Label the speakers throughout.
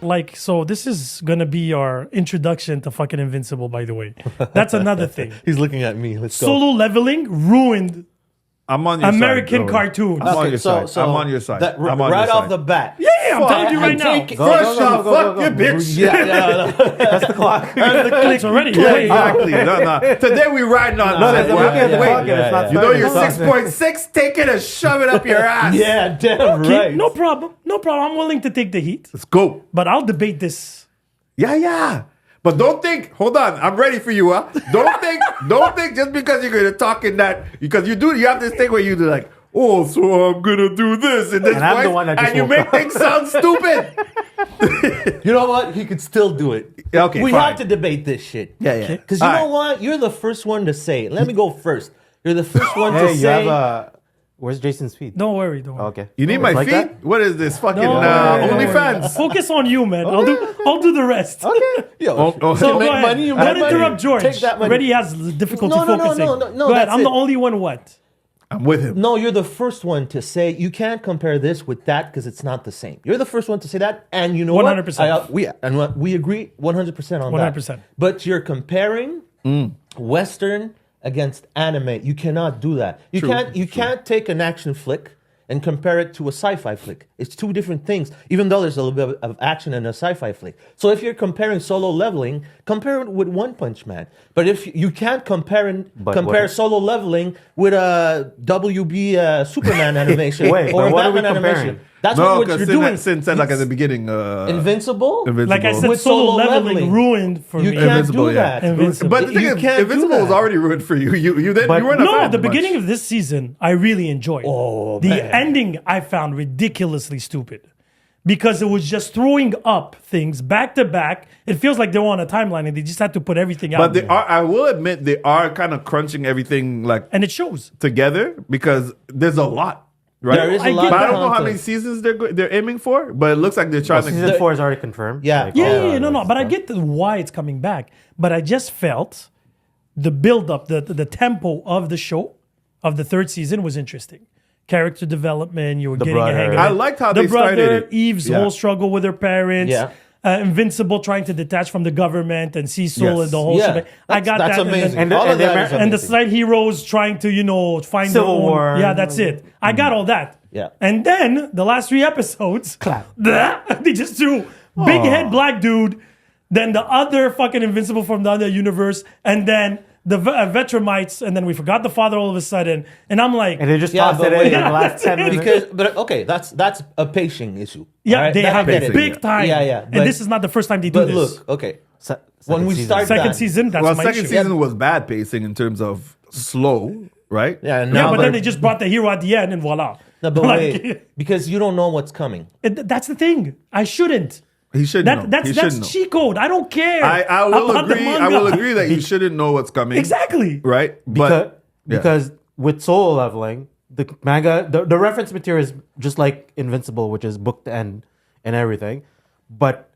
Speaker 1: Like, so this is gonna be our introduction to fucking Invincible, by the way. That's another thing.
Speaker 2: He's looking at me. Let's go.
Speaker 1: Solo leveling ruined
Speaker 3: I'm on your
Speaker 1: American
Speaker 3: side,
Speaker 1: cartoons.
Speaker 3: I'm on your side. I'm on your side. I'm on
Speaker 2: right
Speaker 3: your
Speaker 2: off
Speaker 3: side.
Speaker 2: the bat.
Speaker 1: Yeah, I'm telling you right now.
Speaker 3: First off, fuck you, bitch.
Speaker 2: Yeah.
Speaker 4: That's the clock.
Speaker 1: It's already.
Speaker 3: Yeah, exactly. No. Today we riding on that.
Speaker 4: Looking at the clock and it's not
Speaker 3: You know you're
Speaker 4: starting.
Speaker 3: 6.6, take it and shove it up your ass.
Speaker 2: Yeah, damn
Speaker 1: Okay,
Speaker 2: right.
Speaker 1: no problem. No problem. I'm willing to take the heat,
Speaker 3: Let's go.
Speaker 1: but I'll debate this.
Speaker 3: Yeah. But don't think, hold on, I'm ready for you, huh? Don't think just because you're gonna talk in that, because you have this thing where you do like, oh, so I'm gonna do this in this
Speaker 4: And I'm
Speaker 3: voice,
Speaker 4: the one that just
Speaker 3: and you
Speaker 4: woke
Speaker 3: make
Speaker 4: up.
Speaker 3: things sound stupid.
Speaker 2: You know what? He could still do it.
Speaker 3: Yeah, okay,
Speaker 2: we
Speaker 3: fine.
Speaker 2: have to debate this shit.
Speaker 3: Yeah.
Speaker 2: Because you
Speaker 3: All
Speaker 2: know
Speaker 3: right.
Speaker 2: what? You're the first one to say it. Let me go first. You're the first one to
Speaker 4: Hey, you
Speaker 2: say.
Speaker 4: have where's Jason's feet?
Speaker 1: Don't worry.
Speaker 4: Okay.
Speaker 3: You need my
Speaker 4: Like
Speaker 3: feet?
Speaker 4: that?
Speaker 3: What is this fucking
Speaker 1: Don't worry.
Speaker 3: OnlyFans?
Speaker 1: Focus on you, man. I'll do the rest.
Speaker 2: Yo,
Speaker 3: Oh,
Speaker 1: So
Speaker 2: you make
Speaker 1: go ahead.
Speaker 2: money, you
Speaker 1: Don't
Speaker 2: make money.
Speaker 1: interrupt George.
Speaker 2: Take that money.
Speaker 1: Already has difficulty
Speaker 2: No,
Speaker 1: focusing.
Speaker 2: no,
Speaker 1: Go ahead.
Speaker 2: that's
Speaker 1: I'm the
Speaker 2: it.
Speaker 1: only one. What?
Speaker 3: I'm with him.
Speaker 2: No, you're the first one to say you can't compare this with that because it's not the same. You're the first one to say that, and you know
Speaker 1: 100%.
Speaker 2: what? We agree 100% on that.
Speaker 1: 100%.
Speaker 2: But you're comparing Western against anime. You cannot do that. You can't take an action flick and compare it to a sci-fi flick. It's two different things, even though there's a little bit of action in a sci-fi flick. So if you're comparing Solo Leveling, compare it with One Punch Man. But if you can't compare Solo Leveling with a WB Superman animation
Speaker 4: Wait,
Speaker 2: or a
Speaker 4: but what are we
Speaker 2: Batman animation.
Speaker 4: comparing?
Speaker 2: That's
Speaker 3: No,
Speaker 2: what
Speaker 3: because
Speaker 2: you're doing.
Speaker 3: Sin said like at the beginning.
Speaker 2: Invincible?
Speaker 1: Like I said,
Speaker 2: With
Speaker 1: solo
Speaker 2: solo
Speaker 1: leveling
Speaker 2: leveling.
Speaker 1: ruined for
Speaker 2: You
Speaker 1: me.
Speaker 2: can't
Speaker 3: Invincible,
Speaker 2: do
Speaker 3: yeah.
Speaker 2: that.
Speaker 1: Invincible.
Speaker 3: But the thing
Speaker 2: You
Speaker 3: is,
Speaker 2: can't do
Speaker 3: Invincible
Speaker 2: that.
Speaker 3: was already ruined for you. You weren't a fan
Speaker 1: No, the
Speaker 3: much.
Speaker 1: beginning of this season, I really enjoyed.
Speaker 2: Oh,
Speaker 1: the
Speaker 2: man.
Speaker 1: ending I found ridiculously stupid because it was just throwing up things back to back. It feels like they were on a timeline and they just had to put everything out.
Speaker 3: But they
Speaker 1: there.
Speaker 3: are. I will admit they are kind of crunching everything like
Speaker 1: And it shows.
Speaker 3: together because there's a lot, right?
Speaker 2: There is a
Speaker 1: I
Speaker 2: lot
Speaker 1: get
Speaker 3: But
Speaker 2: of
Speaker 3: I don't know how
Speaker 2: content.
Speaker 3: many seasons they're aiming for. But it looks like they're trying
Speaker 4: Season
Speaker 3: to.
Speaker 4: 4 is already confirmed.
Speaker 2: Yeah.
Speaker 4: Like,
Speaker 1: Yeah,
Speaker 4: all
Speaker 1: yeah,
Speaker 4: the
Speaker 1: no. But I
Speaker 4: stuff.
Speaker 1: get why it's coming back. But I just felt the build up, the tempo of the show, of the third season was interesting. Character development, you were getting
Speaker 4: brother.
Speaker 1: a hang of it.
Speaker 3: I liked how
Speaker 1: the
Speaker 3: they
Speaker 1: brother,
Speaker 3: started it.
Speaker 1: Eve's
Speaker 3: Yeah.
Speaker 1: whole struggle with her parents.
Speaker 2: Yeah.
Speaker 1: Invincible trying to detach from the government and Cecil
Speaker 3: Yes.
Speaker 1: and the whole
Speaker 2: Yeah.
Speaker 1: shit. I got
Speaker 2: That's
Speaker 1: that.
Speaker 2: amazing.
Speaker 4: And
Speaker 2: All
Speaker 4: the-
Speaker 2: of that
Speaker 4: and
Speaker 2: is
Speaker 4: the-
Speaker 1: And the
Speaker 2: amazing.
Speaker 1: side heroes trying to, find
Speaker 4: Civil
Speaker 1: their own.
Speaker 4: War.
Speaker 1: Yeah, that's it. I got all that.
Speaker 2: Yeah.
Speaker 1: And then the last 3 episodes, they just threw big head black dude, then the other fucking Invincible from the other universe, and then the Vetramites, and then we forgot the father all of a sudden. And I'm like,
Speaker 4: And they just
Speaker 2: Yeah,
Speaker 4: tossed
Speaker 2: but
Speaker 4: it in
Speaker 2: wait.
Speaker 4: in the last 10 minutes.
Speaker 2: That's a pacing issue.
Speaker 1: yeah,
Speaker 2: All right?
Speaker 1: they
Speaker 2: That I
Speaker 1: have
Speaker 2: get
Speaker 1: it
Speaker 2: it.
Speaker 1: big time.
Speaker 2: Yeah.
Speaker 1: And this is not the first time they do
Speaker 2: But
Speaker 1: this.
Speaker 2: look, okay.
Speaker 4: Se-
Speaker 2: When
Speaker 4: second
Speaker 2: we
Speaker 4: season.
Speaker 2: start
Speaker 1: Second
Speaker 2: that-
Speaker 1: season, that's
Speaker 3: Well,
Speaker 1: my
Speaker 3: second
Speaker 1: issue.
Speaker 3: season was bad pacing in terms of slow, right?
Speaker 2: Yeah, and
Speaker 1: Yeah,
Speaker 2: now
Speaker 1: but then
Speaker 2: they're-
Speaker 1: they just brought the hero at the end, and voila.
Speaker 2: No, but
Speaker 1: Like,
Speaker 2: wait, because you don't know what's coming.
Speaker 1: that's the thing. I shouldn't.
Speaker 3: He should know.
Speaker 1: That's
Speaker 3: He should know.
Speaker 1: cheat code. I don't care.
Speaker 3: I will
Speaker 1: about the
Speaker 3: agree. I
Speaker 1: manga.
Speaker 3: will agree that you shouldn't know what's coming.
Speaker 1: Exactly.
Speaker 3: Right?
Speaker 4: Because with solo leveling, the manga, the reference material is just like Invincible, which is book to end and everything. But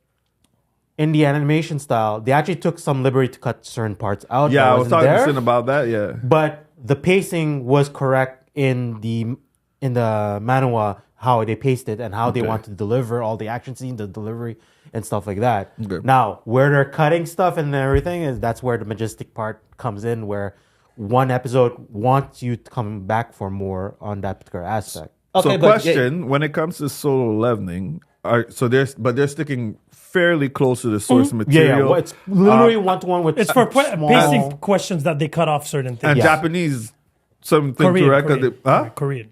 Speaker 4: in the animation style, they actually took some liberty to cut certain parts out.
Speaker 3: Yeah,
Speaker 4: that
Speaker 3: I was
Speaker 4: wasn't
Speaker 3: talking to
Speaker 4: there.
Speaker 3: Sin about that. Yeah.
Speaker 4: But the pacing was correct in the manhwa, how they paced it and how they
Speaker 3: Okay.
Speaker 4: want to deliver all the action scenes, the delivery and stuff like that.
Speaker 3: Okay.
Speaker 4: Now, where they're cutting stuff and everything is that's where the majestic part comes in, where one episode wants you to come back for more on that particular aspect.
Speaker 2: Okay,
Speaker 3: So,
Speaker 2: but
Speaker 3: question: when it comes to solo leveling, they're sticking fairly close to the source material.
Speaker 4: Well, it's literally one-to-one with
Speaker 1: It's for
Speaker 4: small-
Speaker 1: pacing questions that they cut off certain things.
Speaker 3: and
Speaker 4: Yeah.
Speaker 3: Japanese something
Speaker 1: Korean,
Speaker 3: correct?
Speaker 1: Korean, Korean.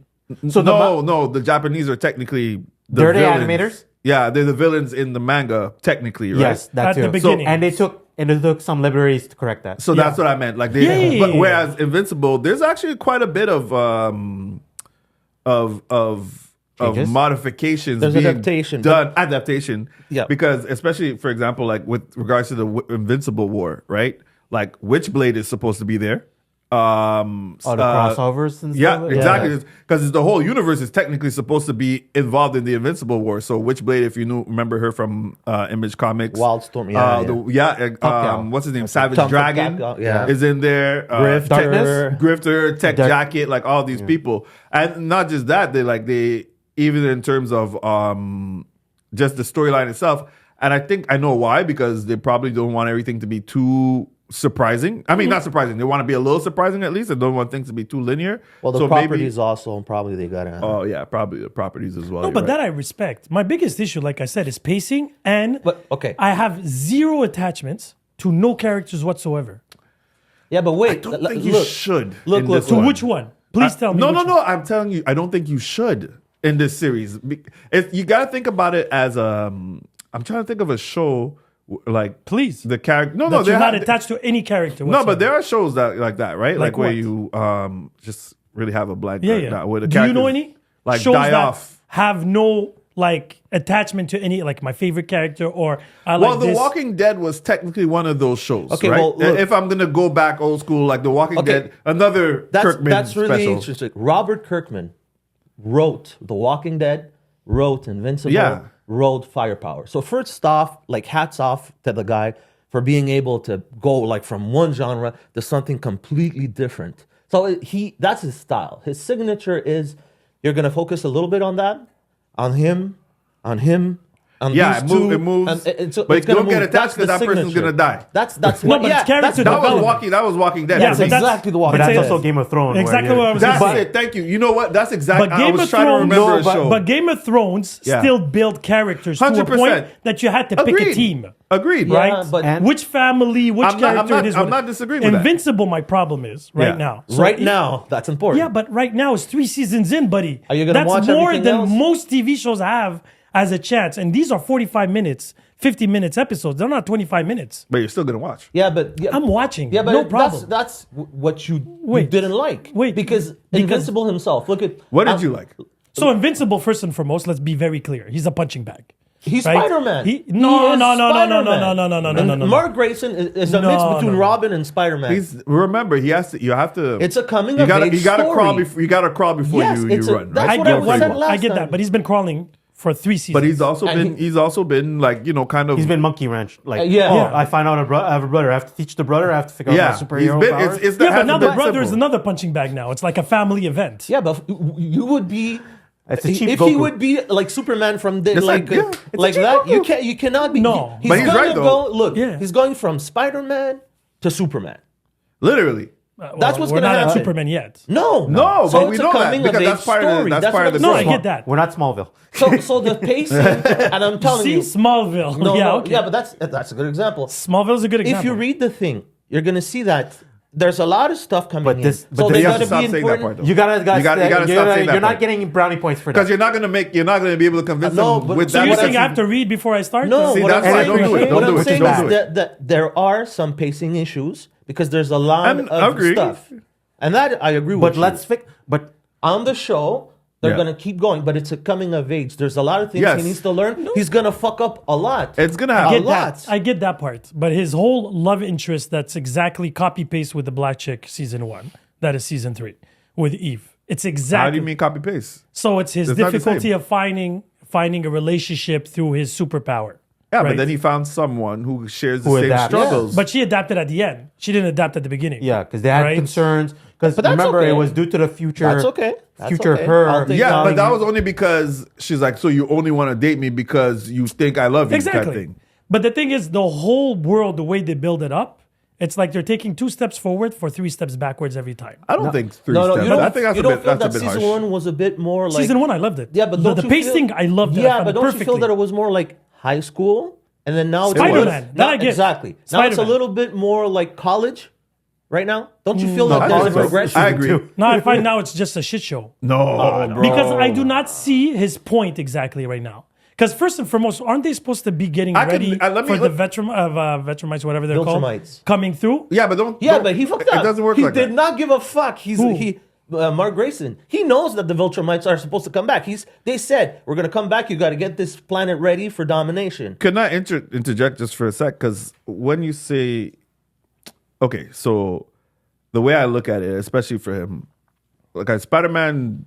Speaker 4: So
Speaker 3: No, the Japanese are technically the
Speaker 4: They're the
Speaker 3: villains.
Speaker 4: animators?
Speaker 3: Yeah, they're the villains in the manga, technically, right?
Speaker 4: Yes, that
Speaker 1: At
Speaker 4: too.
Speaker 1: the beginning.
Speaker 4: And they took some liberties to correct that.
Speaker 3: So that's what I meant. Like they,
Speaker 1: Yeah.
Speaker 3: but whereas Invincible, there's actually quite a bit of
Speaker 4: Changes?
Speaker 3: modifications
Speaker 2: There's
Speaker 3: being
Speaker 2: adaptation.
Speaker 3: adaptation.
Speaker 2: Yeah.
Speaker 3: Because especially for example, like with regards to the Invincible War, right? Like Witchblade is supposed to be there.
Speaker 4: All the crossovers and
Speaker 3: Yeah,
Speaker 4: stuff.
Speaker 3: exactly. Because the whole universe is technically supposed to be involved in the Invincible War. So Witchblade, if you remember her from Image Comics,
Speaker 2: Wildstorm,
Speaker 3: what's his name? Savage
Speaker 2: Tom
Speaker 3: Dragon,
Speaker 2: Top, yeah.
Speaker 3: is in there.
Speaker 2: Grifter.
Speaker 3: Grifter, Tech
Speaker 4: Dark-
Speaker 3: Jacket, like all these people, and not just that, they even in terms of just the storyline itself. And I think I know why, because they probably don't want everything to be too surprising. I mean, not surprising. They want to be a little surprising at least. They don't want things to be too linear.
Speaker 2: Well, the
Speaker 3: So
Speaker 2: properties also, and probably they got to.
Speaker 3: Oh yeah, probably the properties as well.
Speaker 1: No,
Speaker 3: you're
Speaker 1: but
Speaker 3: right.
Speaker 1: that I respect. My biggest issue, like I said, is pacing, and
Speaker 2: But, okay.
Speaker 1: I have zero attachments to no characters whatsoever.
Speaker 2: Yeah, but wait.
Speaker 3: I don't think you
Speaker 2: look,
Speaker 3: should.
Speaker 2: Look,
Speaker 3: in
Speaker 2: look,
Speaker 3: this
Speaker 1: To
Speaker 3: one.
Speaker 1: which one? Please tell me.
Speaker 3: No,
Speaker 1: which
Speaker 3: no,
Speaker 1: one.
Speaker 3: no. I'm telling you, I don't think you should in this series. You got to think about it as I'm trying to think of a show like
Speaker 1: Please.
Speaker 3: the character. No,
Speaker 1: That
Speaker 3: no,
Speaker 1: you're not
Speaker 3: have-
Speaker 1: attached to any character
Speaker 3: No,
Speaker 1: whatsoever.
Speaker 3: but there are shows that like that, right?
Speaker 1: Like
Speaker 3: where
Speaker 1: what?
Speaker 3: you just really have a blank.
Speaker 1: Yeah,
Speaker 3: right
Speaker 1: yeah.
Speaker 3: now, where the
Speaker 1: Do you know
Speaker 3: characters,
Speaker 1: any
Speaker 3: like
Speaker 1: shows
Speaker 3: die
Speaker 1: that
Speaker 3: off?
Speaker 1: have no like attachment to any like my favorite character or I like
Speaker 3: Well, The
Speaker 1: this?
Speaker 3: Walking Dead was technically one of those shows.
Speaker 2: Okay,
Speaker 3: right?
Speaker 2: well, look.
Speaker 3: If I'm gonna go back old school, like The Walking
Speaker 2: Okay.
Speaker 3: Dead, another Kirkman
Speaker 2: That's really
Speaker 3: special.
Speaker 2: interesting. Robert Kirkman wrote The Walking Dead, wrote Invincible,
Speaker 3: Yeah.
Speaker 2: wrote Firepower. So first off, like hats off to the guy for being able to go like from one genre to something completely different. So that's his style. His signature is you're gonna focus a little bit on that, on him, on
Speaker 3: Yeah,
Speaker 2: these
Speaker 3: it
Speaker 2: two,
Speaker 3: moves,
Speaker 2: and so
Speaker 3: but
Speaker 2: it's gonna
Speaker 3: don't get
Speaker 2: move.
Speaker 3: attached
Speaker 2: That's
Speaker 3: because
Speaker 2: the
Speaker 3: that person's
Speaker 2: signature.
Speaker 3: gonna die.
Speaker 2: That's
Speaker 1: No,
Speaker 2: what.
Speaker 1: but
Speaker 2: Yeah,
Speaker 1: it's character
Speaker 2: that's
Speaker 1: development.
Speaker 3: That was Walking Dead.
Speaker 1: Yeah,
Speaker 2: That's
Speaker 1: so that's-
Speaker 2: exactly the Walking
Speaker 4: But that's
Speaker 2: Dead.
Speaker 4: also Game of Thrones. where
Speaker 1: Exactly
Speaker 4: you-
Speaker 1: what I was
Speaker 3: That's
Speaker 1: going to say.
Speaker 3: it. Thank you. You know what? That's exactly.
Speaker 1: But
Speaker 3: I
Speaker 1: Game
Speaker 3: was
Speaker 1: of
Speaker 3: trying
Speaker 1: Thrones,
Speaker 3: to remember a show.
Speaker 1: but Game of Thrones
Speaker 3: Yeah.
Speaker 1: still built characters to a
Speaker 3: 100%.
Speaker 1: point that you had to pick a team.
Speaker 3: Agreed.
Speaker 2: Yeah,
Speaker 1: Right?
Speaker 2: but-
Speaker 4: And-
Speaker 1: which family, which
Speaker 3: I'm not-
Speaker 1: character it is.
Speaker 3: I'm
Speaker 1: what-
Speaker 3: not disagreeing with that.
Speaker 1: Invincible, my problem is right
Speaker 3: Yeah.
Speaker 1: now.
Speaker 2: Right now, that's important.
Speaker 1: Yeah, but right now it's 3 seasons in, buddy.
Speaker 2: Are you gonna
Speaker 1: That's
Speaker 2: watch
Speaker 1: more
Speaker 2: everything
Speaker 1: than
Speaker 2: else?
Speaker 1: most TV shows have as a chance. And these are 45 minutes, 50 minutes episodes. They're not 25 minutes.
Speaker 3: But you're still gonna watch.
Speaker 2: Yeah, but
Speaker 1: I'm watching.
Speaker 2: Yeah, but
Speaker 1: no problem.
Speaker 2: That's what you
Speaker 1: Wait.
Speaker 2: didn't like.
Speaker 1: Wait.
Speaker 2: because Invincible himself. Look at
Speaker 3: What did you like?
Speaker 1: So Invincible, first and foremost, let's be very clear. He's a punching bag.
Speaker 2: He's
Speaker 1: right?
Speaker 2: Spider-Man.
Speaker 1: He- no,
Speaker 2: He is
Speaker 1: no, no, no, no,
Speaker 2: Spider-Man.
Speaker 1: no, no, no, no, no,
Speaker 2: And
Speaker 1: no, no.
Speaker 2: Mark Grayson is a
Speaker 1: No,
Speaker 2: mix between
Speaker 1: no.
Speaker 2: Robin and Spider-Man.
Speaker 3: Remember, he has to. You have to.
Speaker 2: It's a coming
Speaker 3: you
Speaker 2: of
Speaker 3: gotta,
Speaker 2: age
Speaker 3: You gotta
Speaker 2: story.
Speaker 3: crawl before. You gotta crawl before
Speaker 2: Yes,
Speaker 3: you
Speaker 2: it's a-
Speaker 3: run.
Speaker 2: that's
Speaker 3: Right?
Speaker 1: I
Speaker 2: what
Speaker 1: get
Speaker 2: I
Speaker 1: what
Speaker 2: said
Speaker 1: you-
Speaker 2: last
Speaker 1: I get
Speaker 2: time.
Speaker 1: that, but he's been crawling for 3 seasons.
Speaker 3: But he's also
Speaker 2: And
Speaker 3: been. He's also been like kind of.
Speaker 4: He's been monkey wrench. Like,
Speaker 2: Yeah.
Speaker 4: oh,
Speaker 2: Yeah.
Speaker 4: I find out I have a brother. I have to teach the brother. I have to figure
Speaker 3: Yeah,
Speaker 4: out my superhero powers.
Speaker 3: It's
Speaker 1: yeah, but
Speaker 3: hasn't
Speaker 1: now the
Speaker 3: been
Speaker 1: brother is
Speaker 3: simple.
Speaker 1: another punching bag now. It's like a family event.
Speaker 2: Yeah, but you would be.
Speaker 4: It's a cheap
Speaker 2: If he
Speaker 4: Goku.
Speaker 2: would be like Superman from the,
Speaker 3: It's
Speaker 2: like
Speaker 3: like, yeah, it's a
Speaker 2: like
Speaker 3: cheap
Speaker 2: that,
Speaker 3: Goku.
Speaker 2: you cannot be.
Speaker 1: No.
Speaker 3: But he's
Speaker 2: gonna
Speaker 3: right, though.
Speaker 2: go. Look,
Speaker 1: Yeah.
Speaker 2: he's going from Spider-Man to Superman.
Speaker 3: Literally.
Speaker 2: That's what's
Speaker 1: we're
Speaker 2: gonna
Speaker 1: not at
Speaker 2: happen.
Speaker 1: Superman yet.
Speaker 2: No,
Speaker 3: No,
Speaker 2: so
Speaker 3: but we
Speaker 2: it's
Speaker 3: know
Speaker 2: a
Speaker 3: that
Speaker 2: coming
Speaker 3: because
Speaker 2: of
Speaker 3: that's
Speaker 2: age
Speaker 3: part of the-
Speaker 2: story.
Speaker 3: that's part
Speaker 2: what
Speaker 3: of the
Speaker 2: I'm
Speaker 1: No, I
Speaker 2: saying.
Speaker 1: get that.
Speaker 4: We're not Smallville.
Speaker 2: So the pacing, and I'm telling
Speaker 1: See
Speaker 2: you,
Speaker 1: Smallville.
Speaker 2: no,
Speaker 1: yeah,
Speaker 2: no,
Speaker 1: okay.
Speaker 2: yeah, but that's a good example.
Speaker 1: Smallville's a good example.
Speaker 2: If you read the thing, you're gonna see that there's a lot of stuff coming
Speaker 4: But
Speaker 2: in.
Speaker 4: this- but
Speaker 2: so
Speaker 4: this-
Speaker 2: they
Speaker 3: You have
Speaker 2: gotta
Speaker 3: to stop
Speaker 2: be
Speaker 3: saying that part
Speaker 2: important.
Speaker 3: though.
Speaker 4: You gotta
Speaker 3: You gotta stop saying that
Speaker 4: You're not
Speaker 3: part.
Speaker 4: getting brownie points for
Speaker 3: Because
Speaker 4: that.
Speaker 3: you're not gonna be able to convince
Speaker 2: No,
Speaker 3: them
Speaker 2: but-
Speaker 3: with
Speaker 2: so
Speaker 3: that.
Speaker 1: you're
Speaker 2: what
Speaker 1: saying I
Speaker 2: I'm-
Speaker 1: have to read before I start?
Speaker 2: No,
Speaker 3: See,
Speaker 2: what
Speaker 3: that's
Speaker 2: I'm
Speaker 3: why
Speaker 2: saying,
Speaker 3: don't do it. Don't
Speaker 2: what
Speaker 3: do
Speaker 2: I'm
Speaker 3: it.
Speaker 2: saying
Speaker 3: Don't
Speaker 2: is
Speaker 3: do it.
Speaker 2: that there are some pacing issues because there's a lot
Speaker 3: And
Speaker 2: of
Speaker 3: agree.
Speaker 2: stuff, and that I agree
Speaker 4: But
Speaker 2: with.
Speaker 4: let's fix. But
Speaker 2: on the show. They're
Speaker 3: Yeah.
Speaker 2: gonna keep going, but it's a coming of age. There's a lot of things
Speaker 3: Yes.
Speaker 2: he needs to learn. He's gonna fuck up a lot.
Speaker 3: It's gonna
Speaker 1: I
Speaker 3: happen.
Speaker 1: get that. I get that part. But his whole love interest, that's exactly copy paste with the black chick season 1. That is season 3 with Eve. It's exactly.
Speaker 3: How do you mean copy paste?
Speaker 1: So it's his
Speaker 3: It's not the
Speaker 1: difficulty
Speaker 3: same.
Speaker 1: of finding a relationship through his superpower.
Speaker 3: Yeah,
Speaker 1: right?
Speaker 3: but then he found someone who shares the
Speaker 4: Who
Speaker 3: same
Speaker 4: adapts.
Speaker 3: struggles.
Speaker 1: But she adapted at the end. She didn't adapt at the beginning.
Speaker 4: yeah, because they had
Speaker 1: Right.
Speaker 4: concerns. Because
Speaker 2: But that's
Speaker 4: remember,
Speaker 2: okay.
Speaker 4: it was due to the future.
Speaker 2: That's okay. That's
Speaker 4: future
Speaker 2: okay.
Speaker 4: her.
Speaker 2: I'll take
Speaker 3: Yeah,
Speaker 2: that.
Speaker 3: but that was only because she's like, so you only want to date me because you think I love you, type
Speaker 1: Exactly.
Speaker 3: thing.
Speaker 1: But the thing is, the whole world, the way they build it up, it's like they're taking 2 steps forward for 3 steps backwards every time.
Speaker 3: I don't think three
Speaker 2: No,
Speaker 3: steps.
Speaker 2: you don't,
Speaker 3: I think that's
Speaker 2: you
Speaker 3: a
Speaker 2: don't
Speaker 3: bit.
Speaker 2: feel
Speaker 3: That's a
Speaker 2: that
Speaker 3: bit
Speaker 2: season
Speaker 3: harsh.
Speaker 2: 1 was a bit more like
Speaker 1: Season 1, I loved it.
Speaker 2: Yeah, but
Speaker 1: the
Speaker 2: don't you
Speaker 1: pacing,
Speaker 2: feel,
Speaker 1: I loved it. I
Speaker 2: Yeah,
Speaker 1: found
Speaker 2: but
Speaker 1: it
Speaker 2: don't you
Speaker 1: perfectly.
Speaker 2: feel that it was more like high school, and then now
Speaker 1: Spider-Man,
Speaker 2: it's
Speaker 1: that I get.
Speaker 2: exactly. Now it's a
Speaker 1: Spider-Man.
Speaker 2: little bit more like college, right now. Don't you feel
Speaker 3: No,
Speaker 2: that
Speaker 3: I
Speaker 2: there's
Speaker 3: think
Speaker 2: a
Speaker 3: so.
Speaker 2: progression?
Speaker 3: I agree.
Speaker 1: No, I find now it's just a shit show.
Speaker 3: No, bro.
Speaker 1: Because I do not see his point exactly right now. Because first and foremost, aren't they supposed to be getting
Speaker 3: I can-
Speaker 1: ready
Speaker 3: let me-
Speaker 1: for the Vetramites, whatever they're called,
Speaker 2: Viltrumites.
Speaker 1: coming through?
Speaker 3: Yeah, but don't.
Speaker 2: Yeah,
Speaker 3: don't-
Speaker 2: but he fucked
Speaker 3: It
Speaker 2: up.
Speaker 3: doesn't work
Speaker 2: he
Speaker 3: like
Speaker 2: did
Speaker 3: that.
Speaker 2: not give a fuck.
Speaker 1: Who?
Speaker 2: Mark Grayson. He knows that the Viltrumites are supposed to come back. They said we're gonna come back. You got to get this planet ready for domination.
Speaker 3: Can I interject just for a sec? Because when you say, okay, so the way I look at it, especially for him, like Spider-Man,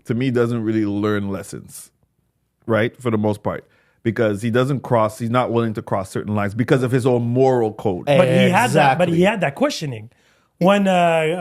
Speaker 3: to me doesn't really learn lessons, right? For the most part, because he doesn't cross. He's not willing to cross certain lines because of his own moral code.
Speaker 1: But he had that. But
Speaker 2: Exactly.
Speaker 1: he had that questioning. when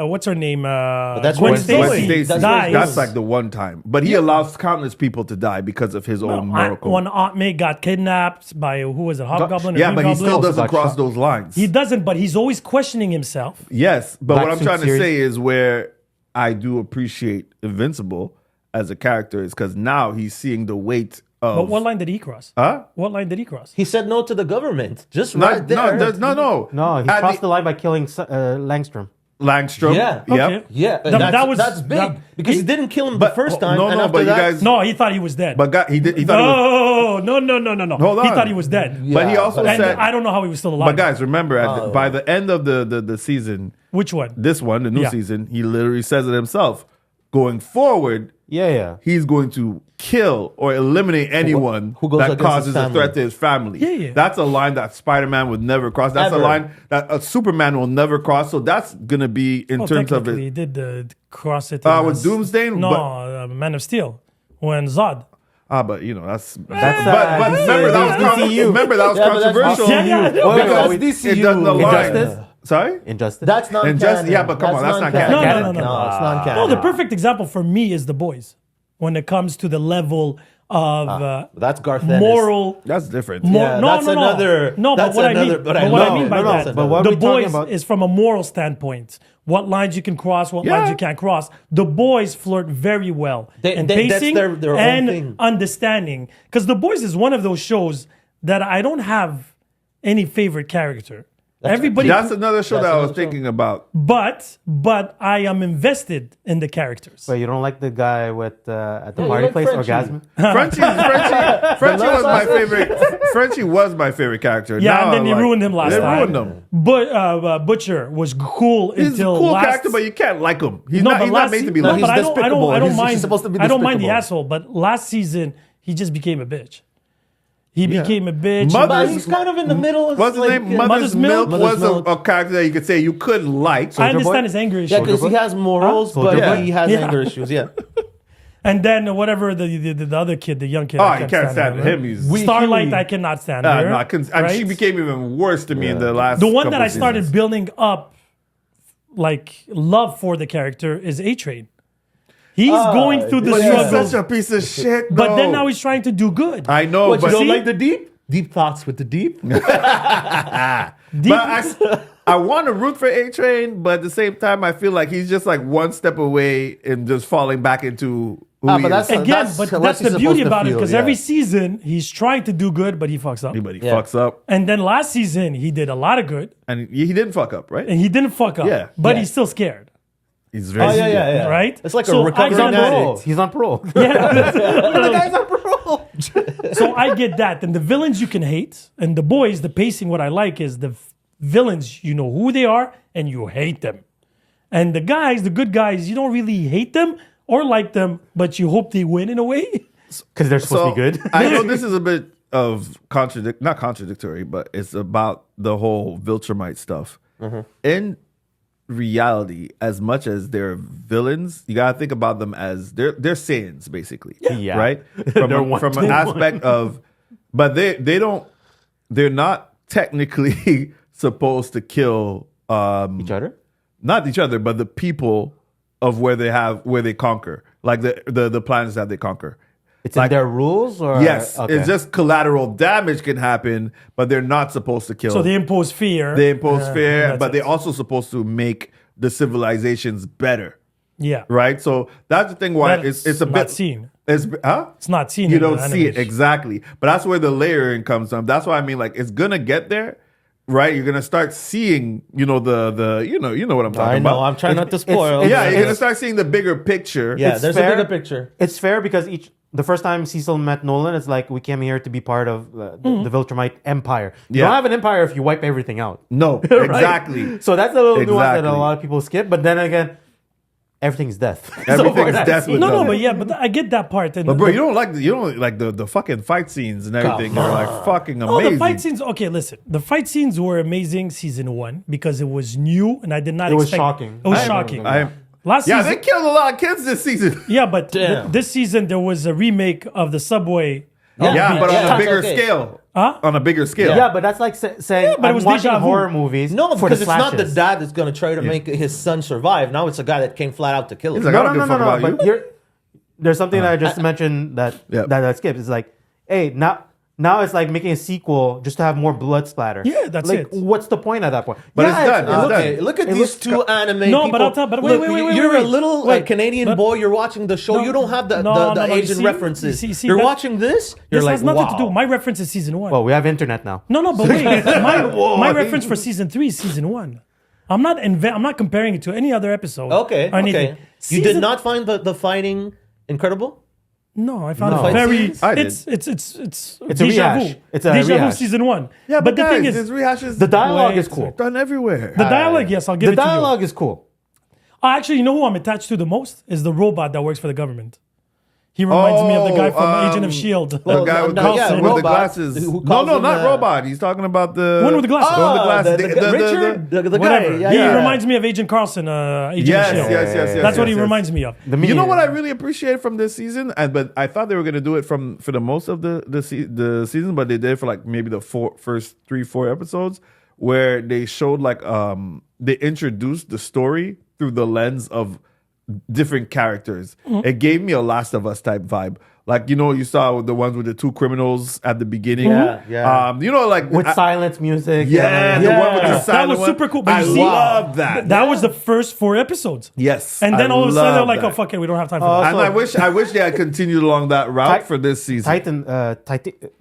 Speaker 1: what's her name?
Speaker 2: that's
Speaker 1: Gwen
Speaker 2: Gwen
Speaker 1: Stacy
Speaker 3: Stacy,
Speaker 2: That's
Speaker 1: dies.
Speaker 3: that's like the one time. But he allows countless people to die because of his own miracle.
Speaker 1: When Aunt May got kidnapped by who was it? Hobgoblin? Or
Speaker 3: Yeah, but he
Speaker 1: Green
Speaker 3: still
Speaker 1: Goblin?
Speaker 3: doesn't
Speaker 4: got
Speaker 3: cross
Speaker 4: shot.
Speaker 3: those lines.
Speaker 1: He doesn't, but he's always questioning himself.
Speaker 3: Yes, but
Speaker 4: Black
Speaker 3: what I'm
Speaker 4: Suit
Speaker 3: trying to
Speaker 4: series.
Speaker 3: say is where I do appreciate Invincible as a character is because now he's seeing the weight of.
Speaker 1: But what line did he cross?
Speaker 3: Huh?
Speaker 1: What line did he cross?
Speaker 2: He said no to the government. Just
Speaker 3: No,
Speaker 2: right there.
Speaker 3: no.
Speaker 4: No, he
Speaker 3: At
Speaker 4: crossed the line by killing Langstrom.
Speaker 3: Langstrom.
Speaker 2: Yeah.
Speaker 3: Yep.
Speaker 1: Okay.
Speaker 2: Yeah,
Speaker 1: That was-
Speaker 2: that's big
Speaker 1: that-
Speaker 2: because he
Speaker 1: he-
Speaker 2: didn't kill him the
Speaker 3: But-
Speaker 2: first time.
Speaker 3: no,
Speaker 2: and
Speaker 3: no,
Speaker 2: after
Speaker 3: but you
Speaker 2: that,
Speaker 3: guys-
Speaker 1: No, he thought he was dead.
Speaker 3: But he thought he was.
Speaker 1: No.
Speaker 3: Hold
Speaker 1: He
Speaker 3: on.
Speaker 1: thought he was dead.
Speaker 3: But he
Speaker 2: Yeah,
Speaker 3: also
Speaker 2: but-
Speaker 1: And
Speaker 3: said.
Speaker 1: I don't know how he was still alive.
Speaker 3: But guys, remember, by the end of the season,
Speaker 1: Which one?
Speaker 3: this one, the new
Speaker 1: Yeah.
Speaker 3: season, he literally says it himself. Going forward,
Speaker 4: Yeah.
Speaker 3: he's going to kill or eliminate anyone
Speaker 2: who goes
Speaker 3: that
Speaker 2: against his
Speaker 3: causes a
Speaker 2: family.
Speaker 3: threat to his family.
Speaker 1: Yeah.
Speaker 3: That's a line that Spider-Man would never cross. That's
Speaker 2: Ever.
Speaker 3: a line that a Superman will never cross. So that's going to be in terms of
Speaker 1: Technically,
Speaker 3: it.
Speaker 1: he did cross it.
Speaker 3: With Doomsday?
Speaker 1: No,
Speaker 3: But-
Speaker 1: Man of Steel. When Zod.
Speaker 3: But that's
Speaker 4: That's,
Speaker 3: but remember that was
Speaker 4: DCU.
Speaker 3: remember that was
Speaker 2: Yeah, but that's
Speaker 3: controversial
Speaker 1: Yeah, yeah.
Speaker 3: because
Speaker 2: Wait, that's
Speaker 3: it doesn't
Speaker 2: DCU.
Speaker 3: align.
Speaker 4: Injustice?
Speaker 3: Sorry,
Speaker 4: Injustice.
Speaker 2: that's not
Speaker 3: Injustice- yeah, but come on, that's not canon.
Speaker 1: No,
Speaker 2: canon.
Speaker 1: no.
Speaker 2: No, it's not
Speaker 1: No,
Speaker 2: canon.
Speaker 1: the perfect example for me is The Boys. When it comes to the level of
Speaker 2: That's Garth Ennis.
Speaker 1: moral.
Speaker 3: that's different.
Speaker 2: Yeah,
Speaker 1: No,
Speaker 2: that's
Speaker 1: no.
Speaker 2: another-
Speaker 1: No, but
Speaker 2: that's
Speaker 1: what I
Speaker 2: another-
Speaker 1: mean,
Speaker 2: but
Speaker 1: but
Speaker 2: I
Speaker 1: what I
Speaker 2: know.
Speaker 1: mean by
Speaker 2: No, no,
Speaker 1: that,
Speaker 4: but what
Speaker 1: the
Speaker 4: are we talking
Speaker 1: boys
Speaker 4: about?
Speaker 1: is from a moral standpoint. What lines you can cross, what
Speaker 3: Yeah.
Speaker 1: lines you can't cross. The boys flirt very well in
Speaker 2: that's
Speaker 1: pacing
Speaker 2: their own
Speaker 1: and
Speaker 2: thing.
Speaker 1: understanding. Because The Boys is one of those shows that I don't have any favorite character. Everybody,
Speaker 3: That's another show
Speaker 2: That's
Speaker 3: that I was
Speaker 2: another show.
Speaker 3: thinking about.
Speaker 1: but I am invested in the characters.
Speaker 4: But you don't like the guy with at the
Speaker 2: you
Speaker 4: party
Speaker 2: like
Speaker 4: place,
Speaker 2: Frenchie.
Speaker 4: Orgasm?
Speaker 3: Frenchie was my favorite. Frenchie was my favorite character.
Speaker 1: Yeah,
Speaker 3: Now
Speaker 1: and then
Speaker 3: I'm
Speaker 1: they
Speaker 3: like,
Speaker 1: ruined him last
Speaker 3: they
Speaker 1: time.
Speaker 3: ruined him.
Speaker 1: But Butcher was cool
Speaker 3: He's a
Speaker 1: until
Speaker 3: cool
Speaker 1: last.
Speaker 3: character, but you can't like him. He's
Speaker 1: No,
Speaker 3: not.
Speaker 1: but
Speaker 3: He's not
Speaker 1: last
Speaker 3: made to be
Speaker 1: no,
Speaker 3: liked.
Speaker 1: but I
Speaker 2: He's
Speaker 1: don't
Speaker 2: despicable.
Speaker 1: mind.
Speaker 2: He's supposed to be
Speaker 1: I don't mind the
Speaker 2: despicable.
Speaker 1: asshole. But last season, he just became a bitch. He became a bitch.
Speaker 2: But he's kind of in the middle. It's
Speaker 3: What's his
Speaker 2: like,
Speaker 3: name? Mother's Milk
Speaker 2: Mother's
Speaker 3: was
Speaker 2: Milk.
Speaker 3: a character that you could say you could like.
Speaker 1: I understand
Speaker 4: Boy?
Speaker 1: his anger
Speaker 2: Yeah,
Speaker 1: issue.
Speaker 2: because he has morals,
Speaker 4: Huh?
Speaker 2: but
Speaker 3: Soldier
Speaker 2: he
Speaker 3: Boy?
Speaker 2: has
Speaker 1: Yeah.
Speaker 2: anger issues. Yeah.
Speaker 1: And then whatever the other kid, the young kid.
Speaker 3: Oh,
Speaker 1: I
Speaker 3: you can't stand him.
Speaker 1: right?
Speaker 3: He's
Speaker 1: Starlight, I cannot stand her.
Speaker 3: no, I couldn't. And she
Speaker 1: right?
Speaker 3: became even worse to me in the last.
Speaker 1: The one
Speaker 3: couple
Speaker 1: that I started
Speaker 3: seasons.
Speaker 1: building up, like love for the character, is A-Train. He's going through the
Speaker 3: But he's
Speaker 1: struggles,
Speaker 3: such a piece of shit.
Speaker 1: but then
Speaker 3: though.
Speaker 1: now he's trying to do good.
Speaker 3: I know,
Speaker 2: What,
Speaker 3: but
Speaker 2: you don't
Speaker 1: see?
Speaker 2: like the deep? Deep thoughts with the deep?
Speaker 1: Deep-
Speaker 3: I want to root for A Train, but at the same time, I feel like he's just like one step away and just falling back into who he
Speaker 2: but
Speaker 3: is.
Speaker 2: that's-
Speaker 1: Again, but
Speaker 2: what
Speaker 1: that's
Speaker 2: he's
Speaker 1: the beauty
Speaker 2: supposed to
Speaker 1: about it,
Speaker 2: feel,
Speaker 1: because
Speaker 2: yeah.
Speaker 1: every season he's trying to do good, but he fucks up.
Speaker 3: But he
Speaker 2: Yeah.
Speaker 3: fucks up,
Speaker 1: And then last season he did a lot of good,
Speaker 3: and he didn't fuck up, right?
Speaker 1: and he didn't fuck up.
Speaker 3: Yeah.
Speaker 1: But
Speaker 2: Yeah.
Speaker 1: he's still scared.
Speaker 3: He's very.
Speaker 2: Oh, yeah.
Speaker 1: Right?
Speaker 2: It's like
Speaker 1: So
Speaker 2: a recovering
Speaker 4: He's on parole.
Speaker 2: addict.
Speaker 4: He's on parole.
Speaker 2: The guy's on parole.
Speaker 1: So I get that. And the villains you can hate, and the boys, the pacing, what I like is the villains, you know who they are, and you hate them. And the guys, the good guys, you don't really hate them or like them, but you hope they win in a way.
Speaker 4: Because they're supposed to be good.
Speaker 3: I know this is a bit of not contradictory, but it's about the whole Viltrumite stuff. In reality, as much as they're villains, you gotta think about them as they're Saiyans, basically.
Speaker 4: Yeah.
Speaker 3: Right?
Speaker 4: They're one
Speaker 3: From
Speaker 4: to
Speaker 3: an
Speaker 4: one.
Speaker 3: aspect of, but they're not technically supposed to kill
Speaker 4: Each other?
Speaker 3: not each other, but the people of where they conquer, like the planets that they conquer.
Speaker 4: It's
Speaker 3: Like-
Speaker 4: in their rules? Or
Speaker 3: Yes,
Speaker 4: Okay.
Speaker 3: it's just collateral damage can happen, but they're not supposed to kill.
Speaker 1: So they impose fear.
Speaker 3: They impose fear,
Speaker 1: that's
Speaker 3: but
Speaker 1: it.
Speaker 3: they're also supposed to make the civilizations better,
Speaker 1: Yeah.
Speaker 3: right? So that's the thing. Why
Speaker 1: That's
Speaker 3: it's a
Speaker 1: not
Speaker 3: bit
Speaker 1: seen.
Speaker 3: It's
Speaker 1: It's not seen.
Speaker 3: You
Speaker 1: in the
Speaker 3: don't see it
Speaker 1: animation.
Speaker 3: exactly, but that's where the layering comes from. That's why I mean, like, it's gonna get there, right? You're gonna start seeing, the you know what I'm talking
Speaker 2: I know.
Speaker 3: about.
Speaker 2: I'm trying not to
Speaker 4: It's-
Speaker 2: spoil.
Speaker 3: Yeah, you're gonna
Speaker 4: it's-
Speaker 3: start seeing the bigger picture.
Speaker 2: Yeah,
Speaker 4: It's
Speaker 2: there's
Speaker 4: fair.
Speaker 2: a bigger picture.
Speaker 4: It's fair because the first time Cecil met Nolan, it's like we came here to be part of the Viltrumite empire. You
Speaker 3: Yeah.
Speaker 4: don't have an empire if you wipe everything out.
Speaker 3: No,
Speaker 4: Right?
Speaker 3: exactly.
Speaker 4: So that's a little nuance that a
Speaker 3: Exactly.
Speaker 4: lot of people skip. But then again, everything's death.
Speaker 3: Everything's
Speaker 4: far,
Speaker 3: death with
Speaker 1: No,
Speaker 3: them.
Speaker 1: but yeah, but I get that part. And
Speaker 3: But bro, you don't like the fucking fight scenes and everything. They're like fucking
Speaker 1: Oh,
Speaker 3: amazing.
Speaker 1: the fight scenes. Okay, listen. The fight scenes were amazing season 1 because it was new and I did not
Speaker 4: It was
Speaker 1: expect.
Speaker 4: shocking.
Speaker 1: It was
Speaker 4: I
Speaker 1: shocking.
Speaker 4: remember.
Speaker 1: Last
Speaker 3: Yeah,
Speaker 1: season.
Speaker 3: they killed a lot of kids this season.
Speaker 1: Yeah, but
Speaker 2: Damn.
Speaker 1: this season there was a remake of the Subway.
Speaker 3: Yeah, but on
Speaker 2: yeah,
Speaker 3: a bigger
Speaker 2: okay.
Speaker 3: scale.
Speaker 1: Huh?
Speaker 3: on a bigger scale.
Speaker 4: Yeah, but that's like saying
Speaker 1: but it
Speaker 4: I'm
Speaker 1: was
Speaker 4: watching
Speaker 1: déjà vu.
Speaker 4: horror movies.
Speaker 2: No,
Speaker 4: for
Speaker 2: because
Speaker 4: the
Speaker 2: it's not the
Speaker 4: slashes.
Speaker 2: dad that's going to try to make his son survive. Now it's a guy that came flat out to kill him.
Speaker 3: He's like, I don't give a fuck about
Speaker 4: But
Speaker 3: you.
Speaker 4: there's something that I just mentioned that
Speaker 3: Yeah.
Speaker 4: that I skipped. It's like, hey, now it's like making a sequel just to have more blood splatter.
Speaker 1: Yeah, that's
Speaker 4: like,
Speaker 1: it.
Speaker 4: What's the point at that point?
Speaker 3: But it's done. It's
Speaker 2: Okay,
Speaker 3: done.
Speaker 2: look at
Speaker 4: It
Speaker 2: these
Speaker 4: looks
Speaker 2: two anime
Speaker 1: No,
Speaker 2: people.
Speaker 1: but I'll tell- but
Speaker 2: Look,
Speaker 1: wait,
Speaker 2: you're
Speaker 1: wait.
Speaker 2: a little
Speaker 1: Wait,
Speaker 2: Canadian
Speaker 1: but-
Speaker 2: boy. You're watching the show.
Speaker 1: No,
Speaker 2: you don't have the
Speaker 1: no, you
Speaker 2: Asian
Speaker 1: see-
Speaker 2: references.
Speaker 1: you see,
Speaker 2: you're
Speaker 1: that-
Speaker 2: watching this. You're
Speaker 1: This
Speaker 2: like,
Speaker 1: has nothing
Speaker 2: wow.
Speaker 1: to do. My reference is season 1.
Speaker 4: Well, we have internet now.
Speaker 1: No, but wait. my reference for season 3 is season 1. I'm not comparing it to any other episode.
Speaker 2: Okay,
Speaker 1: or anything.
Speaker 2: okay. You did not find the fighting incredible?
Speaker 1: No, I found
Speaker 4: No.
Speaker 1: it very.
Speaker 3: I did.
Speaker 1: It's
Speaker 4: a rehash. It's a
Speaker 1: deja vu
Speaker 4: rehash.
Speaker 1: season 1.
Speaker 3: Yeah, but
Speaker 1: the
Speaker 3: guys,
Speaker 1: thing is,
Speaker 3: there's rehashes.
Speaker 4: The dialogue
Speaker 1: Wait,
Speaker 4: is cool.
Speaker 3: done everywhere.
Speaker 1: the dialogue. Yes, I'll give
Speaker 4: The
Speaker 1: it to you.
Speaker 4: dialogue is cool.
Speaker 1: Actually, you know who I'm attached to the most is the robot that works for the government. He reminds me of the guy from Agent of Shield.
Speaker 3: The guy with,
Speaker 2: yeah,
Speaker 3: with the
Speaker 2: robot,
Speaker 3: glasses.
Speaker 2: who
Speaker 3: No,
Speaker 2: calls
Speaker 3: no,
Speaker 2: him,
Speaker 3: not robot. He's talking about the
Speaker 1: One with the glasses.
Speaker 3: The one with the glasses.
Speaker 2: Richard, the guy.
Speaker 1: Whatever.
Speaker 2: Yeah,
Speaker 1: he
Speaker 2: yeah.
Speaker 1: reminds me of Agent Carlson. Agent
Speaker 3: Yes,
Speaker 1: of Shield.
Speaker 3: yes.
Speaker 1: That's what he
Speaker 3: yes.
Speaker 1: reminds me of.
Speaker 3: You know what I really appreciate from this season, but I thought they were gonna do it for the most of the season, but they did it for like maybe the first 3-4 episodes where they showed like they introduced the story through the lens of different characters. It gave me a Last of Us type vibe. Like, you know, you saw the ones with the two criminals at the beginning.
Speaker 2: Yeah.
Speaker 3: You know, like
Speaker 4: With silence music.
Speaker 3: yeah, the one with the
Speaker 1: That
Speaker 3: silent
Speaker 1: was
Speaker 3: one.
Speaker 1: super cool. But
Speaker 3: I
Speaker 1: you see,
Speaker 3: love that.
Speaker 1: That was the first 4 episodes.
Speaker 3: Yes,
Speaker 1: And then
Speaker 3: I
Speaker 1: all of a sudden they're
Speaker 3: love
Speaker 1: like,
Speaker 3: that.
Speaker 1: oh, fuck it, we don't have time for that.
Speaker 3: And I wish they had continued along that route for this season.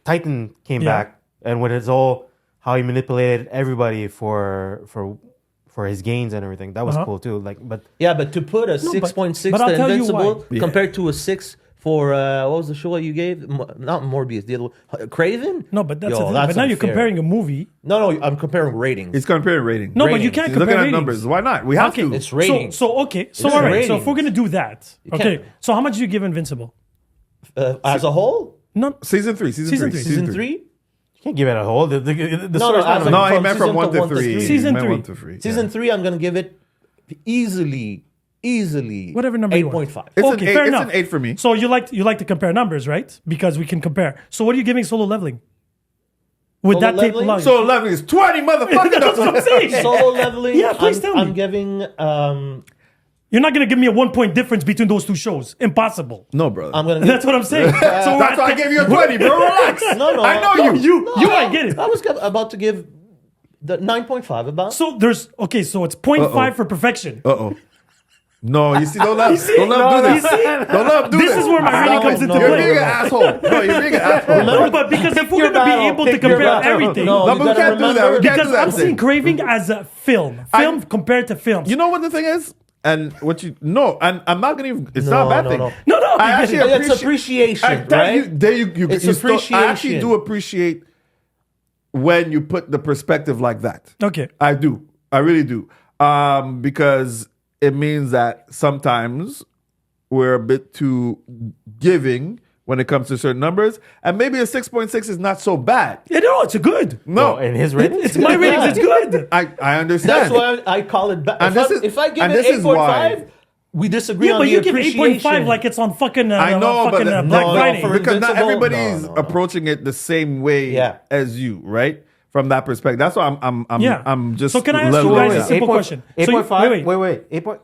Speaker 4: Titan came
Speaker 1: Yeah.
Speaker 4: back, and with his whole how he manipulated everybody for his gains and everything. That was cool too. Like, but
Speaker 2: Yeah, but to put a 6.6
Speaker 1: but I'll
Speaker 2: to
Speaker 1: tell you
Speaker 2: Invincible
Speaker 1: why.
Speaker 2: compared to a 6 for what was the show you gave? Not Morbius, the other one, Craven.
Speaker 1: No, but that's
Speaker 2: Yo,
Speaker 1: the thing.
Speaker 2: that's
Speaker 1: But now you're
Speaker 2: unfair.
Speaker 1: comparing a movie.
Speaker 2: No, I'm comparing ratings.
Speaker 3: He's comparing ratings.
Speaker 1: No, but you
Speaker 2: Ratings.
Speaker 1: can't
Speaker 3: He's
Speaker 1: compare
Speaker 3: looking at
Speaker 1: ratings.
Speaker 3: numbers. Why not? We have
Speaker 1: Okay,
Speaker 3: to.
Speaker 2: It's ratings.
Speaker 1: So okay. So
Speaker 2: It's
Speaker 1: all right. So
Speaker 2: ratings.
Speaker 1: if we're gonna do that, okay.
Speaker 2: can't.
Speaker 1: So how much do you give Invincible?
Speaker 2: As a whole,
Speaker 1: No,
Speaker 3: Season 3.
Speaker 1: Season three.
Speaker 2: season 3.
Speaker 4: you can't give it a whole. The
Speaker 2: No,
Speaker 4: story's
Speaker 2: as
Speaker 4: not
Speaker 2: a-
Speaker 3: No, he
Speaker 2: From
Speaker 3: meant from
Speaker 2: season
Speaker 3: 1
Speaker 2: to
Speaker 3: to
Speaker 2: 1 to
Speaker 3: 3.
Speaker 1: Season
Speaker 3: He meant
Speaker 1: three.
Speaker 3: 1 to 3.
Speaker 2: Season 3, I'm gonna give it easily
Speaker 1: whatever number you want.
Speaker 2: 8.5.
Speaker 3: It's
Speaker 1: Okay,
Speaker 3: an 8,
Speaker 1: fair
Speaker 3: it's
Speaker 1: enough.
Speaker 3: an 8 for me.
Speaker 1: So you like to compare numbers, right? Because we can compare. So what are you giving Solo Leveling? With
Speaker 2: Solo
Speaker 1: that tape
Speaker 2: Leveling?
Speaker 1: alone.
Speaker 3: So 11 is 20, motherfucker.
Speaker 1: That's what I'm saying.
Speaker 2: Solo leveling.
Speaker 1: Yeah, please tell me.
Speaker 2: I'm giving.
Speaker 1: You're not gonna give me a 1 point difference between those two shows. Impossible.
Speaker 3: No, brother.
Speaker 2: I'm gonna.
Speaker 1: That's what I'm saying. So
Speaker 3: That's why I gave you a 20, bro. Relax.
Speaker 2: No.
Speaker 3: I know you.
Speaker 1: I get it.
Speaker 2: I was about to give the 9.5 about.
Speaker 1: So there's okay. So it's 0.5 for perfection.
Speaker 3: Uh-oh. No, you see, don't let him
Speaker 1: see?
Speaker 3: do this.
Speaker 1: You see?
Speaker 3: Don't let him do this.
Speaker 1: This is where my rating comes into
Speaker 3: You're
Speaker 1: play.
Speaker 3: being an asshole. No, you're being an asshole.
Speaker 1: No, but because if we're
Speaker 4: your
Speaker 1: gonna be
Speaker 4: battle.
Speaker 1: able to
Speaker 4: Pick your
Speaker 1: compare
Speaker 4: battle.
Speaker 1: everything,
Speaker 2: No,
Speaker 3: No,
Speaker 2: you
Speaker 3: but we
Speaker 2: gotta
Speaker 3: can't do that.
Speaker 2: remember-
Speaker 3: We can't
Speaker 1: because
Speaker 3: do that
Speaker 1: I'm seeing Craving as a film compared to films.
Speaker 3: You know what the thing is? And what you no, and I'm not gonna even. It's not a bad
Speaker 2: no,
Speaker 3: thing.
Speaker 2: no.
Speaker 1: No,
Speaker 3: I actually
Speaker 2: It's
Speaker 3: appreciate.
Speaker 2: appreciation,
Speaker 3: There
Speaker 2: right?
Speaker 3: you
Speaker 2: It's
Speaker 3: you still- I actually
Speaker 2: appreciation.
Speaker 3: do appreciate when you put the perspective like that.
Speaker 1: Okay.
Speaker 3: I do. I really do. Because it means that sometimes we're a bit too giving when it comes to certain numbers, and maybe a 6.6 is not so bad.
Speaker 1: Yeah, no, it's a good.
Speaker 3: No,
Speaker 4: in his ratings.
Speaker 1: It's my ratings. It's good.
Speaker 3: I understand.
Speaker 2: That's why I call it bad.
Speaker 3: And
Speaker 2: If I give
Speaker 3: and
Speaker 2: it
Speaker 3: this is why-
Speaker 2: 8.5, we disagree
Speaker 1: Yeah,
Speaker 2: on
Speaker 1: but
Speaker 2: the
Speaker 1: you give
Speaker 2: appreciation.
Speaker 1: 8.5 like it's on fucking.
Speaker 3: I know,
Speaker 1: on
Speaker 3: but
Speaker 1: fucking, Black
Speaker 2: no,
Speaker 1: Friday.
Speaker 2: for
Speaker 3: because not
Speaker 2: Invincible?
Speaker 3: everybody's
Speaker 2: No.
Speaker 3: approaching it the same way
Speaker 2: Yeah.
Speaker 3: as you, right? From that perspective, that's why I'm just.
Speaker 1: So can I ask you
Speaker 3: leveling
Speaker 1: guys
Speaker 3: it
Speaker 1: a
Speaker 3: out.
Speaker 1: simple question? So you-
Speaker 4: 8.5.
Speaker 1: wait.
Speaker 4: Wait. 8 point.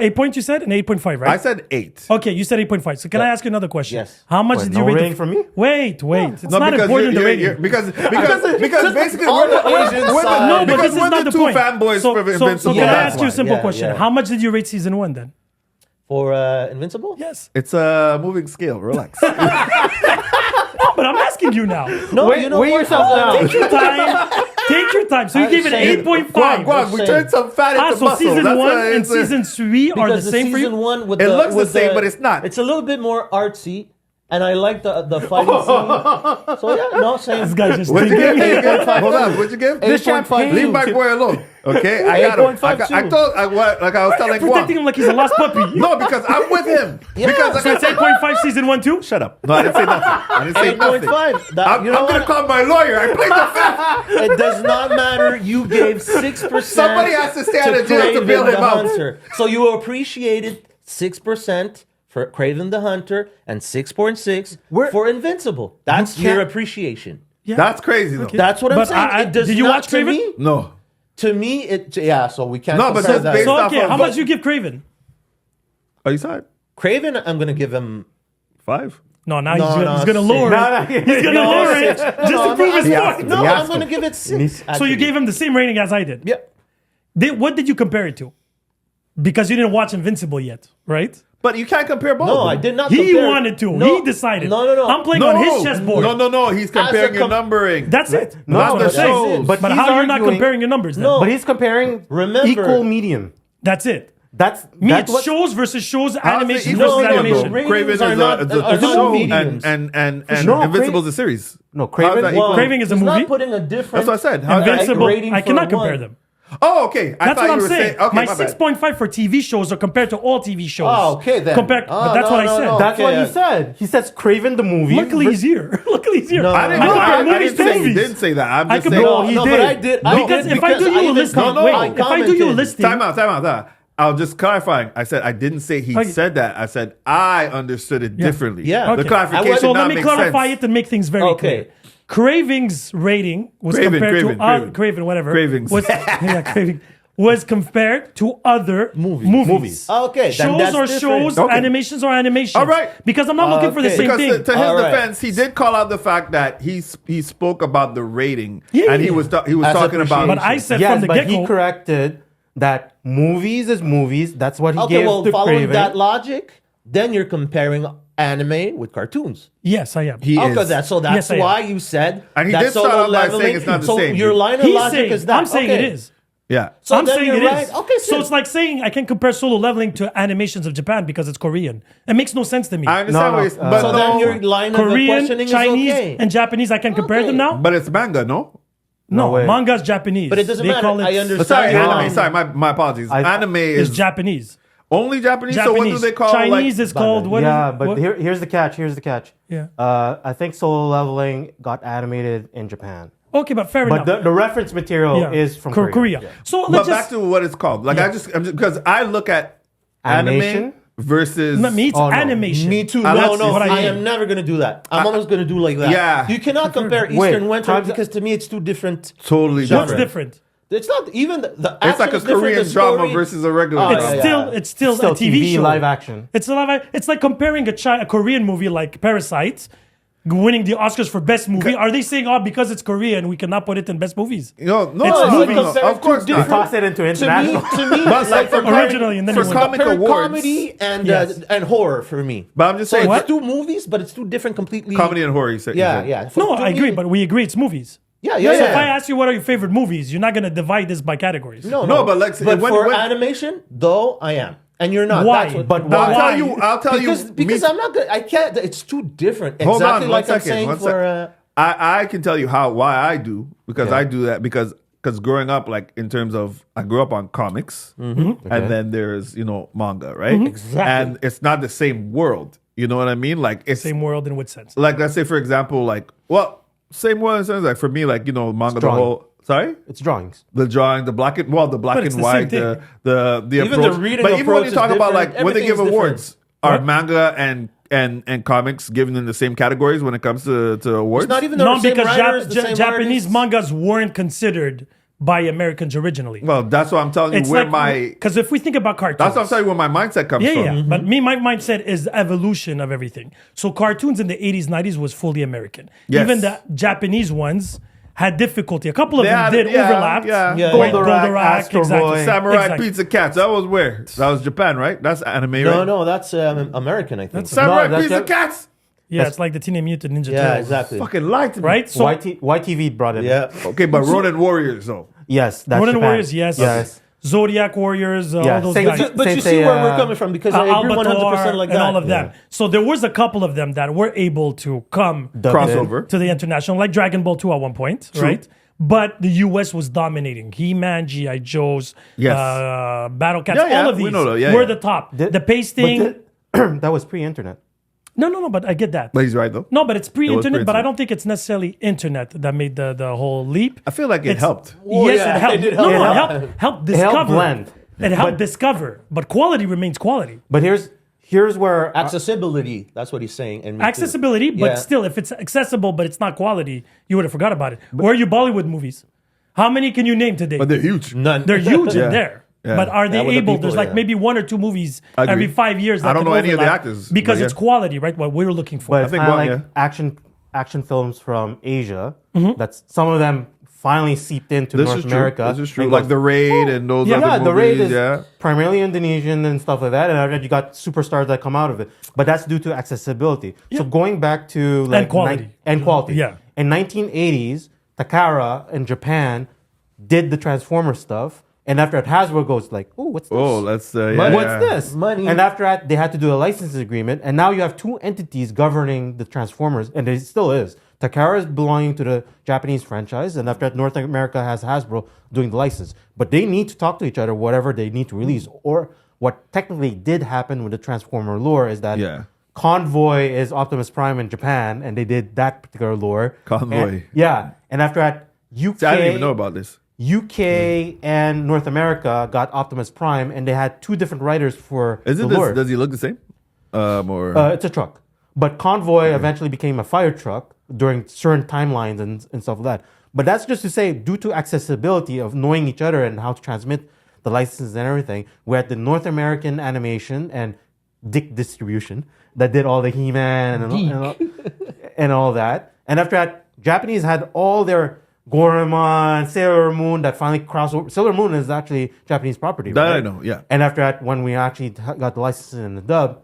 Speaker 1: Eight points you said and 8.5, right?
Speaker 3: I said 8.
Speaker 1: Okay, you said 8.5. So can I ask you another question?
Speaker 2: Yes.
Speaker 1: How much
Speaker 4: What,
Speaker 1: did
Speaker 4: no
Speaker 1: you rate
Speaker 4: rating for me?
Speaker 1: Wait. It's
Speaker 3: No,
Speaker 1: not
Speaker 3: because
Speaker 1: important the rating.
Speaker 3: because basically
Speaker 2: all
Speaker 3: we're
Speaker 2: the Asian side.
Speaker 1: No, but
Speaker 3: because
Speaker 1: this is
Speaker 3: we're
Speaker 1: not
Speaker 3: the
Speaker 1: the
Speaker 3: two
Speaker 1: point.
Speaker 3: fanboys
Speaker 1: So
Speaker 3: for Invincible.
Speaker 1: can I
Speaker 2: Yeah,
Speaker 1: ask you a simple
Speaker 2: yeah,
Speaker 1: question?
Speaker 2: yeah.
Speaker 1: How much did you rate season 1 then?
Speaker 2: For Invincible?
Speaker 1: Yes.
Speaker 3: It's a moving scale. Relax.
Speaker 1: No, but I'm asking you now.
Speaker 2: No,
Speaker 4: Wait-
Speaker 2: you know
Speaker 4: wait
Speaker 2: what?
Speaker 4: yourself down.
Speaker 1: Take your time. Take your time. So you gave it
Speaker 2: saying-
Speaker 1: 8.5.
Speaker 3: Guag, we
Speaker 2: saying-
Speaker 3: turned some fat into
Speaker 1: So
Speaker 3: muscle.
Speaker 1: season
Speaker 3: That's
Speaker 1: 1
Speaker 3: why
Speaker 1: and
Speaker 3: it's
Speaker 1: season 3 are the
Speaker 2: Because
Speaker 1: same for
Speaker 2: season
Speaker 1: you?
Speaker 2: 1 with
Speaker 3: It
Speaker 2: the,
Speaker 3: looks the
Speaker 2: with
Speaker 3: same, but it's not.
Speaker 2: It's a little bit more artsy, and I like the fighting scene. So yeah, no, same.
Speaker 1: This guy just
Speaker 3: What'd you give?
Speaker 1: thinking.
Speaker 3: Hold on. What'd you give?
Speaker 2: This champagne.
Speaker 3: Leave my boy alone. Okay, I got him.
Speaker 2: 8.5
Speaker 3: I told like I was telling
Speaker 1: Protecting
Speaker 3: Guam.
Speaker 1: him like he's a lost puppy.
Speaker 3: No, because I'm with him. Because
Speaker 1: So it's 8.5 season 1 too?
Speaker 3: shut up. No, I didn't say nothing. I didn't say nothing.
Speaker 2: 8.5.
Speaker 3: I'm gonna call my lawyer. I played the fifth.
Speaker 2: It does not matter. You gave 6%.
Speaker 3: Somebody has to stay out of jail to
Speaker 2: Craven
Speaker 3: bail him
Speaker 2: the
Speaker 3: out.
Speaker 2: Hunter. So you appreciated 6% for Craven the Hunter and 6.6
Speaker 4: We're-
Speaker 2: for Invincible. That's
Speaker 4: You can't-
Speaker 2: your appreciation.
Speaker 1: Yeah.
Speaker 3: That's crazy though.
Speaker 2: That's what I'm
Speaker 1: But
Speaker 2: saying. It does
Speaker 1: did you
Speaker 2: not,
Speaker 1: watch Craven?
Speaker 2: To me,
Speaker 3: No.
Speaker 2: so we can't
Speaker 3: No, but
Speaker 2: compare
Speaker 3: that's
Speaker 2: that.
Speaker 3: based
Speaker 1: So
Speaker 3: off
Speaker 1: okay,
Speaker 3: of-
Speaker 1: how
Speaker 3: but-
Speaker 1: much you give Craven?
Speaker 3: Are you sorry?
Speaker 2: Craven, I'm going to give him
Speaker 3: 5.
Speaker 1: No, now
Speaker 2: No,
Speaker 1: he's gonna
Speaker 2: no,
Speaker 1: lower
Speaker 4: No,
Speaker 1: it.
Speaker 4: no,
Speaker 1: He's gonna lower it just to prove his point.
Speaker 2: No,
Speaker 3: He has
Speaker 2: I'm going to
Speaker 3: to.
Speaker 2: give it 6.
Speaker 1: So you gave him the same rating as I did.
Speaker 2: Yeah.
Speaker 1: What did you compare it to? Because you didn't watch Invincible yet, right?
Speaker 3: But you can't compare both.
Speaker 2: No, I did not
Speaker 1: He
Speaker 2: compare.
Speaker 1: wanted to.
Speaker 2: No,
Speaker 1: He decided.
Speaker 2: No.
Speaker 1: I'm playing on his chessboard.
Speaker 3: No. He's comparing your
Speaker 2: com-
Speaker 3: numbering.
Speaker 1: That's it.
Speaker 4: No,
Speaker 1: That's what
Speaker 3: the
Speaker 1: I'm saying.
Speaker 3: shows.
Speaker 1: But
Speaker 4: he's
Speaker 1: how you're not
Speaker 4: arguing-
Speaker 1: comparing your numbers then?
Speaker 2: No.
Speaker 4: But he's comparing
Speaker 2: Remember-
Speaker 4: equal medium.
Speaker 1: That's it.
Speaker 4: That's
Speaker 1: It's
Speaker 4: what
Speaker 1: shows versus shows,
Speaker 3: How's it
Speaker 1: animation
Speaker 3: equal
Speaker 1: versus
Speaker 3: medium,
Speaker 1: animation.
Speaker 3: though?
Speaker 2: Ratings
Speaker 3: Craven is
Speaker 2: are not-
Speaker 3: a
Speaker 2: are not
Speaker 3: show,
Speaker 2: mediums.
Speaker 3: and
Speaker 4: No,
Speaker 3: Invincible is a series.
Speaker 4: No,
Speaker 3: How's
Speaker 4: Craven.
Speaker 3: that
Speaker 2: Well,
Speaker 3: equal?
Speaker 1: Craving is a
Speaker 2: he's
Speaker 1: movie.
Speaker 2: not putting a difference.
Speaker 3: That's what I said. How's that
Speaker 1: Invincible,
Speaker 2: rating
Speaker 1: I
Speaker 2: for
Speaker 1: cannot
Speaker 2: one.
Speaker 1: compare them.
Speaker 3: Oh, okay. I
Speaker 1: That's
Speaker 3: thought
Speaker 1: what
Speaker 3: you
Speaker 1: I'm
Speaker 3: were
Speaker 1: saying.
Speaker 3: Okay,
Speaker 1: My
Speaker 3: my bad.
Speaker 1: 6.5 for TV shows are compared to all TV shows.
Speaker 2: Oh, okay then.
Speaker 1: Compared,
Speaker 2: Oh,
Speaker 1: but that's
Speaker 2: no,
Speaker 1: what I
Speaker 2: no,
Speaker 1: said.
Speaker 2: no.
Speaker 4: That's what
Speaker 2: Okay.
Speaker 4: he said. He says Craven the movie.
Speaker 1: Luckily he's here. Luckily he's here.
Speaker 2: No,
Speaker 3: I didn't,
Speaker 1: I
Speaker 3: know,
Speaker 1: compare
Speaker 3: I
Speaker 1: movies
Speaker 3: didn't
Speaker 1: to
Speaker 3: say he
Speaker 1: movies.
Speaker 3: didn't say that. I'm
Speaker 1: I
Speaker 3: just
Speaker 1: compare-
Speaker 3: saying.
Speaker 1: No,
Speaker 4: he
Speaker 2: no,
Speaker 4: did.
Speaker 2: but I did.
Speaker 1: Because if I do you a listing,
Speaker 2: I
Speaker 1: wait, if I do you a
Speaker 2: commented.
Speaker 1: listing,
Speaker 3: Time out. I'll just clarifying. I said I didn't say he
Speaker 1: Okay.
Speaker 3: said that. I said I understood it differently.
Speaker 2: Yeah.
Speaker 3: The
Speaker 2: Okay.
Speaker 3: clarification
Speaker 1: so
Speaker 3: now
Speaker 1: let me
Speaker 3: makes
Speaker 1: clarify
Speaker 3: sense.
Speaker 1: it and make things very
Speaker 2: Okay.
Speaker 1: clear. Craving's rating was compared to Craven, whatever.
Speaker 3: Cravings.
Speaker 1: Was, Craving was compared to other movies.
Speaker 2: Okay, then
Speaker 1: Shows
Speaker 2: that's
Speaker 1: are
Speaker 2: different.
Speaker 1: shows,
Speaker 3: Okay.
Speaker 1: animations are animations.
Speaker 3: All right.
Speaker 1: Because I'm not looking for the
Speaker 2: Okay.
Speaker 1: same
Speaker 3: Because
Speaker 1: thing.
Speaker 3: to his
Speaker 2: All right.
Speaker 3: defense, he did call out the fact that he spoke about the rating,
Speaker 1: Yeah,
Speaker 3: and
Speaker 1: yeah.
Speaker 3: he was
Speaker 2: As
Speaker 3: talking about.
Speaker 1: But I said
Speaker 4: Yes,
Speaker 1: from the
Speaker 4: but
Speaker 1: get
Speaker 4: he
Speaker 1: go.
Speaker 4: corrected that movies is movies. That's what he
Speaker 2: Okay,
Speaker 4: gave
Speaker 2: well,
Speaker 4: to
Speaker 2: following
Speaker 4: Craven.
Speaker 2: that logic, then you're comparing anime with cartoons.
Speaker 1: Yes, I am.
Speaker 3: He
Speaker 2: Okay,
Speaker 3: is.
Speaker 2: so that's
Speaker 1: Yes, I am.
Speaker 2: why you said
Speaker 3: And he
Speaker 2: that
Speaker 3: did start
Speaker 2: solo
Speaker 3: out by saying
Speaker 2: leveling.
Speaker 3: it's not the
Speaker 2: so
Speaker 3: same.
Speaker 2: your line of
Speaker 1: He's
Speaker 2: logic
Speaker 1: saying,
Speaker 2: is that.
Speaker 1: I'm saying
Speaker 2: okay.
Speaker 1: it is.
Speaker 3: Yeah.
Speaker 1: So I'm
Speaker 2: then
Speaker 1: saying
Speaker 2: you're
Speaker 1: it is.
Speaker 2: right. Okay,
Speaker 1: so it's like saying I can compare solo leveling to animations of Japan because it's Korean. It makes no sense to me.
Speaker 3: I understand
Speaker 4: No,
Speaker 3: what
Speaker 4: no,
Speaker 3: you're but
Speaker 2: So
Speaker 3: no,
Speaker 2: then your line of
Speaker 1: Korean,
Speaker 2: questioning
Speaker 1: Chinese,
Speaker 2: is okay.
Speaker 1: and Japanese, I can compare
Speaker 2: Okay.
Speaker 1: them now?
Speaker 3: but it's manga, no?
Speaker 1: No,
Speaker 4: way.
Speaker 1: manga's Japanese.
Speaker 2: But it doesn't
Speaker 1: They
Speaker 2: matter.
Speaker 1: call it,
Speaker 2: I understand.
Speaker 3: Sorry,
Speaker 2: your
Speaker 3: anime.
Speaker 2: line.
Speaker 3: Sorry, my apologies. Anime
Speaker 1: It's
Speaker 3: is
Speaker 1: Japanese.
Speaker 3: only Japanese. So what do
Speaker 1: Japanese.
Speaker 3: they call
Speaker 1: Chinese
Speaker 3: like?
Speaker 1: is called what?
Speaker 4: yeah,
Speaker 1: is-
Speaker 4: but
Speaker 1: what?
Speaker 4: here's the catch. Here's the catch.
Speaker 1: Yeah.
Speaker 4: I think Solo Leveling got animated in Japan,
Speaker 1: Okay, but fair
Speaker 4: but
Speaker 1: enough.
Speaker 4: the reference material
Speaker 1: Yeah.
Speaker 4: is from
Speaker 1: Korea.
Speaker 4: Yeah.
Speaker 1: So
Speaker 3: But
Speaker 1: let's
Speaker 3: back
Speaker 1: just
Speaker 3: to what it's called. Like
Speaker 1: Yeah.
Speaker 3: I'm just because I look at
Speaker 4: Animation?
Speaker 3: anime versus.
Speaker 1: me, it's
Speaker 4: Oh, no.
Speaker 1: animation.
Speaker 2: Me too.
Speaker 3: Ah,
Speaker 2: No,
Speaker 3: that's
Speaker 2: no,
Speaker 1: what I
Speaker 2: I
Speaker 1: mean.
Speaker 2: am never going to do that. I'm always going to do like that.
Speaker 3: Yeah.
Speaker 2: You cannot compare
Speaker 4: Wait,
Speaker 2: Eastern Winter
Speaker 4: times-
Speaker 2: because to me it's two different.
Speaker 3: Totally
Speaker 1: What's
Speaker 3: different.
Speaker 1: different?
Speaker 2: It's not even the
Speaker 3: It's like
Speaker 2: action
Speaker 3: a
Speaker 2: is different,
Speaker 3: Korean
Speaker 2: the
Speaker 3: drama
Speaker 2: story-
Speaker 3: versus a regular
Speaker 2: Oh,
Speaker 1: It's
Speaker 3: drama.
Speaker 2: yeah.
Speaker 1: still
Speaker 4: Still
Speaker 1: a TV show.
Speaker 4: live action.
Speaker 1: It's a live. It's like comparing a Korean movie like Parasite, winning the Oscars for best movie. Are they saying, oh, because it's Korean, we cannot put it in best movies?
Speaker 3: No,
Speaker 1: It's
Speaker 3: no,
Speaker 1: movies.
Speaker 3: of course
Speaker 2: Two
Speaker 3: not.
Speaker 2: different-
Speaker 4: Toss it into
Speaker 2: To me,
Speaker 4: international.
Speaker 3: But
Speaker 2: it's
Speaker 3: like for
Speaker 1: Originally, and then
Speaker 3: for
Speaker 1: you went-
Speaker 3: comic
Speaker 2: comparing
Speaker 3: awards,
Speaker 2: comedy and
Speaker 1: Yes.
Speaker 2: and horror for me.
Speaker 3: But I'm just
Speaker 2: So
Speaker 3: saying,
Speaker 2: it's two movies, but it's two different completely.
Speaker 3: comedy and horror. You said,
Speaker 2: Yeah,
Speaker 3: you said.
Speaker 2: yeah.
Speaker 1: No,
Speaker 2: To
Speaker 1: I agree,
Speaker 2: me-
Speaker 1: but we agree it's movies.
Speaker 2: yeah, yeah,
Speaker 1: So
Speaker 2: yeah.
Speaker 1: if I ask you what are your favorite movies, you're not going to divide this by categories.
Speaker 2: No,
Speaker 3: but like,
Speaker 2: but
Speaker 3: when-
Speaker 2: for
Speaker 3: when-
Speaker 2: animation, though, I am, and you're not.
Speaker 1: Why?
Speaker 2: That's what,
Speaker 4: But
Speaker 3: I'll
Speaker 4: why?
Speaker 3: tell you. I'll tell
Speaker 2: because
Speaker 3: you.
Speaker 2: because
Speaker 3: me-
Speaker 2: I'm not good. I can't. It's too different.
Speaker 3: Hold
Speaker 2: Exactly
Speaker 3: on,
Speaker 2: like
Speaker 3: one
Speaker 2: I'm
Speaker 3: second,
Speaker 2: saying
Speaker 3: one
Speaker 2: for.
Speaker 3: second. I can tell you why I do because I do that because growing up, like in terms of I grew up on comics, and then there's manga, right?
Speaker 2: Exactly.
Speaker 3: And it's not the same world. You know what I mean? Like it's
Speaker 1: Same world in what sense?
Speaker 3: like let's say for example, same world in the sense like for me, like manga the
Speaker 4: drawing.
Speaker 3: whole. Sorry,
Speaker 4: It's drawings.
Speaker 3: the drawing, the black and
Speaker 1: But
Speaker 3: and
Speaker 1: it's the
Speaker 3: white,
Speaker 1: same
Speaker 3: the
Speaker 2: Even
Speaker 3: approach.
Speaker 2: the reading
Speaker 3: but even when
Speaker 2: approach
Speaker 3: you
Speaker 2: is
Speaker 3: talk about like
Speaker 2: different.
Speaker 3: when they give
Speaker 2: Everything's
Speaker 3: awards, are manga and comics given in the same categories when it comes to awards?
Speaker 2: It's not even the
Speaker 1: No,
Speaker 2: same
Speaker 1: because
Speaker 2: writers, the same
Speaker 1: Japanese
Speaker 2: artists.
Speaker 1: mangas weren't considered by Americans originally.
Speaker 3: Well, that's what I'm telling you.
Speaker 1: It's
Speaker 3: Where
Speaker 1: like
Speaker 3: my
Speaker 1: because if we think about cartoons,
Speaker 3: that's what I'm telling you. Where my mindset comes
Speaker 1: yeah,
Speaker 3: from.
Speaker 1: yeah. But my mindset is the evolution of everything. So cartoons in the 80s, 90s was fully American.
Speaker 3: Yes.
Speaker 1: Even the Japanese ones had difficulty. A couple of them
Speaker 3: Yeah,
Speaker 1: did
Speaker 3: yeah,
Speaker 1: overlap.
Speaker 3: yeah.
Speaker 2: Yeah.
Speaker 1: Right?
Speaker 4: Goldorak, Astro
Speaker 1: exactly.
Speaker 4: Boy.
Speaker 3: Samurai
Speaker 1: Exactly.
Speaker 3: Pizza Cats. That was where? That was Japan, right? That's anime,
Speaker 2: No,
Speaker 3: right?
Speaker 2: no, that's American. I think.
Speaker 3: Samurai
Speaker 4: No, that's
Speaker 3: Pizza
Speaker 4: Jap-
Speaker 3: Cats.
Speaker 1: Yeah, it's like the Teenage Mutant Ninja
Speaker 2: Yeah,
Speaker 1: Turtles.
Speaker 2: exactly.
Speaker 3: Fucking lied to me.
Speaker 1: Right? So
Speaker 4: YTV brought it.
Speaker 2: Yeah.
Speaker 3: Okay, but Ronin Warriors though.
Speaker 4: Yes, that's
Speaker 1: Ronin
Speaker 4: Japan.
Speaker 1: Warriors, yes.
Speaker 4: Yes.
Speaker 1: Zodiac Warriors,
Speaker 4: Yeah,
Speaker 1: all those
Speaker 4: same-
Speaker 1: guys.
Speaker 2: But you
Speaker 4: Say,
Speaker 2: see where
Speaker 4: uh,
Speaker 2: we're coming from because I agree 100%
Speaker 1: Albator
Speaker 2: like
Speaker 1: and
Speaker 2: that.
Speaker 1: all of them. So there was a couple of them that were able to come
Speaker 3: Crossover.
Speaker 1: to the international, like Dragon Ball 2 at one point, right? But the US was dominating. He-Man, G.I. Joe's,
Speaker 3: Yes.
Speaker 1: Battle Cats,
Speaker 3: Yeah, yeah,
Speaker 1: all of
Speaker 3: we
Speaker 1: these
Speaker 3: know that. Yeah,
Speaker 1: were
Speaker 3: yeah.
Speaker 1: the top.
Speaker 4: Did-
Speaker 1: the pasting.
Speaker 4: That was pre-internet.
Speaker 1: No, but I get that.
Speaker 3: But he's right though.
Speaker 1: No, but it's pre-internet, but I
Speaker 3: pre-internet.
Speaker 1: don't think it's necessarily internet that made the whole leap.
Speaker 3: I feel like it
Speaker 1: It's-
Speaker 3: helped.
Speaker 2: Oh,
Speaker 1: yes,
Speaker 2: yeah,
Speaker 1: it helped.
Speaker 2: it did
Speaker 1: No,
Speaker 2: help.
Speaker 1: it helped
Speaker 4: It helped
Speaker 1: discover.
Speaker 4: blend.
Speaker 1: It helped
Speaker 4: But-
Speaker 1: discover, but quality remains quality.
Speaker 4: But here's here's where
Speaker 2: Accessibility. That's what he's saying. And me too.
Speaker 1: Accessibility, but
Speaker 2: Yeah.
Speaker 1: still, if it's accessible but it's not quality, you would have forgot about it. Where are your Bollywood movies? How many can you name today?
Speaker 3: But they're huge.
Speaker 2: None.
Speaker 1: They're huge
Speaker 3: Yeah.
Speaker 1: in there.
Speaker 3: Yeah.
Speaker 1: But are they
Speaker 2: with the
Speaker 1: able?
Speaker 2: people,
Speaker 1: There's like
Speaker 2: yeah.
Speaker 1: maybe 1 or 2 movies
Speaker 3: I agree.
Speaker 1: every 5 years. That
Speaker 3: I don't
Speaker 1: can
Speaker 3: know any of the
Speaker 1: overlap
Speaker 3: actors,
Speaker 1: because
Speaker 3: but
Speaker 1: it's
Speaker 3: yeah.
Speaker 1: quality, right? What we're looking for.
Speaker 4: But
Speaker 3: I
Speaker 4: it's
Speaker 3: think
Speaker 4: kind of
Speaker 3: one,
Speaker 4: like
Speaker 3: yeah.
Speaker 4: action films from Asia.
Speaker 1: Mm-hmm.
Speaker 4: That's some of them finally seeped into
Speaker 3: This
Speaker 4: North
Speaker 3: is true.
Speaker 4: America.
Speaker 3: This is true.
Speaker 4: and
Speaker 3: Like
Speaker 4: goes,
Speaker 3: The Raid and those
Speaker 1: Yeah,
Speaker 3: other
Speaker 4: yeah,
Speaker 3: movies.
Speaker 4: the raid is
Speaker 3: yeah.
Speaker 4: primarily Indonesian and stuff like that, and after that you got superstars that come out of it. But that's due to accessibility. So going back to like
Speaker 1: quality.
Speaker 4: and quality.
Speaker 1: Yeah.
Speaker 4: In 1980s, Takara in Japan did the Transformer stuff, and after that Hasbro goes like, "Oh, what's this?
Speaker 3: Oh, let's
Speaker 4: What's this?
Speaker 2: Money.
Speaker 4: And after that, they had to do a licensing agreement, and now you have 2 entities governing the Transformers, and it still is. Takara is belonging to the Japanese franchise, and after that, North America has Hasbro doing the license. But they need to talk to each other, whatever they need to release. Or what technically did happen with the Transformer lore is that
Speaker 3: Yeah.
Speaker 4: Convoy is Optimus Prime in Japan, and they did that particular lore.
Speaker 3: Convoy.
Speaker 4: And after that, UK.
Speaker 3: See, I didn't even know about this.
Speaker 4: UK and North America got Optimus Prime, and they had 2 different writers for
Speaker 3: Isn't
Speaker 4: the lore.
Speaker 3: this? Does he look the same? Or
Speaker 4: It's a truck, but Convoy eventually became a fire truck during certain timelines and stuff like that. But that's just to say, due to accessibility of knowing each other and how to transmit the licenses and everything, we had the North American animation and Dick Distribution that did all the He-Man and all that. And after that, Japanese had all their Goemon, Sailor Moon that finally crossed over. Sailor Moon is actually Japanese property.
Speaker 3: That
Speaker 4: right?
Speaker 3: I know, yeah.
Speaker 4: And after that, when we actually got the licenses in the dub,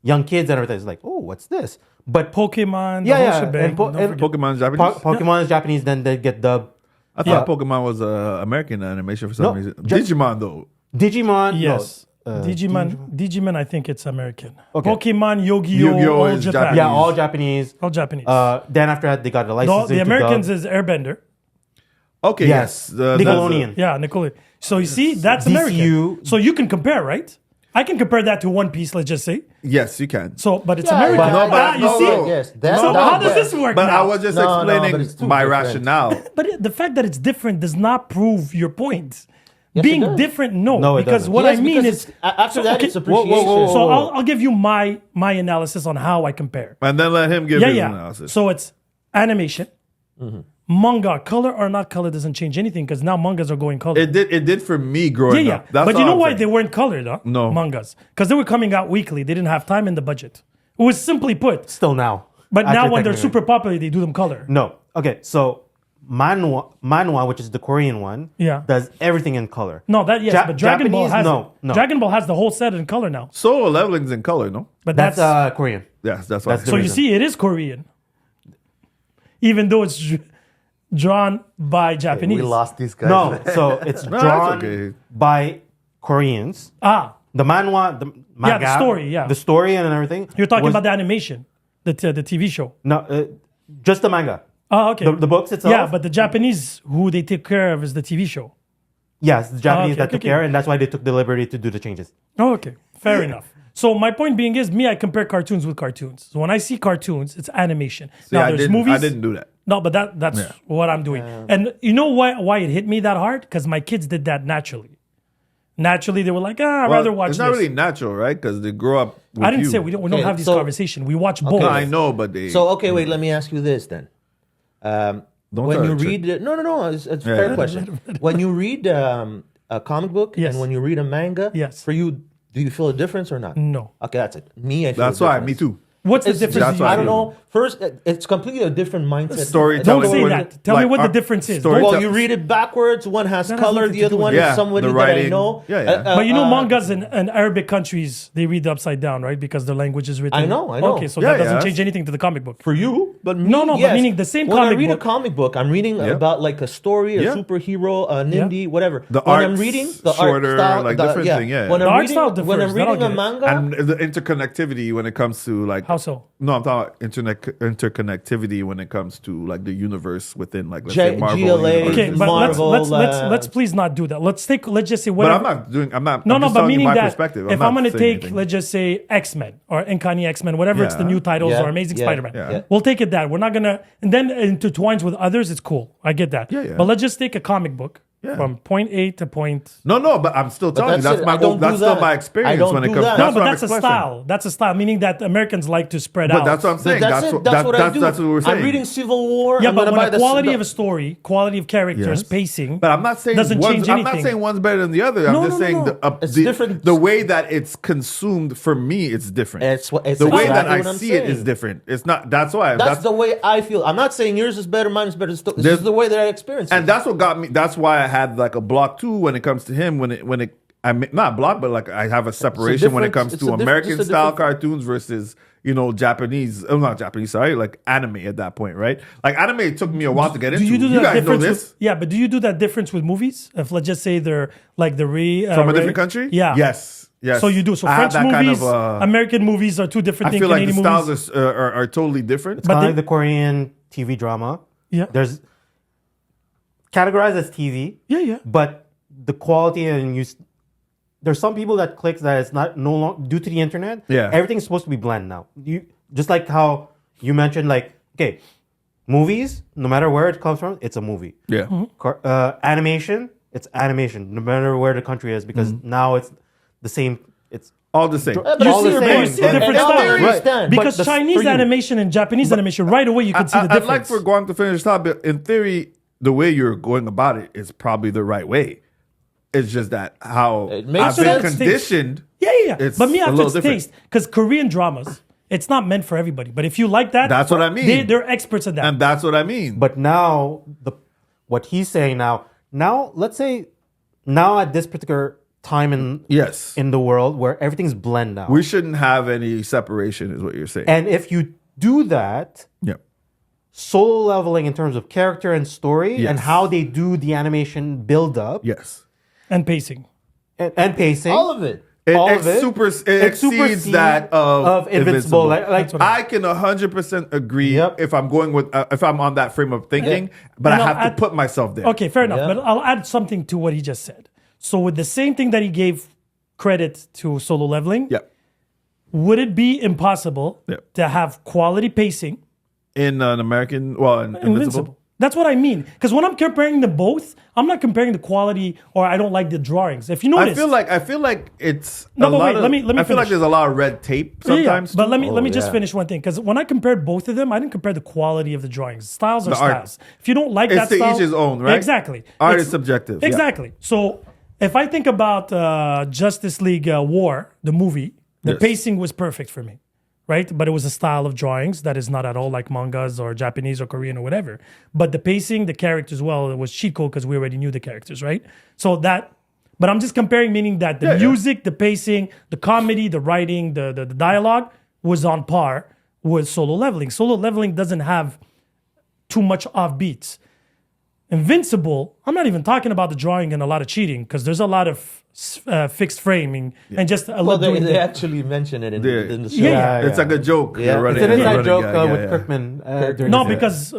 Speaker 4: young kids and everything is like, oh, what's this? But
Speaker 1: Pokemon, the
Speaker 4: Yeah,
Speaker 1: whole
Speaker 4: yeah,
Speaker 1: shebang.
Speaker 4: and
Speaker 1: Don't forget.
Speaker 3: Pokemon's Japanese?
Speaker 4: Pokemon is Japanese, then they get dubbed.
Speaker 3: I thought Pokemon was American animation for some
Speaker 4: No,
Speaker 3: reason. Digimon though.
Speaker 4: Digimon,
Speaker 1: Yes.
Speaker 4: no,
Speaker 1: Digimon, I think it's American.
Speaker 4: Okay.
Speaker 1: Pokemon, Yu-Gi-Oh,
Speaker 3: Yu-Gi-Oh
Speaker 1: all
Speaker 3: is
Speaker 1: Japan.
Speaker 3: Japanese.
Speaker 4: yeah, all Japanese.
Speaker 1: All Japanese.
Speaker 4: Then after that, they got the
Speaker 1: No,
Speaker 4: license.
Speaker 1: the Americans is Airbender.
Speaker 3: Okay,
Speaker 4: Yes.
Speaker 3: yes. That's
Speaker 4: Nickelodeon.
Speaker 1: Yeah, Nickelodeon. So you see, that's
Speaker 4: DCU.
Speaker 1: American. So you can compare, right? I can compare that to One Piece, let's just say.
Speaker 3: yes, you can.
Speaker 1: So, but it's
Speaker 2: Yeah,
Speaker 1: American.
Speaker 2: yeah,
Speaker 3: No, but-
Speaker 1: you
Speaker 3: no,
Speaker 1: see?
Speaker 3: no.
Speaker 2: Yes.
Speaker 1: So how does this work
Speaker 3: But
Speaker 1: now?
Speaker 3: I was just
Speaker 2: No, no,
Speaker 3: explaining
Speaker 2: but it's too
Speaker 3: my
Speaker 2: different.
Speaker 3: rationale.
Speaker 1: But the fact that it's different does not prove your point.
Speaker 2: Yes,
Speaker 1: Being
Speaker 2: it does.
Speaker 1: different, no.
Speaker 4: No, it
Speaker 1: because
Speaker 4: doesn't.
Speaker 1: what
Speaker 2: Yes,
Speaker 1: I mean
Speaker 2: because
Speaker 1: is,
Speaker 2: it's- after that, it's
Speaker 4: whoa,
Speaker 2: appreciation.
Speaker 4: whoa, whoa.
Speaker 1: so I'll give you my analysis on how I compare.
Speaker 3: And then let him give
Speaker 1: Yeah,
Speaker 3: his
Speaker 1: yeah.
Speaker 3: analysis.
Speaker 1: So it's animation, manga, color or not color doesn't change anything because now mangas are going color.
Speaker 3: it did for me growing
Speaker 1: yeah.
Speaker 3: up. That's
Speaker 1: But you
Speaker 3: all
Speaker 1: know
Speaker 3: I'm
Speaker 1: why
Speaker 3: saying.
Speaker 1: they weren't colored, huh?
Speaker 3: No.
Speaker 1: Mangas. Because they were coming out weekly. They didn't have time in the budget. It was simply put.
Speaker 4: Still now.
Speaker 1: But now
Speaker 4: Actually,
Speaker 1: when they're
Speaker 4: technically.
Speaker 1: super popular, they do them color.
Speaker 4: No. Okay, so manhwa, which is the Korean one,
Speaker 1: Yeah.
Speaker 4: does everything in color.
Speaker 1: No, that yes, but Dragon Ball
Speaker 4: Japanese,
Speaker 1: has
Speaker 4: no,
Speaker 1: it.
Speaker 4: no.
Speaker 1: Dragon Ball has the whole set in color now.
Speaker 3: Solo leveling's in color, no?
Speaker 1: But
Speaker 4: That's
Speaker 1: that's,
Speaker 4: Korean.
Speaker 3: Yes, that's why.
Speaker 4: That's the
Speaker 1: so you
Speaker 4: reason.
Speaker 1: see, it is Korean, even though it's drawn by Japanese.
Speaker 2: We lost these guys.
Speaker 4: No, so it's
Speaker 3: No,
Speaker 4: drawn
Speaker 3: that's okay.
Speaker 4: by Koreans.
Speaker 1: Ah,
Speaker 4: The manhwa, the manga,
Speaker 1: the story, yeah.
Speaker 4: the story and everything.
Speaker 1: you're talking
Speaker 4: was-
Speaker 1: about the animation, the TV show.
Speaker 4: no, just the manga.
Speaker 1: Oh, okay.
Speaker 4: The books itself.
Speaker 1: Yeah, but the Japanese who they take care of is the TV show.
Speaker 4: yes, the Japanese
Speaker 1: okay,
Speaker 4: that took
Speaker 1: okay.
Speaker 4: care, and that's why they took the liberty to do the changes.
Speaker 1: Oh, okay. Fair enough. So my point being is, me, I compare cartoons with cartoons. So when I see cartoons, it's animation.
Speaker 3: See,
Speaker 1: now
Speaker 3: I
Speaker 1: there's
Speaker 3: didn't,
Speaker 1: movies.
Speaker 3: I didn't do that.
Speaker 1: No, but that's what I'm doing. And you know why it hit me that hard? Because my kids did that naturally. Naturally, they were like, I'd rather watch
Speaker 3: it's
Speaker 1: this.
Speaker 3: not really natural, right? Because they grow up with
Speaker 1: I didn't
Speaker 3: you.
Speaker 1: say we don't
Speaker 2: Okay,
Speaker 1: have this
Speaker 2: so-
Speaker 1: conversation. We watch both.
Speaker 3: No, I know, but they...
Speaker 2: So okay, wait. Let me ask you this then.
Speaker 3: Don't
Speaker 2: When
Speaker 3: try
Speaker 2: you
Speaker 3: to
Speaker 2: read
Speaker 3: trick-
Speaker 2: no, it's a
Speaker 3: Yeah,
Speaker 2: fair
Speaker 3: yeah.
Speaker 2: question. When you read a comic book
Speaker 1: Yes.
Speaker 2: and when you read a manga,
Speaker 1: Yes.
Speaker 2: for you, do you feel a difference or not?
Speaker 1: No.
Speaker 2: Okay, that's it. Me, I feel
Speaker 3: That's
Speaker 2: a
Speaker 3: why,
Speaker 2: difference.
Speaker 3: me too.
Speaker 1: What's the
Speaker 2: It's
Speaker 1: difference?
Speaker 3: That's
Speaker 1: do you
Speaker 3: why
Speaker 2: I
Speaker 1: feel?
Speaker 2: don't know. First, it's completely a different mindset.
Speaker 3: Storytelling.
Speaker 1: Don't say
Speaker 3: When-
Speaker 1: that. Tell me
Speaker 3: like,
Speaker 1: what the
Speaker 3: our
Speaker 1: difference is.
Speaker 3: story-
Speaker 1: Don't-
Speaker 2: Well, you read it backwards. One has
Speaker 1: That has
Speaker 2: color.
Speaker 1: nothing
Speaker 2: The
Speaker 1: to
Speaker 2: other
Speaker 1: do
Speaker 2: one
Speaker 1: with
Speaker 3: it.
Speaker 2: is
Speaker 3: Yeah,
Speaker 2: somebody
Speaker 3: the
Speaker 2: that I
Speaker 3: writing.
Speaker 2: know.
Speaker 3: Yeah, yeah.
Speaker 1: But you know, mangas in Arabic countries, they read upside down, right? Because their language is written.
Speaker 2: I know.
Speaker 1: Okay, so
Speaker 3: Yeah,
Speaker 1: that doesn't
Speaker 3: yeah.
Speaker 1: change anything to the comic book.
Speaker 2: For you, but me,
Speaker 1: No, but
Speaker 2: yes.
Speaker 1: meaning the same
Speaker 2: when I
Speaker 1: comic
Speaker 2: read
Speaker 1: book.
Speaker 2: a comic book, I'm reading about like a story, a
Speaker 3: Yeah.
Speaker 2: superhero, an
Speaker 1: Yeah.
Speaker 2: indie, whatever.
Speaker 3: The
Speaker 2: when I'm
Speaker 3: art's
Speaker 2: reading the
Speaker 3: shorter,
Speaker 2: art style,
Speaker 3: like different thing, yeah.
Speaker 2: When
Speaker 1: The
Speaker 2: I'm
Speaker 1: art
Speaker 2: reading,
Speaker 1: style
Speaker 2: when I'm
Speaker 1: differs, that I'll
Speaker 2: reading a
Speaker 1: get it.
Speaker 2: manga,
Speaker 3: And the interconnectivity when it comes to like...
Speaker 1: How so?
Speaker 3: No, I'm talking about interconnectivity when it comes to like the universe within like, let's
Speaker 2: G-
Speaker 3: say Marvel
Speaker 2: GLA,
Speaker 3: universe.
Speaker 1: Okay, but
Speaker 2: Marvel,
Speaker 1: let's please not do that. Let's just say
Speaker 3: But
Speaker 1: whatever.
Speaker 3: I'm not doing... I'm not...
Speaker 1: No,
Speaker 3: I'm
Speaker 1: no,
Speaker 3: just
Speaker 1: but
Speaker 3: telling you
Speaker 1: meaning
Speaker 3: my
Speaker 1: that
Speaker 3: perspective.
Speaker 1: if
Speaker 3: not
Speaker 1: I'm going to
Speaker 3: saying
Speaker 1: take,
Speaker 3: anything.
Speaker 1: let's just say X-Men or Uncanny X-Men, whatever it's the
Speaker 3: Yeah.
Speaker 1: new titles
Speaker 2: Yeah,
Speaker 1: or Amazing
Speaker 2: yeah,
Speaker 1: Spider-Man,
Speaker 3: yeah.
Speaker 1: we'll take it that. We're not going to, and then it intertwines with others, it's cool. I get that.
Speaker 3: Yeah, yeah.
Speaker 1: But let's just take a comic book
Speaker 3: Yeah.
Speaker 1: from point A to point.
Speaker 3: No, but I'm still telling you
Speaker 2: that's
Speaker 3: that's
Speaker 2: it.
Speaker 3: my
Speaker 2: I don't
Speaker 3: that's
Speaker 2: do
Speaker 3: still
Speaker 2: that.
Speaker 3: my
Speaker 2: I
Speaker 3: experience
Speaker 2: don't
Speaker 3: when it
Speaker 2: do
Speaker 3: comes.
Speaker 2: that.
Speaker 1: No,
Speaker 3: That's
Speaker 1: but
Speaker 3: what I'm
Speaker 1: that's a
Speaker 3: expressing.
Speaker 1: style. That's a style, meaning that Americans like to spread out.
Speaker 3: But that's what I'm saying.
Speaker 2: That's it. That's what I do.
Speaker 3: That's what we're saying.
Speaker 2: I'm reading Civil War.
Speaker 1: Yeah,
Speaker 2: I'm
Speaker 1: but
Speaker 2: gonna
Speaker 1: when
Speaker 2: buy
Speaker 1: the quality of a story, quality of characters,
Speaker 3: Yes.
Speaker 1: pacing,
Speaker 3: But I'm not saying
Speaker 1: doesn't
Speaker 3: one's,
Speaker 1: change
Speaker 3: I'm
Speaker 1: anything.
Speaker 3: not saying one's better than the other. I'm
Speaker 1: No,
Speaker 3: just
Speaker 1: no,
Speaker 3: saying
Speaker 1: no.
Speaker 2: It's
Speaker 3: the
Speaker 2: different.
Speaker 3: the way that it's consumed for me, it's different.
Speaker 2: It's
Speaker 3: the way
Speaker 2: exactly
Speaker 3: that I
Speaker 2: what I'm
Speaker 3: see it is
Speaker 2: saying.
Speaker 3: different. It's not. That's why.
Speaker 2: That's the way I feel. I'm not saying yours is better, mine is better. It's
Speaker 3: There's-
Speaker 2: just the way that I experience it.
Speaker 3: and that's what got me. That's why I had like a block too when it comes to him. When it I mean, not block, but like I have a separation when it comes
Speaker 2: it's
Speaker 3: to
Speaker 2: a diff-
Speaker 3: American
Speaker 2: just a
Speaker 3: style
Speaker 2: different-
Speaker 3: cartoons versus Japanese. Oh, not Japanese. Sorry, like anime at that point, right? Like anime took me a while to get
Speaker 1: do
Speaker 3: into.
Speaker 1: you do
Speaker 3: You
Speaker 1: that
Speaker 3: guys know
Speaker 1: difference?
Speaker 3: this
Speaker 1: Yeah, but do you do that difference with movies? If let's just say they're like
Speaker 3: from a different country.
Speaker 1: Yeah.
Speaker 3: Yes. Yes.
Speaker 1: So you do. So
Speaker 3: I have
Speaker 1: French
Speaker 3: that kind
Speaker 1: movies,
Speaker 3: of,
Speaker 1: American movies are two different
Speaker 3: I
Speaker 1: things.
Speaker 3: feel like the
Speaker 1: Canadian movies.
Speaker 3: styles are totally different.
Speaker 4: It's kind
Speaker 1: they-
Speaker 4: of like the Korean TV drama.
Speaker 1: Yeah.
Speaker 4: There's categorized as TV,
Speaker 1: Yeah.
Speaker 4: but the quality and there's some people that clicks that it's not no longer due to the internet.
Speaker 3: Yeah.
Speaker 4: Everything's supposed to be blend now. You just like how you mentioned, like, okay, movies, no matter where it comes from, it's a movie.
Speaker 3: Yeah.
Speaker 4: Animation, it's animation, no matter where the country is, because now it's the same. It's
Speaker 3: All the same.
Speaker 2: But
Speaker 4: all
Speaker 2: you
Speaker 4: the
Speaker 2: see,
Speaker 4: same.
Speaker 1: You see
Speaker 4: But-
Speaker 1: different
Speaker 2: and now they
Speaker 1: styles.
Speaker 2: understand.
Speaker 1: Because
Speaker 4: But
Speaker 1: Chinese
Speaker 4: for you-
Speaker 1: animation and Japanese animation, right away you can see the
Speaker 3: I'd
Speaker 1: difference.
Speaker 3: like for Guang to finish top, but in theory, the way you're going about it is probably the right way. It's just that how
Speaker 2: It makes
Speaker 3: I've been
Speaker 2: sense.
Speaker 3: conditioned.
Speaker 1: Yeah.
Speaker 3: It's
Speaker 1: But me,
Speaker 3: a
Speaker 1: after
Speaker 3: little
Speaker 1: it's
Speaker 3: different.
Speaker 1: taste, because Korean dramas, it's not meant for everybody. But if you like that,
Speaker 3: That's what I mean.
Speaker 1: They're experts at that.
Speaker 3: And that's what I mean.
Speaker 4: But now what he's saying now let's say now at this particular time
Speaker 3: yes,
Speaker 4: in the world where everything's blend now.
Speaker 3: we shouldn't have any separation, is what you're saying.
Speaker 4: And if you do that,
Speaker 3: yeah.
Speaker 4: solo leveling in terms of character and story
Speaker 3: Yes.
Speaker 4: and how they do the animation build up
Speaker 3: Yes.
Speaker 1: and pacing.
Speaker 4: and pacing.
Speaker 2: all of it.
Speaker 4: All
Speaker 3: It
Speaker 4: of it.
Speaker 3: exceeds
Speaker 4: supersedes
Speaker 3: that of
Speaker 4: Invincible. Like
Speaker 1: That's what
Speaker 3: I can 100% agree
Speaker 4: Yep.
Speaker 3: if I'm going with if I'm on that frame of thinking, but
Speaker 1: And
Speaker 3: I
Speaker 1: I'll
Speaker 3: have to
Speaker 1: add-
Speaker 3: put myself there.
Speaker 1: Okay, fair enough.
Speaker 2: Yeah.
Speaker 1: But I'll add something to what he just said. So with the same thing that he gave credit to solo leveling,
Speaker 3: Yeah.
Speaker 1: would it be impossible
Speaker 3: Yeah.
Speaker 1: to have quality pacing
Speaker 3: In an American, well, in Invincible.
Speaker 1: Invincible? That's what I mean. Because when I'm comparing them both, I'm not comparing the quality or I don't like the drawings. If you notice,
Speaker 3: I feel like it's
Speaker 1: No,
Speaker 3: a
Speaker 1: but
Speaker 3: lot
Speaker 1: wait,
Speaker 3: of,
Speaker 1: let me
Speaker 3: I feel like
Speaker 1: finish.
Speaker 3: there's a lot of red tape
Speaker 1: Yeah, yeah.
Speaker 3: sometimes.
Speaker 1: But
Speaker 3: too.
Speaker 1: let me just
Speaker 2: yeah.
Speaker 1: finish one thing. Because when I compared both of them, I didn't compare the quality of the drawings. Styles are
Speaker 3: The art.
Speaker 1: styles. If you don't like
Speaker 3: It's
Speaker 1: that
Speaker 3: to
Speaker 1: style,
Speaker 3: each his own, right?
Speaker 1: Exactly.
Speaker 3: Art
Speaker 1: It's-
Speaker 3: is subjective. yeah.
Speaker 1: Exactly. So if I think about Justice League War, the movie, the
Speaker 3: Yes.
Speaker 1: pacing was perfect for me, right? But it was a style of drawings that is not at all like mangas or Japanese or Korean or whatever. But the pacing, the characters, well, it was cheat code because we already knew the characters, right? So that, but I'm just comparing, meaning that the
Speaker 3: Yeah, yeah.
Speaker 1: music, the pacing, the comedy, the writing, the dialogue was on par with Solo Leveling. Solo Leveling doesn't have too much offbeats. Invincible, I'm not even talking about the drawing and a lot of cheating because there's a lot of fixed framing and just a
Speaker 2: Well,
Speaker 1: little.
Speaker 2: they actually mention it in the show.
Speaker 1: Yeah.
Speaker 3: It's like a joke.
Speaker 2: Yeah.
Speaker 3: You're running-
Speaker 4: It's an
Speaker 3: you're
Speaker 4: inside
Speaker 3: running
Speaker 4: joke
Speaker 3: guy. Yeah,
Speaker 4: with
Speaker 3: yeah.
Speaker 4: Kirkman. During
Speaker 1: No,
Speaker 4: the-
Speaker 1: because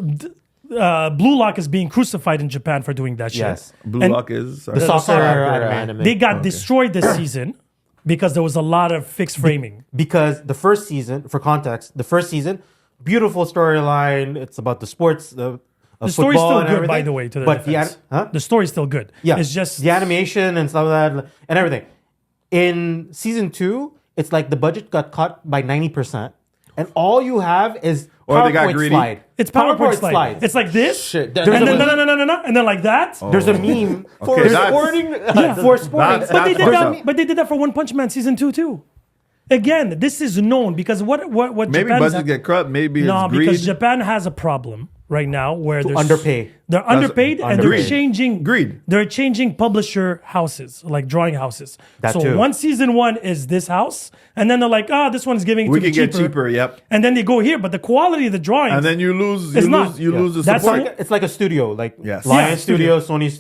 Speaker 1: Blue Lock is being crucified in Japan for doing that shit.
Speaker 4: Yes.
Speaker 3: Blue
Speaker 1: And
Speaker 3: Lock is
Speaker 4: the soccer anime.
Speaker 2: anime.
Speaker 1: They got destroyed this season because there was a lot of fixed framing.
Speaker 4: Because the first season, for context, beautiful storyline. It's about the sports,
Speaker 1: The story's
Speaker 4: football
Speaker 1: still
Speaker 4: and
Speaker 1: good,
Speaker 4: everything.
Speaker 1: by the way, to the
Speaker 4: but
Speaker 1: defense.
Speaker 4: the
Speaker 1: The story's still good.
Speaker 4: yeah,
Speaker 1: It's just
Speaker 4: the animation and stuff like that and everything. In season 2, it's like the budget got cut by 90%, and all you have is
Speaker 3: Or they got
Speaker 4: PowerPoint
Speaker 3: greedy.
Speaker 4: slide.
Speaker 1: it's PowerPoint slide.
Speaker 4: slides.
Speaker 1: It's like this.
Speaker 2: Shit.
Speaker 1: And then
Speaker 2: There's
Speaker 1: no, and then like that.
Speaker 4: There's a meme for
Speaker 3: Okay, that's-
Speaker 4: sporting.
Speaker 1: Yeah.
Speaker 4: For sporting.
Speaker 3: That's-
Speaker 1: But they did
Speaker 3: fucked
Speaker 1: that.
Speaker 3: up.
Speaker 1: But they did that for One Punch Man season 2 too. Again, this is known because what
Speaker 3: Maybe
Speaker 1: Japan
Speaker 3: budgets get cut. Maybe
Speaker 1: no,
Speaker 3: it's greed.
Speaker 1: because Japan has a problem right now where they're
Speaker 4: underpay.
Speaker 1: They're underpaid and they're
Speaker 3: Greed.
Speaker 1: changing
Speaker 3: Greed.
Speaker 1: They're changing publisher houses, like drawing houses.
Speaker 4: That
Speaker 1: so
Speaker 4: too.
Speaker 1: one season 1 is this house, and then they're like, this one's giving it
Speaker 3: we
Speaker 1: to
Speaker 3: can
Speaker 1: me
Speaker 3: get cheaper. Yep.
Speaker 1: And then they go here, but the quality of the drawings
Speaker 3: And then you lose.
Speaker 1: It's
Speaker 3: You
Speaker 1: not.
Speaker 3: lose. You
Speaker 1: Yeah.
Speaker 3: lose the
Speaker 1: That's
Speaker 3: support.
Speaker 1: like-
Speaker 4: It's like a studio, like
Speaker 3: Yes.
Speaker 4: Lion
Speaker 1: Yeah,
Speaker 4: Studio, Sony's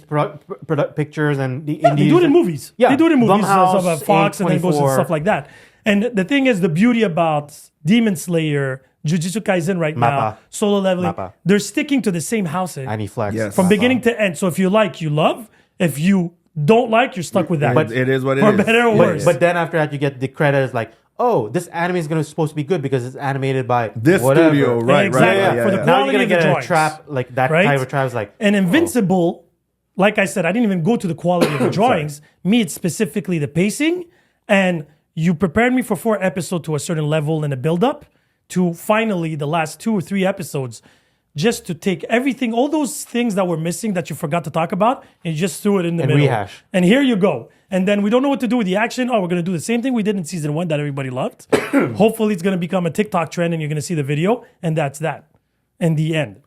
Speaker 4: Pictures, and the
Speaker 1: Yeah, they do it in movies.
Speaker 4: Yeah,
Speaker 1: They do it in movies.
Speaker 4: Blumhouse,
Speaker 1: About Fox and then goes and
Speaker 4: A24.
Speaker 1: stuff like that. And the thing is, the beauty about Demon Slayer, Jujutsu Kaisen right now,
Speaker 4: Mappa.
Speaker 1: Solo Leveling,
Speaker 4: Mappa.
Speaker 1: they're sticking to the same housing
Speaker 4: Aniflex.
Speaker 3: Yes.
Speaker 1: from beginning to end. So if you like, you love. If you don't like, you're stuck with that.
Speaker 3: But it is what it
Speaker 1: For
Speaker 3: is.
Speaker 1: better or
Speaker 3: It
Speaker 1: worse.
Speaker 3: is.
Speaker 4: But then after that, you get the credit as like, oh, this anime is supposed to be good because it's animated by
Speaker 3: This
Speaker 4: whatever.
Speaker 3: studio, right?
Speaker 1: Exactly.
Speaker 3: Right.
Speaker 1: For the
Speaker 3: yeah.
Speaker 4: Now
Speaker 1: quality
Speaker 4: you're gonna
Speaker 1: of the
Speaker 4: get a
Speaker 1: drawings,
Speaker 4: trap like that
Speaker 1: right?
Speaker 4: type of trap is like
Speaker 1: And Invincible, like I said, I didn't even go to the quality of the drawings. Me, it's specifically the pacing. And you prepared me for 4 episodes to a certain level and a build-up to finally the last 2 or 3 episodes, just to take everything, all those things that were missing that you forgot to talk about, and you just threw it in the
Speaker 4: And
Speaker 1: middle.
Speaker 4: rehash.
Speaker 1: And here you go. And then we don't know what to do with the action. Oh, we're going to do the same thing we did in season 1 that everybody loved. Hopefully it's going to become a TikTok trend and you're going to see the video. And that's that. In the end.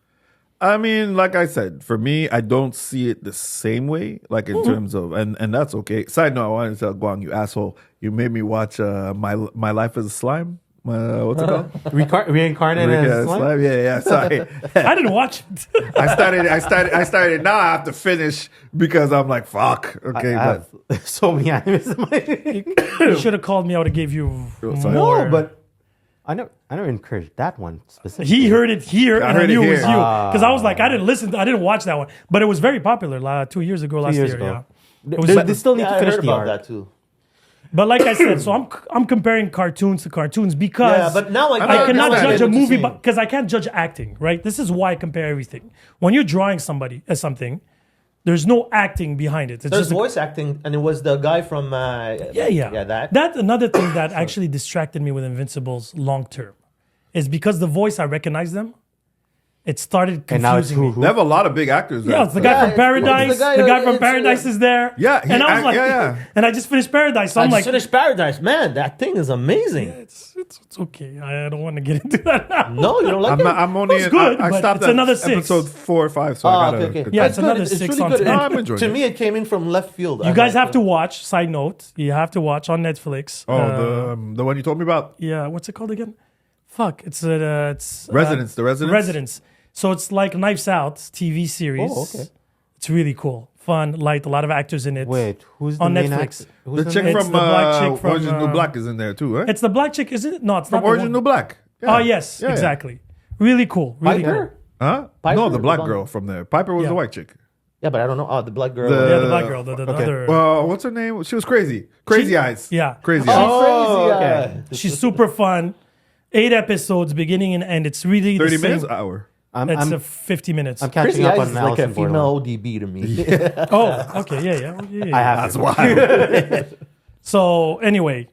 Speaker 3: I mean, like I said, for me, I don't see it the same way, like in terms of, and that's okay. Side note, I wanted to tell Guang, you asshole, you made me watch my Life as a Slime. What's it called?
Speaker 4: Reincarnated as slime?
Speaker 3: Yeah. Sorry,
Speaker 1: I didn't watch it.
Speaker 3: I started. Now I have to finish because I'm like, fuck. Okay,
Speaker 4: I have so many animes in my
Speaker 1: You should have called me. I would have gave you
Speaker 3: sorry.
Speaker 1: more.
Speaker 4: No, but I never encouraged that one specifically.
Speaker 1: He heard it here, and I
Speaker 3: heard it
Speaker 1: knew it was
Speaker 3: here.
Speaker 1: you because I was like, I didn't watch that one, but it was very popular 2 years ago, last
Speaker 4: years
Speaker 1: year.
Speaker 4: ago.
Speaker 1: Yeah, it was,
Speaker 4: They still need
Speaker 2: Yeah,
Speaker 4: to
Speaker 2: I
Speaker 4: finish
Speaker 2: heard
Speaker 4: the
Speaker 2: about
Speaker 4: arc.
Speaker 2: that too.
Speaker 1: but like I said, so I'm comparing cartoons to cartoons because
Speaker 2: Yeah, but now
Speaker 1: I cannot
Speaker 2: now I
Speaker 1: judge
Speaker 2: get
Speaker 1: a
Speaker 2: what you're
Speaker 1: movie
Speaker 2: saying.
Speaker 1: because I can't judge acting. Right? This is why I compare everything. When you're drawing somebody as something, there's no acting behind it. It's
Speaker 2: There's
Speaker 1: just a-
Speaker 2: voice acting, and it was the guy from
Speaker 1: yeah.
Speaker 2: that.
Speaker 1: That's another thing that actually distracted me with Invincibles long term, is because the voice I recognize them. It started confusing
Speaker 4: And now it's
Speaker 1: me.
Speaker 4: who?
Speaker 3: they have a lot of big actors.
Speaker 1: Yeah, it's the guy
Speaker 2: Yeah,
Speaker 1: from
Speaker 2: it's
Speaker 1: Paradise.
Speaker 2: the guy-
Speaker 1: The guy from
Speaker 2: it's-
Speaker 1: Paradise is there.
Speaker 3: Yeah,
Speaker 1: and I was like,
Speaker 3: yeah.
Speaker 1: and I just finished Paradise, so
Speaker 2: I
Speaker 1: I'm
Speaker 2: just
Speaker 1: like,
Speaker 2: finished Paradise, man. That thing is amazing.
Speaker 1: it's okay. I don't want to get into that now.
Speaker 2: No, you don't like it?
Speaker 3: I'm only.
Speaker 1: It's good,
Speaker 3: I
Speaker 1: but
Speaker 3: stopped
Speaker 1: it's
Speaker 3: at
Speaker 1: another 6.
Speaker 3: episode 4 or 5. So
Speaker 2: Oh,
Speaker 3: I gotta.
Speaker 2: okay.
Speaker 1: Yeah,
Speaker 2: It's
Speaker 1: it's another
Speaker 2: good.
Speaker 1: 6
Speaker 2: really
Speaker 1: on
Speaker 2: good.
Speaker 1: 10.
Speaker 3: No, I'm enjoying
Speaker 2: To
Speaker 3: it.
Speaker 2: me, it came in from left field.
Speaker 1: You guys have to watch. Side note, you have to watch on Netflix.
Speaker 3: The one you told me about,
Speaker 1: Yeah, what's it called again? Fuck, it's The
Speaker 3: Residence.
Speaker 1: Residence. So it's like Knives Out TV series.
Speaker 2: Oh, okay.
Speaker 1: It's really cool, fun, light, a lot of actors in it.
Speaker 4: Wait, who's the
Speaker 1: On
Speaker 4: main
Speaker 1: Netflix.
Speaker 4: actor? Who's
Speaker 3: The chick
Speaker 1: It's
Speaker 3: from
Speaker 1: the black chick from,
Speaker 3: Orange is the New Black is in there too, right?
Speaker 1: It's the black chick, isn't it? No, it's
Speaker 3: From
Speaker 1: not.
Speaker 3: Orange
Speaker 1: the
Speaker 3: is the
Speaker 1: one.
Speaker 3: New Black.
Speaker 1: Oh yes,
Speaker 3: Yeah, yeah.
Speaker 1: exactly. Really cool. Really cool.
Speaker 2: Piper?
Speaker 3: Huh?
Speaker 2: Piper
Speaker 3: No, the black
Speaker 2: was on-
Speaker 3: girl from there. Piper was
Speaker 1: Yeah.
Speaker 3: the white chick.
Speaker 2: Yeah, but I don't know. Oh, the black girl.
Speaker 3: The-
Speaker 1: Yeah, the black girl, the
Speaker 4: Okay.
Speaker 1: other.
Speaker 3: Well, what's her name? She was crazy. Crazy Eyes.
Speaker 1: Yeah.
Speaker 3: Crazy
Speaker 1: Oh,
Speaker 3: Eyes.
Speaker 2: oh,
Speaker 4: okay.
Speaker 2: okay.
Speaker 1: She's super fun. 8 episodes, beginning and end. It's really
Speaker 3: 30
Speaker 1: the same.
Speaker 3: minutes, hour.
Speaker 1: It's
Speaker 4: I'm
Speaker 1: 50 minutes.
Speaker 4: I'm catching
Speaker 2: Crazy
Speaker 4: up
Speaker 2: Eyes
Speaker 4: on
Speaker 2: is like a
Speaker 4: Alice in
Speaker 2: female
Speaker 4: Borderland.
Speaker 2: ODB to me.
Speaker 1: Oh, okay, yeah.
Speaker 4: I have
Speaker 3: That's
Speaker 4: to.
Speaker 3: why.
Speaker 1: So anyway,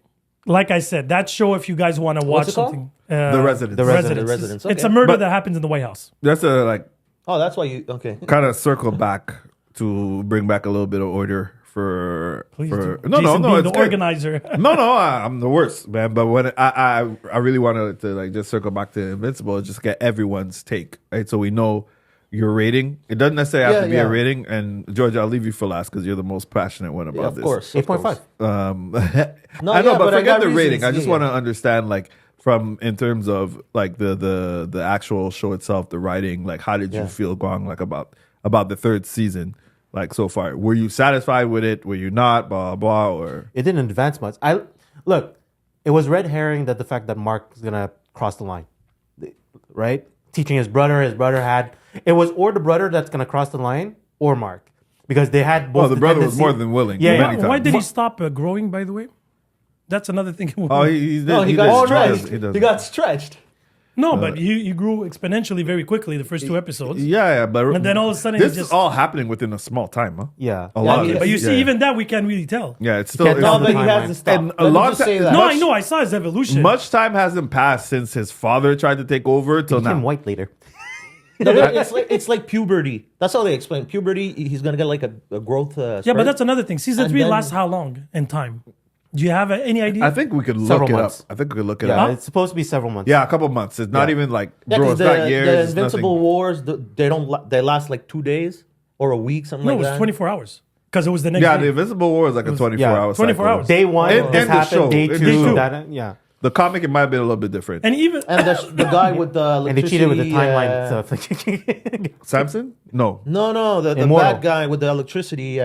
Speaker 1: like I said, that show, if you guys want to watch
Speaker 2: What's it called?
Speaker 1: something,
Speaker 3: The Residence.
Speaker 4: The Residence.
Speaker 2: The Residence,
Speaker 1: It's a
Speaker 2: okay.
Speaker 1: murder
Speaker 3: But-
Speaker 1: that happens in the White House.
Speaker 3: That's a like
Speaker 2: Oh, that's why you. Okay.
Speaker 3: kind of circle back to bring back a little bit of order for.
Speaker 1: Please
Speaker 3: for
Speaker 1: do.
Speaker 3: no,
Speaker 1: Jason
Speaker 3: no,
Speaker 1: being
Speaker 3: it's
Speaker 1: the
Speaker 3: good.
Speaker 1: organizer.
Speaker 3: No, I'm the worst, man. But when I really wanted to like just circle back to Invincible, and just get everyone's take, right? So we know your rating. It doesn't necessarily have to be
Speaker 2: Yeah.
Speaker 3: a rating. And George, I'll leave you for last because you're the most passionate one about
Speaker 2: Yeah, of
Speaker 3: this.
Speaker 2: course.
Speaker 4: 8.5.
Speaker 2: No,
Speaker 3: I know,
Speaker 2: yeah,
Speaker 3: but
Speaker 2: but I
Speaker 3: forget
Speaker 2: got
Speaker 3: the rating.
Speaker 2: reasons.
Speaker 3: I just
Speaker 2: Yeah,
Speaker 3: want to
Speaker 2: yeah.
Speaker 3: understand, like, from in terms of like the actual show itself, the writing. Like, how did you
Speaker 2: Yeah.
Speaker 3: feel, Guang, like about the 3rd season, like so far? Were you satisfied with it? Were you not? Blah blah. Or
Speaker 4: It didn't advance much. Look, it was red herring that the fact that Mark is gonna cross the line, right? Teaching his brother had it was or the brother that's gonna cross the line or Mark because they had both.
Speaker 3: well, the brother was
Speaker 4: tendency-
Speaker 3: more than willing.
Speaker 4: Yeah,
Speaker 3: many
Speaker 4: yeah.
Speaker 1: Why
Speaker 3: times.
Speaker 1: did he stop growing, by the way? That's another thing.
Speaker 3: Oh, he
Speaker 2: No, he
Speaker 3: does.
Speaker 2: got
Speaker 3: does.
Speaker 2: stretched.
Speaker 3: does.
Speaker 2: He got stretched.
Speaker 1: No, but he grew exponentially very quickly the first 2 episodes.
Speaker 3: Yeah, but
Speaker 1: And then all of a sudden
Speaker 3: this
Speaker 1: he
Speaker 3: is
Speaker 1: just-
Speaker 3: all happening within a small time, huh?
Speaker 4: Yeah.
Speaker 3: A lot.
Speaker 2: yeah,
Speaker 3: of
Speaker 1: But
Speaker 3: it.
Speaker 1: you see,
Speaker 3: Yeah.
Speaker 1: even that we can't really tell.
Speaker 3: yeah, it's still.
Speaker 4: can't tell
Speaker 2: No,
Speaker 3: it's-
Speaker 2: but he
Speaker 4: timeline.
Speaker 2: hasn't stopped.
Speaker 3: And a
Speaker 2: Let me
Speaker 3: lot
Speaker 2: just
Speaker 3: of
Speaker 2: say
Speaker 3: ti-
Speaker 2: that.
Speaker 1: No,
Speaker 3: much-
Speaker 1: I know. I saw his evolution.
Speaker 3: Much time hasn't passed since his father tried to take over till
Speaker 4: Became
Speaker 3: now.
Speaker 4: white later.
Speaker 2: No, it's like puberty. That's how they explain puberty. He's gonna get like a growth.
Speaker 1: Yeah,
Speaker 2: spurt.
Speaker 1: but that's another thing. Season
Speaker 2: And
Speaker 1: 3
Speaker 2: then-
Speaker 1: lasts how long in time? Do you have any idea?
Speaker 3: I think we could look
Speaker 4: Several
Speaker 3: it
Speaker 4: months.
Speaker 3: up. I think we could look it
Speaker 4: Yeah,
Speaker 3: up.
Speaker 4: it's supposed to be several months.
Speaker 3: Yeah, a couple months. It's not
Speaker 4: Yeah.
Speaker 3: even like
Speaker 2: Yeah,
Speaker 3: bro.
Speaker 2: 'cause
Speaker 3: It's not years.
Speaker 2: the
Speaker 3: it's
Speaker 2: Invincible
Speaker 3: nothing.
Speaker 2: Wars, they last like 2 days or a week, something
Speaker 1: no,
Speaker 2: like
Speaker 1: it was
Speaker 2: that.
Speaker 1: 24 hours because it was the next
Speaker 3: Yeah,
Speaker 1: day.
Speaker 3: the Invincible War is like a 24-hour
Speaker 1: 24
Speaker 3: cycle.
Speaker 1: hours.
Speaker 4: Day one,
Speaker 3: And
Speaker 4: this
Speaker 3: the
Speaker 4: happened.
Speaker 3: show.
Speaker 4: Day
Speaker 3: And the
Speaker 4: two,
Speaker 3: show.
Speaker 4: that, yeah.
Speaker 3: The comic, it might have been a little bit different.
Speaker 1: And even
Speaker 2: And the guy with the
Speaker 4: And they cheated with the
Speaker 2: electricity,
Speaker 4: timeline stuff.
Speaker 3: Samson? No.
Speaker 2: No, the
Speaker 4: Immortal.
Speaker 2: bad guy with the electricity.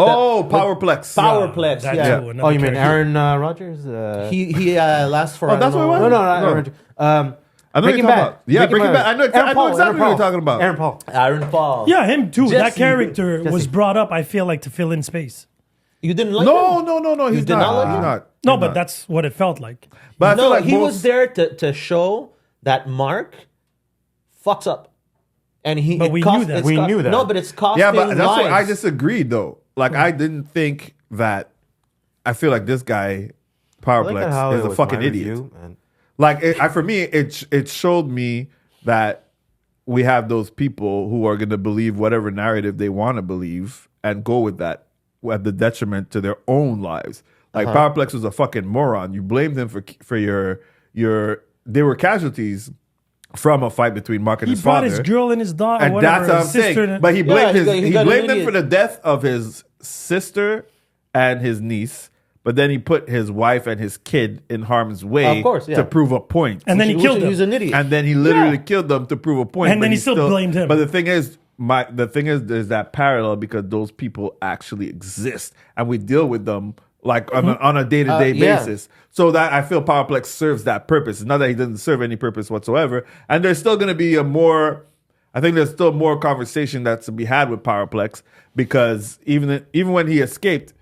Speaker 3: Oh, Powerplex.
Speaker 2: Powerplex.
Speaker 1: that
Speaker 2: Yeah.
Speaker 1: too, another
Speaker 4: Oh, you mean
Speaker 1: character.
Speaker 4: Aaron Rodgers?
Speaker 2: He lasts for.
Speaker 3: Oh,
Speaker 2: I don't
Speaker 3: that's what it
Speaker 2: know.
Speaker 3: was?
Speaker 4: No, not
Speaker 3: No.
Speaker 4: Aaron Rodgers.
Speaker 3: I know what
Speaker 4: Breaking
Speaker 3: you're talking
Speaker 4: Bad.
Speaker 3: about. Yeah, Breaking Bad. I know exactly what you're talking about.
Speaker 4: Aaron Paul.
Speaker 2: Aaron Paul.
Speaker 1: Yeah, him too. That
Speaker 2: Jesse.
Speaker 1: character was
Speaker 4: Jesse.
Speaker 1: brought up, I feel like, to fill in space.
Speaker 2: You didn't like
Speaker 3: No,
Speaker 2: him?
Speaker 3: no. He's
Speaker 2: did not like
Speaker 3: He's
Speaker 2: him?
Speaker 3: not.
Speaker 1: No,
Speaker 3: He's
Speaker 1: but
Speaker 3: not.
Speaker 1: that's what it felt like.
Speaker 3: But I feel
Speaker 2: No,
Speaker 3: like
Speaker 2: he
Speaker 3: most-
Speaker 2: was there to show that Mark fucks up. And he,
Speaker 1: But
Speaker 2: it
Speaker 1: we
Speaker 2: cost-
Speaker 1: knew that.
Speaker 2: it's
Speaker 4: We
Speaker 2: co-
Speaker 4: knew that.
Speaker 2: No, but it's costing
Speaker 3: Yeah, but that's what I
Speaker 2: lives.
Speaker 3: disagreed though. Like I didn't think that. I feel like this guy,
Speaker 4: I like
Speaker 3: Powerplex,
Speaker 4: how
Speaker 3: is
Speaker 4: it
Speaker 3: a
Speaker 4: was
Speaker 3: fucking
Speaker 4: my
Speaker 3: idiot.
Speaker 4: review, and
Speaker 3: Like for me, it showed me that we have those people who are going to believe whatever narrative they want to believe and go with that at the detriment to their own lives. Like Powerplex was a fucking moron. You blamed him for your. They were casualties from a fight between Mark and
Speaker 1: He
Speaker 3: his
Speaker 1: brought
Speaker 3: father.
Speaker 1: his girl and his daughter,
Speaker 3: And
Speaker 1: whatever,
Speaker 3: that's what I'm
Speaker 1: his sister.
Speaker 3: saying. But he blamed
Speaker 2: he got an
Speaker 3: blamed them
Speaker 2: idiot.
Speaker 3: for the death of his sister and his niece. But then he put his wife and his kid in harm's way
Speaker 2: Of course, yeah.
Speaker 3: to prove a point.
Speaker 1: And then he
Speaker 2: Which-
Speaker 1: killed
Speaker 2: He's
Speaker 1: him.
Speaker 2: an idiot.
Speaker 3: And then he literally killed them to prove a point.
Speaker 1: And
Speaker 3: but
Speaker 1: then he still blamed him.
Speaker 3: But the thing is, there's that parallel because those people actually exist, and we deal with them like on a day-to-day
Speaker 2: Yeah.
Speaker 3: basis. So that I feel Powerplex serves that purpose. It's not that he doesn't serve any purpose whatsoever. And there's still going to be I think there's still more conversation that's to be had with Powerplex because even when he escaped,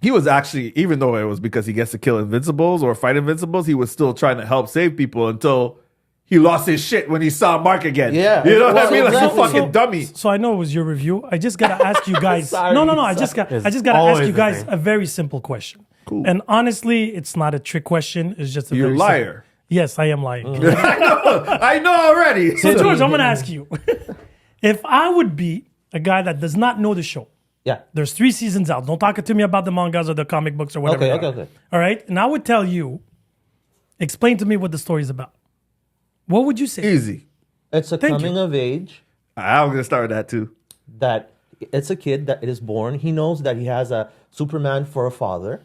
Speaker 3: he was actually, even though it was because he gets to kill Invincibles or fight Invincibles, he was still trying to help save people until he lost his shit when he saw Mark again.
Speaker 2: Yeah.
Speaker 3: You know what I
Speaker 2: Well,
Speaker 3: mean? Like
Speaker 2: exactly.
Speaker 3: a fucking dummy.
Speaker 1: So I know it was your review. I just gotta ask you guys.
Speaker 2: Sorry,
Speaker 1: no. I just
Speaker 2: sorry.
Speaker 1: gotta ask
Speaker 4: always
Speaker 1: you
Speaker 4: the
Speaker 1: guys
Speaker 4: same.
Speaker 1: a very simple question.
Speaker 3: Cool.
Speaker 1: And honestly, it's not a trick question. It's just a
Speaker 3: You're a
Speaker 1: very
Speaker 3: liar.
Speaker 1: simple- Yes, I am lying.
Speaker 3: I know already.
Speaker 1: So George, I'm gonna ask you: if I would be a guy that does not know the show,
Speaker 2: Yeah.
Speaker 1: there's 3 seasons out. Don't talk to me about the mangas or the comic books or whatever.
Speaker 2: Okay,
Speaker 1: they
Speaker 2: okay,
Speaker 1: are.
Speaker 2: okay.
Speaker 1: All right, and I would tell you, explain to me what the story is about. What would you say?
Speaker 3: Easy.
Speaker 2: It's a
Speaker 1: Thank
Speaker 2: coming of age
Speaker 3: I'm going to start with that too.
Speaker 2: that it's a kid that is born. He knows that he has a Superman for a father,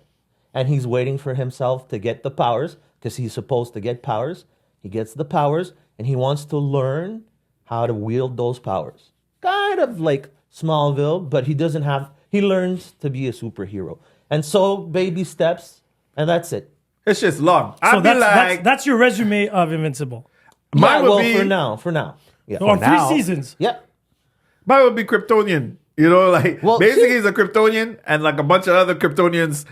Speaker 2: and he's waiting for himself to get the powers because he's supposed to get powers. He gets the powers, and he wants to learn how to wield those powers. Kind of like Smallville, but he learns to be a superhero. And so, baby steps, and that's it.
Speaker 3: It's just long.
Speaker 1: So
Speaker 3: I'd be like,
Speaker 1: that's your resume of Invincible.
Speaker 3: mine would
Speaker 2: well,
Speaker 3: be
Speaker 2: for now. Yeah.
Speaker 1: On
Speaker 4: now-
Speaker 1: 3 seasons.
Speaker 2: Yeah.
Speaker 3: mine would be Kryptonian. You know, like
Speaker 2: Well,
Speaker 3: basically
Speaker 2: see-
Speaker 3: he's a Kryptonian, and like a bunch of other Kryptonians,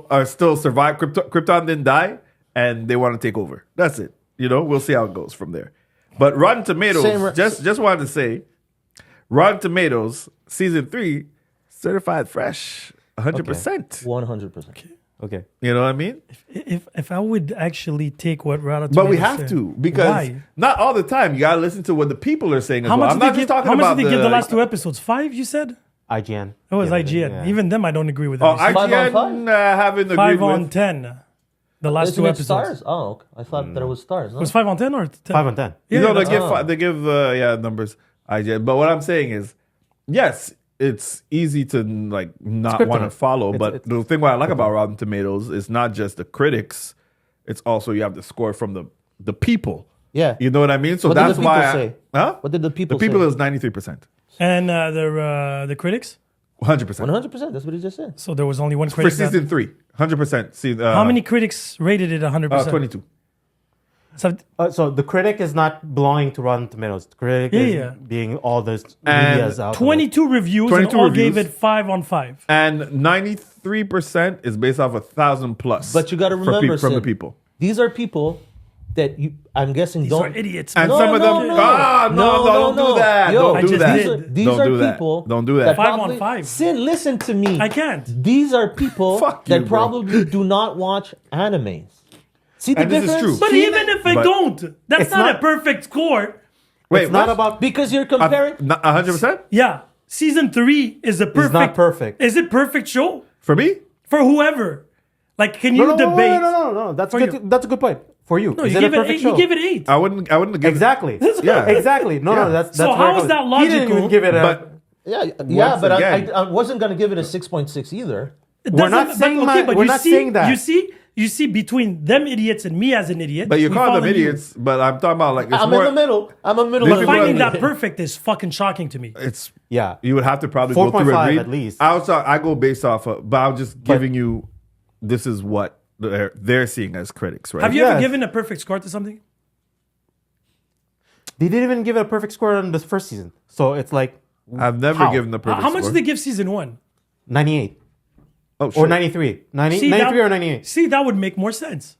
Speaker 3: are still survive. Krypton didn't die, and they want to take over. That's it. We'll see how it goes from there. But Rotten Tomatoes,
Speaker 2: Same-
Speaker 3: just wanted to say, Rotten Tomatoes season 3 certified fresh, 100%.
Speaker 2: 100%.
Speaker 4: okay.
Speaker 3: You know what I mean?
Speaker 1: If I would actually take what Rada
Speaker 3: But we
Speaker 1: Tomatoes
Speaker 3: have
Speaker 1: said-
Speaker 3: to because
Speaker 1: Why?
Speaker 3: not all the time. You gotta listen to what the people are saying. As
Speaker 1: How
Speaker 3: well.
Speaker 1: much
Speaker 3: I'm
Speaker 1: did
Speaker 3: not
Speaker 1: they
Speaker 3: just
Speaker 1: give?
Speaker 3: talking
Speaker 1: How much
Speaker 3: about
Speaker 1: did they give the last 2 episodes? 5, you said?
Speaker 4: IGN.
Speaker 1: It was
Speaker 4: Yeah,
Speaker 1: IGN.
Speaker 4: yeah.
Speaker 1: Even them, I don't agree with.
Speaker 3: Oh,
Speaker 1: every single-
Speaker 2: Five on
Speaker 3: IGN haven't agreed
Speaker 1: 5 on
Speaker 3: with.
Speaker 1: 10. The last
Speaker 2: Isn't
Speaker 1: 2
Speaker 2: it
Speaker 1: episodes.
Speaker 2: stars? Oh, okay. I thought that it was stars. No?
Speaker 1: It was 5 on 10 or 10?
Speaker 4: 5 on 10.
Speaker 3: You know,
Speaker 1: that's-
Speaker 3: they give numbers IGN. But what I'm saying is, yes, it's easy to like not
Speaker 4: Krypton.
Speaker 3: want to follow.
Speaker 4: It's-
Speaker 3: But
Speaker 4: it's-
Speaker 3: the thing what I like about Rotten Tomatoes is not just the critics; it's also you have the score from the people.
Speaker 2: Yeah.
Speaker 3: You know what I mean? So
Speaker 2: What did
Speaker 3: that's
Speaker 2: the people
Speaker 3: why.
Speaker 2: say?
Speaker 3: Huh?
Speaker 2: What did the people
Speaker 3: The people
Speaker 2: say?
Speaker 3: is 93%,
Speaker 1: And the critics?
Speaker 3: 100%.
Speaker 2: 100%. That's what he just said.
Speaker 1: So there was only one
Speaker 3: For
Speaker 1: critic. that-
Speaker 3: season 3, 100%. See,
Speaker 1: How many critics rated it 100%?
Speaker 3: 22.
Speaker 1: So,
Speaker 4: So the critic is not belonging to Rotten Tomatoes. The critic is
Speaker 1: Yeah.
Speaker 4: being all this
Speaker 3: And
Speaker 4: media's out.
Speaker 1: 22 reviews
Speaker 3: 22
Speaker 1: and all gave
Speaker 3: reviews.
Speaker 1: it 5 on 5.
Speaker 3: And 93% is based off 1,000 plus.
Speaker 2: But you got to remember,
Speaker 3: from the
Speaker 2: Sid,
Speaker 3: people.
Speaker 2: These are people that I'm guessing
Speaker 1: These
Speaker 2: don't.
Speaker 1: are idiots.
Speaker 3: And
Speaker 2: No,
Speaker 3: some of
Speaker 2: no,
Speaker 3: them,
Speaker 2: no.
Speaker 3: don't do that.
Speaker 2: Yo,
Speaker 3: Don't
Speaker 1: I
Speaker 3: do
Speaker 1: just
Speaker 3: that.
Speaker 1: did.
Speaker 2: These
Speaker 3: Don't
Speaker 2: are
Speaker 3: do that.
Speaker 2: people.
Speaker 3: Don't do that.
Speaker 1: 5 on
Speaker 2: probably-
Speaker 1: 5.
Speaker 2: Sid, listen to me.
Speaker 1: I can't.
Speaker 2: These are people
Speaker 3: Fuck you,
Speaker 2: that
Speaker 3: bro.
Speaker 2: probably do not watch animes. See the
Speaker 3: And this is
Speaker 2: difference?
Speaker 3: true.
Speaker 1: But even if I
Speaker 3: But-
Speaker 1: don't, that's
Speaker 4: It's
Speaker 1: not a
Speaker 4: not-
Speaker 1: perfect score.
Speaker 3: Wait,
Speaker 4: It's not
Speaker 3: what?
Speaker 4: about
Speaker 2: Because you're comparing.
Speaker 3: 100%?
Speaker 1: Yeah. Season 3 is a perfect.
Speaker 4: not perfect.
Speaker 1: Is it perfect show?
Speaker 3: For me?
Speaker 1: For whoever. Like, can you debate?
Speaker 4: No. That's
Speaker 1: For
Speaker 4: good.
Speaker 1: you.
Speaker 4: That's a good point for you.
Speaker 1: No,
Speaker 4: is
Speaker 1: you
Speaker 4: it
Speaker 1: give
Speaker 4: a
Speaker 1: it
Speaker 4: perfect
Speaker 1: 8.
Speaker 4: show?
Speaker 1: You give it 8.
Speaker 3: I wouldn't give
Speaker 4: Exactly.
Speaker 3: Yeah.
Speaker 4: Exactly. No,
Speaker 3: Yeah.
Speaker 4: that's
Speaker 1: So
Speaker 4: very
Speaker 1: how is
Speaker 4: close.
Speaker 1: that
Speaker 4: He didn't
Speaker 1: logical?
Speaker 4: even give it a.
Speaker 3: But
Speaker 2: Yeah, but
Speaker 3: again-
Speaker 2: I wasn't going to give it a 6.6 either.
Speaker 4: We're not
Speaker 1: But
Speaker 4: saying
Speaker 1: but
Speaker 4: we're
Speaker 1: you
Speaker 4: not
Speaker 1: see,
Speaker 4: saying that.
Speaker 1: You see between them idiots and me as an idiot.
Speaker 3: But you
Speaker 1: we
Speaker 3: call
Speaker 1: fall
Speaker 3: them
Speaker 1: in you.
Speaker 3: idiots, but I'm talking about like, it's
Speaker 2: I'm
Speaker 3: more,
Speaker 2: in the middle. I'm a middle
Speaker 3: These
Speaker 2: of the
Speaker 3: people are-
Speaker 1: Finding
Speaker 2: road.
Speaker 1: that perfect is fucking shocking to me.
Speaker 3: it's,
Speaker 4: Yeah.
Speaker 3: you would have to probably go through
Speaker 4: 4.5
Speaker 3: and read.
Speaker 4: at least.
Speaker 3: I go based off of, but I'm just giving you, this is what they're seeing as critics, right?
Speaker 1: Have you ever
Speaker 4: Yes.
Speaker 1: given a perfect score to something?
Speaker 4: They didn't even give it a perfect score on the first season. So it's like
Speaker 3: I've never
Speaker 4: How?
Speaker 3: given the perfect
Speaker 1: How much
Speaker 3: score.
Speaker 1: did they give season 1?
Speaker 4: 98
Speaker 3: Oh,
Speaker 4: or
Speaker 3: shit.
Speaker 4: 93. 90,
Speaker 1: See,
Speaker 4: 93
Speaker 1: that,
Speaker 4: or 98.
Speaker 1: See, that would make more sense.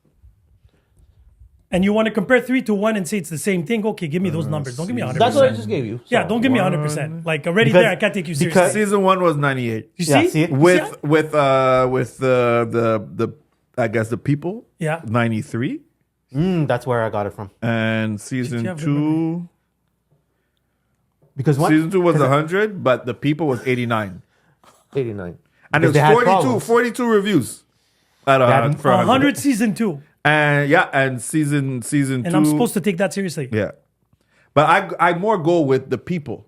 Speaker 1: and you want to compare 3 to 1 and say it's the same thing, okay, give me those numbers. Don't give me 100%.
Speaker 2: That's what I just gave you.
Speaker 1: Yeah,
Speaker 2: So.
Speaker 1: don't give me 100%. Like already
Speaker 4: Because-
Speaker 1: there, I can't take you
Speaker 4: because-
Speaker 1: seriously.
Speaker 3: Season 1 was 98.
Speaker 1: You
Speaker 4: Yeah,
Speaker 1: see?
Speaker 4: see it?
Speaker 3: With the I guess the people.
Speaker 1: Yeah.
Speaker 3: 93.
Speaker 4: That's where I got it from.
Speaker 3: And
Speaker 1: Did
Speaker 3: season
Speaker 1: you have good
Speaker 3: 2.
Speaker 4: Because
Speaker 3: Season 2 was 100, but the people was 89.
Speaker 2: 89.
Speaker 3: And it
Speaker 4: Because they had
Speaker 3: was
Speaker 4: problems.
Speaker 3: 42 reviews. At
Speaker 4: had
Speaker 3: for
Speaker 1: 100 season 2.
Speaker 3: And yeah, and season 2.
Speaker 1: And I'm supposed to take that seriously.
Speaker 3: Yeah. But I more go with the people.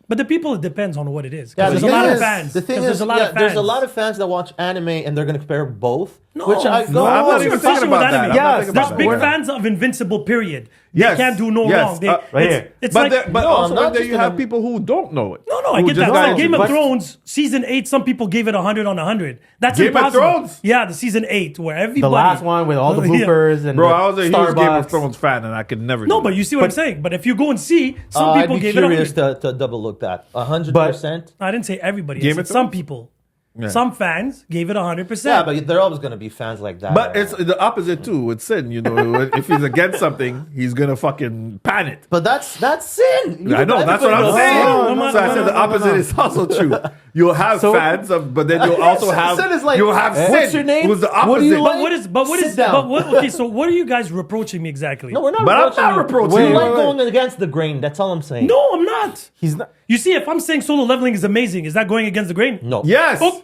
Speaker 1: But the people, it depends on what it is. 'Cause
Speaker 2: Yeah,
Speaker 1: there's
Speaker 2: the
Speaker 1: a lot
Speaker 2: thing
Speaker 1: of
Speaker 2: is-
Speaker 1: fans.
Speaker 2: The thing
Speaker 1: 'Cause
Speaker 2: is,
Speaker 1: there's a lot of fans.
Speaker 2: there's a lot of fans that watch anime and they're going to compare both.
Speaker 1: No,
Speaker 2: which I
Speaker 1: no,
Speaker 2: go.
Speaker 3: I'm not
Speaker 1: what's
Speaker 3: even
Speaker 1: your
Speaker 3: thinking
Speaker 1: obsession
Speaker 3: about
Speaker 1: with
Speaker 3: that.
Speaker 1: anime?
Speaker 3: I'm not
Speaker 4: Yes,
Speaker 3: thinking
Speaker 1: There's
Speaker 3: about
Speaker 1: big
Speaker 3: that.
Speaker 1: fans of Invincible, period.
Speaker 3: Yes,
Speaker 1: They can't do no
Speaker 3: yes.
Speaker 1: wrong. They,
Speaker 4: Right here.
Speaker 1: it's
Speaker 3: But
Speaker 1: like,
Speaker 3: but
Speaker 2: No,
Speaker 3: also
Speaker 2: I'm not
Speaker 3: in there
Speaker 2: just
Speaker 3: you have
Speaker 2: gonna-
Speaker 3: people who don't know it.
Speaker 1: no, I
Speaker 3: Who
Speaker 1: get
Speaker 3: just
Speaker 1: that.
Speaker 3: got
Speaker 1: Like
Speaker 3: into
Speaker 1: Game
Speaker 3: it.
Speaker 1: of Thrones, season 8, some people gave it 100 on 100. That's
Speaker 3: Game of
Speaker 1: impossible.
Speaker 3: Thrones?
Speaker 1: Yeah, the season 8, where everybody.
Speaker 4: the last one with all the
Speaker 1: Yeah.
Speaker 4: bloopers and
Speaker 3: Bro,
Speaker 4: the
Speaker 3: I was a huge
Speaker 4: Starbucks.
Speaker 3: Game of Thrones fan, and I could never.
Speaker 1: No,
Speaker 3: do
Speaker 1: but
Speaker 3: that.
Speaker 1: you see what I'm saying. But if you go and see, some people
Speaker 2: I'd be
Speaker 1: gave it
Speaker 2: curious
Speaker 1: 100.
Speaker 2: to double look that. 100%.
Speaker 1: I didn't say everybody.
Speaker 3: Game
Speaker 1: I
Speaker 3: of
Speaker 1: said some
Speaker 3: Thrones?
Speaker 1: people.
Speaker 3: Yeah.
Speaker 1: Some fans gave it 100%.
Speaker 2: Yeah, but there are always going to be fans like that.
Speaker 3: But it's the opposite too with Sin. You know, if he's against something, he's gonna fucking pan it.
Speaker 2: But that's sin.
Speaker 3: I know, that's what I'm saying.
Speaker 1: no,
Speaker 3: So I said
Speaker 1: no,
Speaker 3: the opposite is also true. You'll have
Speaker 4: So-
Speaker 3: fans of, but then you'll also have
Speaker 2: Sin is like,
Speaker 3: you'll have
Speaker 2: what's
Speaker 3: Sin,
Speaker 2: your name?
Speaker 3: who's the
Speaker 2: What do you
Speaker 3: opposite.
Speaker 2: like?
Speaker 1: Sit
Speaker 2: down.
Speaker 1: okay, so what are you guys reproaching me exactly?
Speaker 2: No, we're not
Speaker 3: But I'm
Speaker 2: reproaching
Speaker 3: not
Speaker 2: you.
Speaker 3: reproaching
Speaker 2: You
Speaker 3: you.
Speaker 2: like
Speaker 3: Wait,
Speaker 2: going against the grain. That's all I'm saying.
Speaker 1: No, I'm not.
Speaker 4: He's not.
Speaker 1: You see, if I'm saying solo leveling is amazing, is that going against the grain?
Speaker 2: No.
Speaker 3: Yes,
Speaker 1: Oh,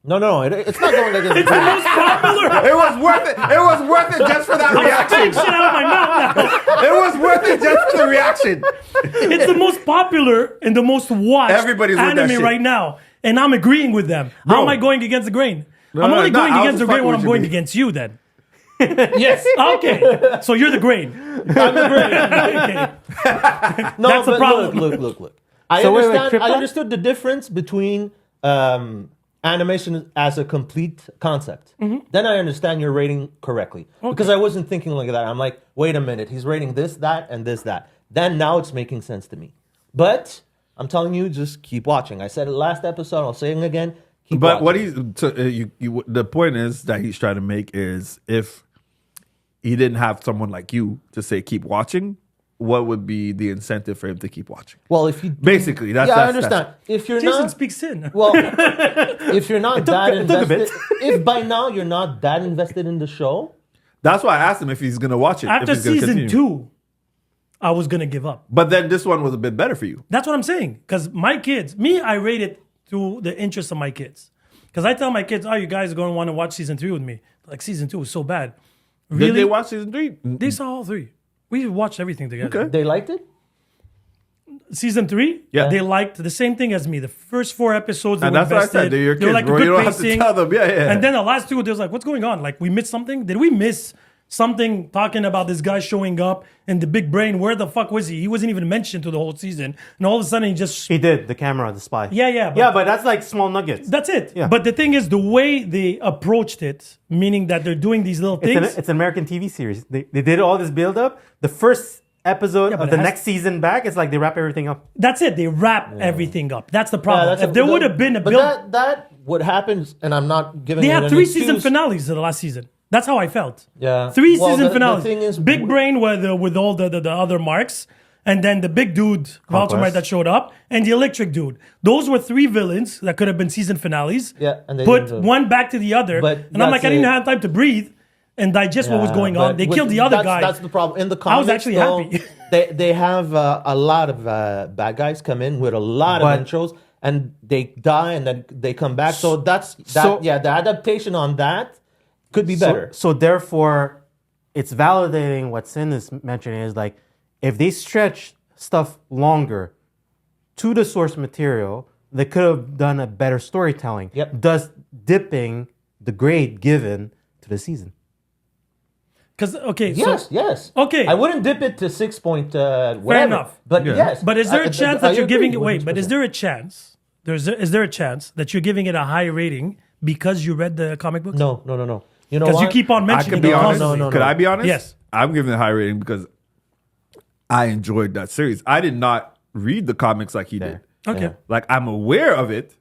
Speaker 2: No. It's not going against the
Speaker 1: it's the
Speaker 2: grain.
Speaker 1: most popular.
Speaker 3: it was worth it. It was worth it just for that
Speaker 1: Take
Speaker 3: reaction.
Speaker 1: shit out of my mouth now.
Speaker 3: It was worth it just for the reaction.
Speaker 1: It's the most popular and the most watched
Speaker 3: Everybody's with that
Speaker 1: anime
Speaker 3: shit.
Speaker 1: right now, and I'm agreeing with them. How
Speaker 3: Bro.
Speaker 1: am I going against the grain?
Speaker 3: No,
Speaker 1: I'm only
Speaker 3: no,
Speaker 1: going
Speaker 3: I was
Speaker 1: against the
Speaker 3: just
Speaker 1: grain when
Speaker 3: fucking
Speaker 1: I'm
Speaker 3: with
Speaker 1: going
Speaker 3: you.
Speaker 1: against you. Then
Speaker 2: Yes.
Speaker 1: okay, so you're the grain.
Speaker 2: I'm the grain.
Speaker 1: Okay.
Speaker 2: No,
Speaker 1: That's the
Speaker 2: but
Speaker 1: problem.
Speaker 2: Look. I
Speaker 4: So wait,
Speaker 2: understand. I
Speaker 4: Krypton?
Speaker 2: understood the difference between animation as a complete concept. Then I understand your rating correctly because I wasn't thinking like that. I'm like, wait a minute, he's rating this, that, and this, that. Then now it's making sense to me. But I'm telling you, just keep watching. I said it last episode. I'll say it again. Keep
Speaker 3: But
Speaker 2: watching.
Speaker 3: what the point is that he's trying to make is if he didn't have someone like you to say keep watching, what would be the incentive for him to keep watching?
Speaker 2: Well, if you
Speaker 3: Basically, that's
Speaker 2: I
Speaker 3: that's-
Speaker 2: understand. If you're
Speaker 1: Jason
Speaker 2: not
Speaker 1: speaks in.
Speaker 2: well, if you're not that
Speaker 4: it took a bit.
Speaker 2: invested, if by now you're not that invested in the show,
Speaker 3: That's why I asked him if he's gonna watch it.
Speaker 1: After
Speaker 3: if he's gonna
Speaker 1: season
Speaker 3: continue.
Speaker 1: 2, I was gonna give up.
Speaker 3: But then this one was a bit better for you.
Speaker 1: That's what I'm saying. Because my kids, I rate it to the interest of my kids. Because I tell my kids, oh, you guys are going to want to watch season 3 with me. Like, season 2 was so bad. Really?
Speaker 3: Did they watch season 3?
Speaker 1: They saw all 3. We watched everything together.
Speaker 3: Okay.
Speaker 2: they liked it.
Speaker 1: Season 3,
Speaker 3: Yeah.
Speaker 1: they liked the same thing as me. The first 4 episodes, they
Speaker 3: And
Speaker 1: were
Speaker 3: that's what I
Speaker 1: invested.
Speaker 3: said. They're your
Speaker 1: They were
Speaker 3: kids,
Speaker 1: like
Speaker 3: bro.
Speaker 1: good
Speaker 3: You don't have to
Speaker 1: pacing.
Speaker 3: tell them. Yeah.
Speaker 1: And then the last 2, they was like, what's going on? Like, we missed something? Did we miss something talking about this guy showing up and the big brain? Where the fuck was he? He wasn't even mentioned to the whole season. And all of a sudden, he just...
Speaker 4: He did the camera, the spy.
Speaker 1: Yeah.
Speaker 4: But that's like small nuggets.
Speaker 1: That's it.
Speaker 4: Yeah.
Speaker 1: But the thing is, the way they approached it, meaning that they're doing these little things.
Speaker 4: It's an American TV series. They did all this build up. The first episode
Speaker 1: Yeah, but
Speaker 4: of
Speaker 1: it
Speaker 4: the
Speaker 1: has-
Speaker 4: next season back, it's like they wrap everything up.
Speaker 1: That's it. They wrap everything up. That's the problem. If there would have been a
Speaker 2: but
Speaker 1: build,
Speaker 2: that what happens, and I'm not giving.
Speaker 1: they
Speaker 2: it
Speaker 1: had
Speaker 2: an
Speaker 1: 3
Speaker 2: excuse.
Speaker 1: season finales of the last season. That's how I felt.
Speaker 2: Yeah.
Speaker 1: 3
Speaker 2: Well,
Speaker 1: season
Speaker 2: the
Speaker 1: finales.
Speaker 2: thing is,
Speaker 1: Big Brain with all the other marks, and then the big dude, Valtamite, that showed up, and the electric dude. Those were 3 villains that could have been season finales.
Speaker 2: Yeah, and they
Speaker 1: put
Speaker 2: didn't do it.
Speaker 1: one back to the other,
Speaker 2: But
Speaker 1: and I'm like,
Speaker 2: that's
Speaker 1: I didn't
Speaker 2: it.
Speaker 1: have time to breathe and digest what was
Speaker 2: Yeah,
Speaker 1: going on.
Speaker 2: but
Speaker 1: They
Speaker 2: with-
Speaker 1: killed the other guy.
Speaker 2: That's the problem. In the
Speaker 1: I
Speaker 2: comics,
Speaker 1: was actually
Speaker 2: though,
Speaker 1: happy.
Speaker 2: they have a lot of bad guys come in with a lot
Speaker 4: But-
Speaker 2: of intros, and they die, and then they come back. So that's that.
Speaker 4: So-
Speaker 2: yeah, the adaptation on that could be better.
Speaker 4: So therefore, it's validating what Sin is mentioning is like, if they stretch stuff longer to the source material, they could have done a better storytelling.
Speaker 2: Yep.
Speaker 4: Thus dipping the grade given to the season.
Speaker 1: Because okay,
Speaker 2: Yes.
Speaker 1: Okay.
Speaker 2: I wouldn't dip it to 6 point whatever.
Speaker 1: enough.
Speaker 2: But
Speaker 3: Yeah.
Speaker 2: yes.
Speaker 1: But is there
Speaker 2: a
Speaker 1: a chance that you're giving it? Wait, but is there a chance? Is there a chance that you're giving it a high rating because you read the comic books?
Speaker 2: No. You know
Speaker 1: Because you
Speaker 2: what?
Speaker 1: keep on
Speaker 3: I
Speaker 1: mentioning
Speaker 3: could be
Speaker 1: it
Speaker 3: honest.
Speaker 1: constantly.
Speaker 3: Could I be honest?
Speaker 1: Yes.
Speaker 3: I'm giving it a high rating because I enjoyed that series. I did not read the comics like he did.
Speaker 1: Okay.
Speaker 2: Yeah.
Speaker 3: Like I'm aware of it,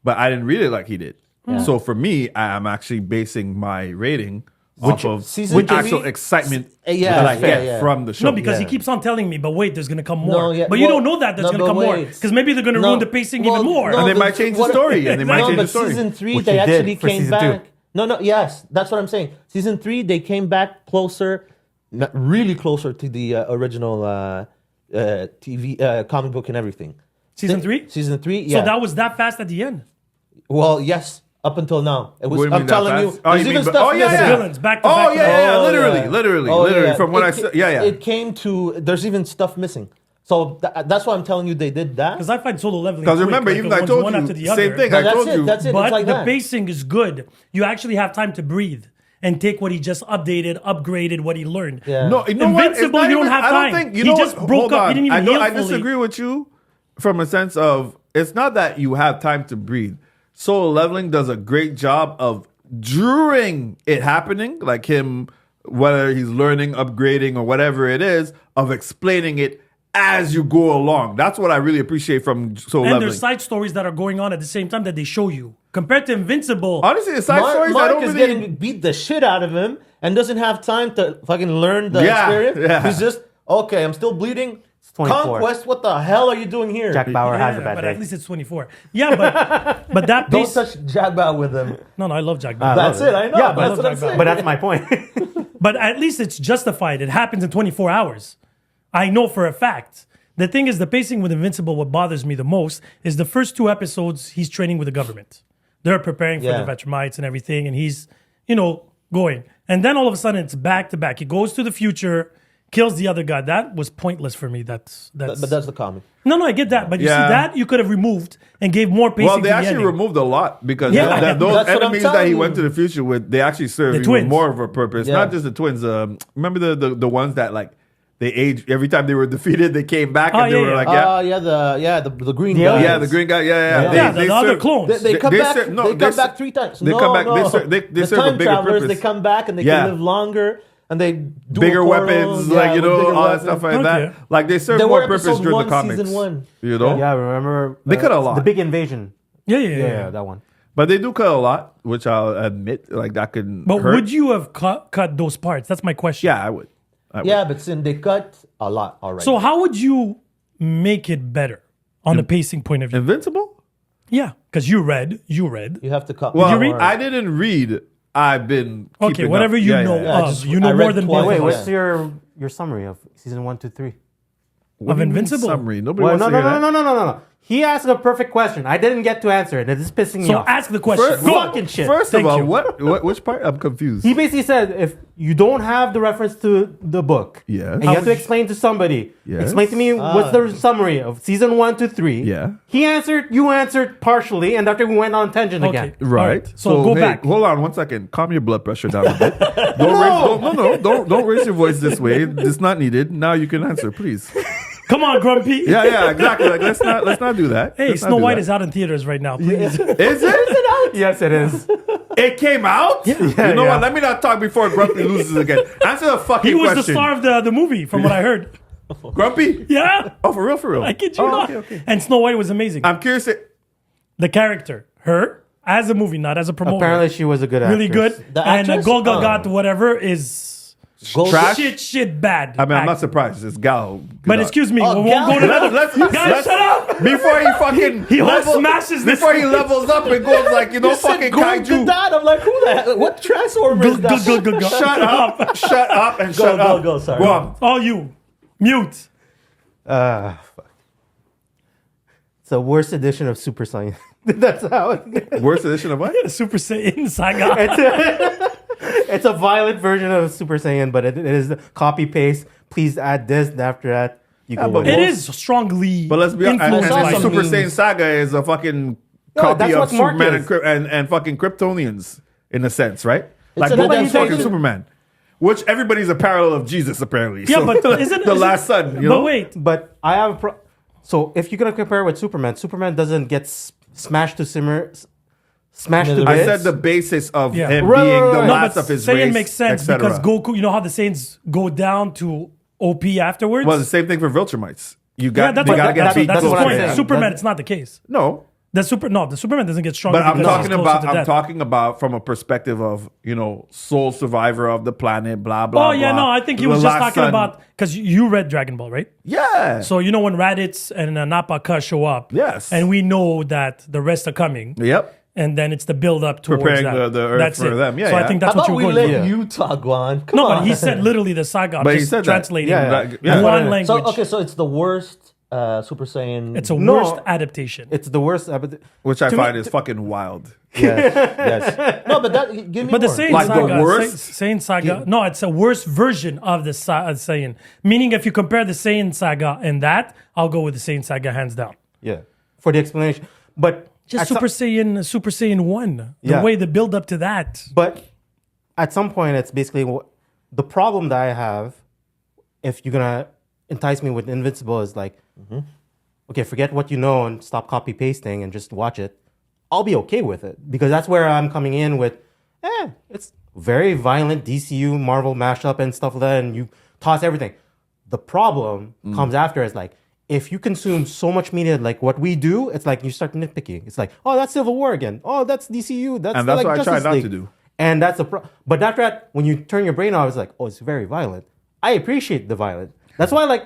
Speaker 3: but I didn't read it like he did. So for me, I am actually basing my rating off of
Speaker 2: season
Speaker 3: with
Speaker 2: three-
Speaker 3: actual excitement
Speaker 2: Yeah,
Speaker 3: that I
Speaker 2: that's
Speaker 3: get
Speaker 2: fair, yeah.
Speaker 3: from the show.
Speaker 1: No, because he
Speaker 2: Yeah.
Speaker 1: keeps on telling me, but wait, there's gonna come more.
Speaker 2: No, yeah,
Speaker 1: but you
Speaker 2: well,
Speaker 1: don't know that there's
Speaker 2: no,
Speaker 1: gonna
Speaker 2: but
Speaker 1: come more
Speaker 2: wait.
Speaker 1: because maybe they're gonna
Speaker 2: No,
Speaker 1: ruin the pacing
Speaker 2: well,
Speaker 1: even more.
Speaker 2: no,
Speaker 3: And they
Speaker 2: the-
Speaker 3: might change the
Speaker 2: what-
Speaker 3: story, and they might
Speaker 2: no,
Speaker 3: change
Speaker 2: but
Speaker 3: the story.
Speaker 2: season 3,
Speaker 4: Which
Speaker 2: they
Speaker 4: he did
Speaker 2: actually
Speaker 4: for
Speaker 2: came
Speaker 4: season two.
Speaker 2: back. No, yes, that's what I'm saying. Season 3, they came back closer, really closer to the original TV comic book and everything.
Speaker 1: Season 3.
Speaker 2: Season 3, yeah.
Speaker 1: So that was that fast at the end.
Speaker 2: Well, yes, up until now. It was.
Speaker 3: What do you
Speaker 2: I'm
Speaker 3: mean that
Speaker 2: telling
Speaker 3: fast?
Speaker 2: you,
Speaker 3: Oh,
Speaker 2: there's
Speaker 3: you
Speaker 2: even
Speaker 3: mean-
Speaker 2: stuff
Speaker 3: oh, yeah,
Speaker 2: missing.
Speaker 3: yeah.
Speaker 1: Villains back to
Speaker 3: Oh
Speaker 1: back.
Speaker 3: yeah,
Speaker 2: Oh,
Speaker 3: literally,
Speaker 2: yeah.
Speaker 3: literally,
Speaker 2: Oh,
Speaker 3: literally.
Speaker 2: yeah.
Speaker 3: From what I said, yeah.
Speaker 2: It came to. There's even stuff missing. So that's why I'm telling you they did that.
Speaker 1: Because I find solo leveling.
Speaker 3: Because
Speaker 1: quick,
Speaker 3: remember,
Speaker 1: like
Speaker 3: even
Speaker 1: the
Speaker 3: I
Speaker 1: ones
Speaker 3: told
Speaker 1: one
Speaker 3: you
Speaker 1: after the
Speaker 3: same
Speaker 1: other.
Speaker 3: thing.
Speaker 2: But
Speaker 3: I
Speaker 2: that's
Speaker 3: told
Speaker 2: it,
Speaker 3: you.
Speaker 2: that's it.
Speaker 1: But
Speaker 2: It's like
Speaker 1: the
Speaker 2: that.
Speaker 1: pacing is good. You actually have time to breathe and take what he just updated, upgraded what he learned.
Speaker 2: Yeah.
Speaker 3: No, you know what? It's
Speaker 1: Invincible,
Speaker 3: not
Speaker 1: you don't
Speaker 3: even-
Speaker 1: have
Speaker 3: I
Speaker 1: time.
Speaker 3: don't think you
Speaker 1: He
Speaker 3: know
Speaker 1: just
Speaker 3: what?
Speaker 1: broke
Speaker 3: Hold
Speaker 1: up. He
Speaker 3: on.
Speaker 1: didn't even
Speaker 3: I know.
Speaker 1: heal
Speaker 3: I
Speaker 1: fully.
Speaker 3: disagree with you from a sense of it's not that you have time to breathe. Solo leveling does a great job of during it happening, like him, whether he's learning, upgrading, or whatever it is, of explaining it as you go along. That's what I really appreciate from solo
Speaker 1: And
Speaker 3: leveling.
Speaker 1: there's side stories that are going on at the same time that they show you. Compared to Invincible,
Speaker 3: Honestly, the side stories I
Speaker 2: Mark
Speaker 3: don't
Speaker 2: is
Speaker 3: really.
Speaker 2: getting beat the shit out of him and doesn't have time to fucking learn the
Speaker 3: Yeah,
Speaker 2: experience.
Speaker 3: yeah.
Speaker 2: He's just okay. I'm still bleeding.
Speaker 4: 24.
Speaker 2: Conquest. What the hell are you doing here?
Speaker 4: Jack Bauer has a
Speaker 1: yeah,
Speaker 4: bad
Speaker 1: but
Speaker 4: day.
Speaker 1: at least it's 24. Yeah, but that
Speaker 2: Don't
Speaker 1: piece.
Speaker 2: touch Jagba with him.
Speaker 1: No, I love Jack Bauer.
Speaker 2: That's it. I know.
Speaker 4: Yeah, but
Speaker 2: that's what I'm saying.
Speaker 4: But that's my point.
Speaker 1: But at least it's justified. It happens in 24 hours. I know for a fact. The thing is, the pacing with Invincible, what bothers me the most is the first 2 episodes, he's training with the government. They're preparing for
Speaker 2: Yeah.
Speaker 1: the Vetramites and everything, and he's, going. And then all of a sudden, it's back to back. He goes to the future, kills the other guy. That was pointless for me. That's
Speaker 2: But that's the comic.
Speaker 1: no, I get that. But you
Speaker 3: Yeah.
Speaker 1: see, that you could have removed and gave more pacing
Speaker 3: Well,
Speaker 1: to
Speaker 3: they
Speaker 1: the
Speaker 3: actually
Speaker 1: ending.
Speaker 3: removed a lot because
Speaker 1: Yeah,
Speaker 3: those
Speaker 2: that's what I'm
Speaker 3: enemies that
Speaker 2: telling
Speaker 3: he
Speaker 2: you.
Speaker 3: went to the future with, they actually serve
Speaker 1: The
Speaker 3: even
Speaker 1: twins.
Speaker 3: more of a purpose.
Speaker 2: Yeah.
Speaker 3: Not just the twins. Remember the ones that like they aged every time they were defeated, they came back
Speaker 1: Oh,
Speaker 3: and they
Speaker 1: yeah,
Speaker 3: were
Speaker 1: yeah.
Speaker 3: like,
Speaker 2: The green
Speaker 4: The
Speaker 2: guy.
Speaker 4: aliens.
Speaker 3: yeah, the green guy,
Speaker 1: Yeah, the other
Speaker 3: serve-
Speaker 1: clones.
Speaker 2: They come
Speaker 3: They
Speaker 2: back.
Speaker 3: serve- no,
Speaker 2: they
Speaker 3: they
Speaker 2: come
Speaker 3: ser-
Speaker 2: back 3 times.
Speaker 3: they
Speaker 2: no,
Speaker 3: come back-
Speaker 2: No.
Speaker 3: they
Speaker 2: the
Speaker 3: serve a
Speaker 2: time
Speaker 3: bigger
Speaker 2: travelers.
Speaker 3: purpose.
Speaker 2: They come back and they
Speaker 3: Yeah.
Speaker 2: can live longer and they do
Speaker 3: bigger
Speaker 2: a portal,
Speaker 3: weapons,
Speaker 2: yeah,
Speaker 3: like
Speaker 2: with bigger
Speaker 3: all that
Speaker 2: weapons.
Speaker 3: stuff like
Speaker 1: Okay.
Speaker 3: that. Like they serve
Speaker 2: They
Speaker 3: more
Speaker 2: were
Speaker 3: purpose
Speaker 2: episode
Speaker 3: during
Speaker 2: 1,
Speaker 3: the comics.
Speaker 2: season 1.
Speaker 3: You know,
Speaker 4: Yeah, remember?
Speaker 3: They cut a lot.
Speaker 4: The big invasion.
Speaker 1: Yeah.
Speaker 4: that one.
Speaker 3: but they do cut a lot, which I'll admit, like that could.
Speaker 1: But
Speaker 3: hurt.
Speaker 1: would you have cut those parts? That's my question.
Speaker 3: Yeah, I would.
Speaker 2: Yeah, but since they cut a lot already.
Speaker 1: So how would you make it better on the pacing point of view?
Speaker 3: Invincible.
Speaker 1: Yeah, because you read.
Speaker 2: you have to cut.
Speaker 3: Well,
Speaker 1: you read?
Speaker 3: I didn't read. I've been
Speaker 1: Okay,
Speaker 3: keeping
Speaker 1: whatever
Speaker 3: up.
Speaker 1: you
Speaker 3: Yeah,
Speaker 1: know
Speaker 3: yeah, yeah.
Speaker 2: I just-
Speaker 1: you
Speaker 2: I
Speaker 1: know
Speaker 2: read
Speaker 1: more than
Speaker 2: twice.
Speaker 1: both
Speaker 4: Wait,
Speaker 1: of us.
Speaker 4: what's your summary of season 1 to 3?
Speaker 3: What do you mean
Speaker 1: Invincible?
Speaker 3: summary. Nobody
Speaker 4: Well,
Speaker 3: wants
Speaker 4: no,
Speaker 3: to
Speaker 4: no,
Speaker 3: hear
Speaker 4: no,
Speaker 3: that.
Speaker 4: no, no, no, no. He asked a perfect question. I didn't get to answer it. It is pissing me
Speaker 1: So
Speaker 4: off.
Speaker 1: ask the question.
Speaker 3: First,
Speaker 1: Go.
Speaker 4: fucking shit.
Speaker 3: First
Speaker 1: Thank
Speaker 3: of all,
Speaker 1: you.
Speaker 3: what? Which part? I'm confused.
Speaker 4: He basically said if you don't have the reference to the book,
Speaker 3: Yes.
Speaker 4: and you have to explain to somebody,
Speaker 3: Yes.
Speaker 4: explain to me what's the summary of season 1 to 3.
Speaker 3: Yeah.
Speaker 4: He answered, you answered partially, and after we went on tangent
Speaker 1: Okay.
Speaker 4: again.
Speaker 3: Right.
Speaker 1: All right. So go
Speaker 3: hey,
Speaker 1: back.
Speaker 3: Hold on one second. Calm your blood pressure down a bit. Don't raise your voice this way. It's not needed. Now you can answer, please.
Speaker 1: Come on, Grumpy.
Speaker 3: Yeah, exactly. Like let's not do that.
Speaker 1: Hey,
Speaker 3: Let's not
Speaker 1: Snow
Speaker 3: do
Speaker 1: White
Speaker 3: that.
Speaker 1: is out in theaters right now. Please.
Speaker 3: Is it?
Speaker 4: Yes, it is.
Speaker 3: It came out?
Speaker 1: Yeah.
Speaker 3: You know
Speaker 4: Yeah.
Speaker 3: what? Let me not talk before Grumpy loses again. Answer the fucking
Speaker 1: He was
Speaker 3: question.
Speaker 1: the star of the movie, from what I heard.
Speaker 3: Grumpy?
Speaker 1: Yeah.
Speaker 3: Oh, for real, for real.
Speaker 1: I kid you
Speaker 3: Oh,
Speaker 1: not.
Speaker 3: okay.
Speaker 1: And Snow White was amazing.
Speaker 3: I'm curious.
Speaker 1: The character, her, as a movie, not as a promoter.
Speaker 4: Apparently, she was a good actress.
Speaker 1: really good.
Speaker 2: The
Speaker 1: And
Speaker 2: actress?
Speaker 1: Gol Gadot,
Speaker 2: Oh.
Speaker 1: whatever, is
Speaker 3: Trash?
Speaker 1: shit bad.
Speaker 3: I mean, I'm not
Speaker 1: acting.
Speaker 3: surprised. It's Gal.
Speaker 1: But
Speaker 3: Gadot.
Speaker 1: excuse me,
Speaker 2: Oh,
Speaker 1: we won't go to
Speaker 2: Gal-
Speaker 1: that. Guys, shut up!
Speaker 3: Before he fucking
Speaker 1: He smashes this.
Speaker 3: before he levels up and goes like, you know, fucking
Speaker 2: Go
Speaker 3: kaiju.
Speaker 2: that. I'm like, who the hell? What transformer is that?
Speaker 1: Go.
Speaker 3: Shut up, shut up, and
Speaker 2: Go,
Speaker 3: shut
Speaker 2: go,
Speaker 3: up.
Speaker 2: go, sorry.
Speaker 3: Go on.
Speaker 1: All you. Mute.
Speaker 4: Fuck. It's a worse edition of Super Saiyan. That's how it
Speaker 3: Worst edition of what?
Speaker 1: The Super Saiyan saga.
Speaker 4: It's a violent version of Super Saiyan, but it is copy paste. Please add this, and after that, you go
Speaker 3: but
Speaker 4: away.
Speaker 1: It is strongly
Speaker 3: But let's be honest.
Speaker 1: influenced
Speaker 2: saw
Speaker 1: by
Speaker 2: some
Speaker 3: Super
Speaker 2: memes.
Speaker 3: Saiyan Saga is a fucking
Speaker 4: No,
Speaker 3: copy
Speaker 4: that's
Speaker 3: of
Speaker 4: what Mark
Speaker 3: Superman
Speaker 4: is.
Speaker 3: and fucking Kryptonians in a sense, right? Like
Speaker 2: another
Speaker 3: Goku's fucking
Speaker 2: version.
Speaker 3: Superman, which everybody's a parallel of Jesus apparently.
Speaker 1: Yeah,
Speaker 3: So,
Speaker 1: but isn't
Speaker 3: the
Speaker 1: isn't-
Speaker 3: last son? You
Speaker 1: but
Speaker 3: know?
Speaker 1: wait,
Speaker 4: But I have a so if you're gonna compare with Superman, Superman doesn't get smashed to smashed to
Speaker 2: I
Speaker 3: I
Speaker 4: bits.
Speaker 3: said the basis of
Speaker 1: Yeah.
Speaker 3: him
Speaker 4: Right,
Speaker 3: being
Speaker 4: right,
Speaker 3: the
Speaker 4: right.
Speaker 1: no,
Speaker 3: last
Speaker 1: but
Speaker 3: of his
Speaker 1: Saiyan
Speaker 3: race,
Speaker 1: makes sense
Speaker 3: etc.
Speaker 1: because Goku. You know how the Saiyans go down to OP afterwards.
Speaker 3: Well, the same thing for Viltrumites. You
Speaker 1: yeah,
Speaker 3: got
Speaker 1: that's
Speaker 3: you
Speaker 1: what,
Speaker 3: gotta get
Speaker 1: that's,
Speaker 3: beat.
Speaker 1: that's
Speaker 3: to
Speaker 1: his
Speaker 3: go
Speaker 4: what I'm
Speaker 1: point.
Speaker 3: straight.
Speaker 4: saying.
Speaker 1: Superman,
Speaker 4: That's-
Speaker 1: it's not the case.
Speaker 3: No,
Speaker 1: The Superman doesn't get stronger.
Speaker 3: But I'm
Speaker 1: because he's
Speaker 3: talking
Speaker 1: closer
Speaker 3: about
Speaker 1: to
Speaker 3: I'm
Speaker 1: death.
Speaker 3: talking about from a perspective of sole survivor of the planet, blah blah.
Speaker 1: Oh yeah,
Speaker 3: blah.
Speaker 1: no, I think he
Speaker 3: The
Speaker 1: was just
Speaker 3: last
Speaker 1: talking
Speaker 3: son-
Speaker 1: about because you read Dragon Ball, right?
Speaker 3: Yeah.
Speaker 1: So you know when Raditz and Nappa show up,
Speaker 3: Yes.
Speaker 1: and we know that the rest are coming,
Speaker 3: Yep.
Speaker 1: and then it's the build up towards
Speaker 3: Preparing
Speaker 1: that.
Speaker 3: the Earth
Speaker 1: That's
Speaker 3: for
Speaker 1: it.
Speaker 3: them. Yeah,
Speaker 1: so I
Speaker 3: yeah.
Speaker 1: think
Speaker 2: How
Speaker 1: that's what
Speaker 2: about
Speaker 1: you
Speaker 2: we
Speaker 1: were going.
Speaker 2: let
Speaker 1: Yeah.
Speaker 2: Utah go on? Come
Speaker 1: No,
Speaker 2: on.
Speaker 1: but he said literally the saga. I'm
Speaker 3: But he
Speaker 1: just
Speaker 3: said that.
Speaker 1: translating
Speaker 3: Yeah.
Speaker 1: one
Speaker 3: But-
Speaker 1: language.
Speaker 2: So okay, so it's the worst Super Saiyan.
Speaker 1: It's a
Speaker 4: No.
Speaker 1: worst adaptation.
Speaker 4: It's the worst.
Speaker 3: Which I
Speaker 1: To
Speaker 3: find
Speaker 1: me-
Speaker 3: is fucking wild.
Speaker 2: yes. No, but that give me
Speaker 1: But the
Speaker 2: more.
Speaker 1: Saiyan
Speaker 3: Like the
Speaker 1: saga,
Speaker 3: worst?
Speaker 1: Saiyan saga, no, it's a worse version of the Saiyan. Meaning, if you compare the Saiyan saga and that, I'll go with the Saiyan saga hands down.
Speaker 4: Yeah, for the explanation. But
Speaker 1: Just
Speaker 4: at some-
Speaker 1: Super Saiyan 1. The
Speaker 4: Yeah.
Speaker 1: way the build up to that.
Speaker 4: But at some point, it's basically the problem that I have. If you're gonna entice me with Invincible, is like, okay, forget what you know and stop copy pasting and just watch it. I'll be okay with it because that's where I'm coming in with. It's very violent DCU Marvel mashup and stuff like that, and you toss everything. The problem comes after is like. If you consume so much media like what we do, it's like you start nitpicking. It's like, oh, that's Civil War again. Oh, that's DCU.
Speaker 3: And that's
Speaker 4: like
Speaker 3: what I try
Speaker 4: Justice
Speaker 3: not
Speaker 4: League.
Speaker 3: to do.
Speaker 4: And that's but after that, when you turn your brain off, it's like, oh, it's very violent. I appreciate the violence. That's why, like,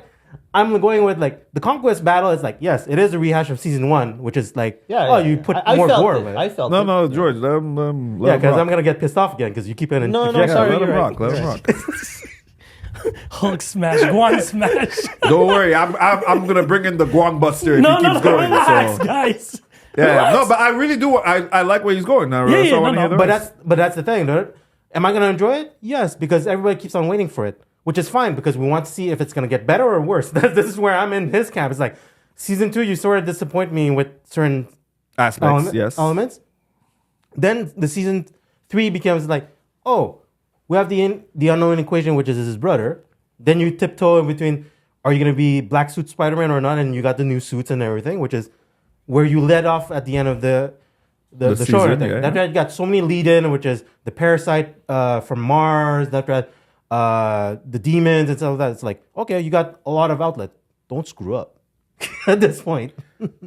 Speaker 4: I'm going with like the Conquest battle. Is like, yes, it is a rehash of season 1, which is like, you put
Speaker 2: I
Speaker 4: more
Speaker 2: felt
Speaker 4: gore
Speaker 2: it.
Speaker 4: with it.
Speaker 2: I felt
Speaker 3: No,
Speaker 2: it.
Speaker 3: no, George, let him
Speaker 4: Yeah, because
Speaker 3: rock.
Speaker 4: I'm gonna get pissed off again because you keep it in.
Speaker 2: No,
Speaker 3: Yeah,
Speaker 2: sorry,
Speaker 3: let him
Speaker 2: you're
Speaker 3: rock.
Speaker 2: right.
Speaker 3: Let him rock.
Speaker 1: Hulk smash, Guan smash.
Speaker 3: Don't worry, I'm gonna bring in the Guang Buster if
Speaker 1: No,
Speaker 3: he
Speaker 1: no,
Speaker 3: keeps
Speaker 1: no,
Speaker 3: going.
Speaker 1: relax,
Speaker 3: So.
Speaker 1: guys.
Speaker 3: Yeah,
Speaker 1: Relax.
Speaker 3: no, but I really do. I like where he's going now.
Speaker 1: Yeah,
Speaker 3: so
Speaker 1: yeah,
Speaker 3: I wanna
Speaker 1: no,
Speaker 3: hear
Speaker 1: no,
Speaker 3: the
Speaker 4: But
Speaker 3: rest.
Speaker 4: that's the thing, dude. Am I gonna enjoy it? Yes, because everybody keeps on waiting for it, which is fine because we want to see if it's gonna get better or worse. This is where I'm in his camp. It's like season 2, you sort of disappoint me with certain
Speaker 3: Aspects, yes.
Speaker 4: elements. Then the season 3 becomes like, oh, we have the unknown equation, which is his brother. Then you tiptoe in between, are you going to be black suit Spider-Man or not? And you got the new suits and everything, which is where you led off at the end of the show. And
Speaker 3: season,
Speaker 4: everything.
Speaker 3: yeah.
Speaker 4: That got so many lead-in, which is the parasite from Mars, the demons and stuff like that. It's like, okay, you got a lot of outlet. Don't screw up at this point.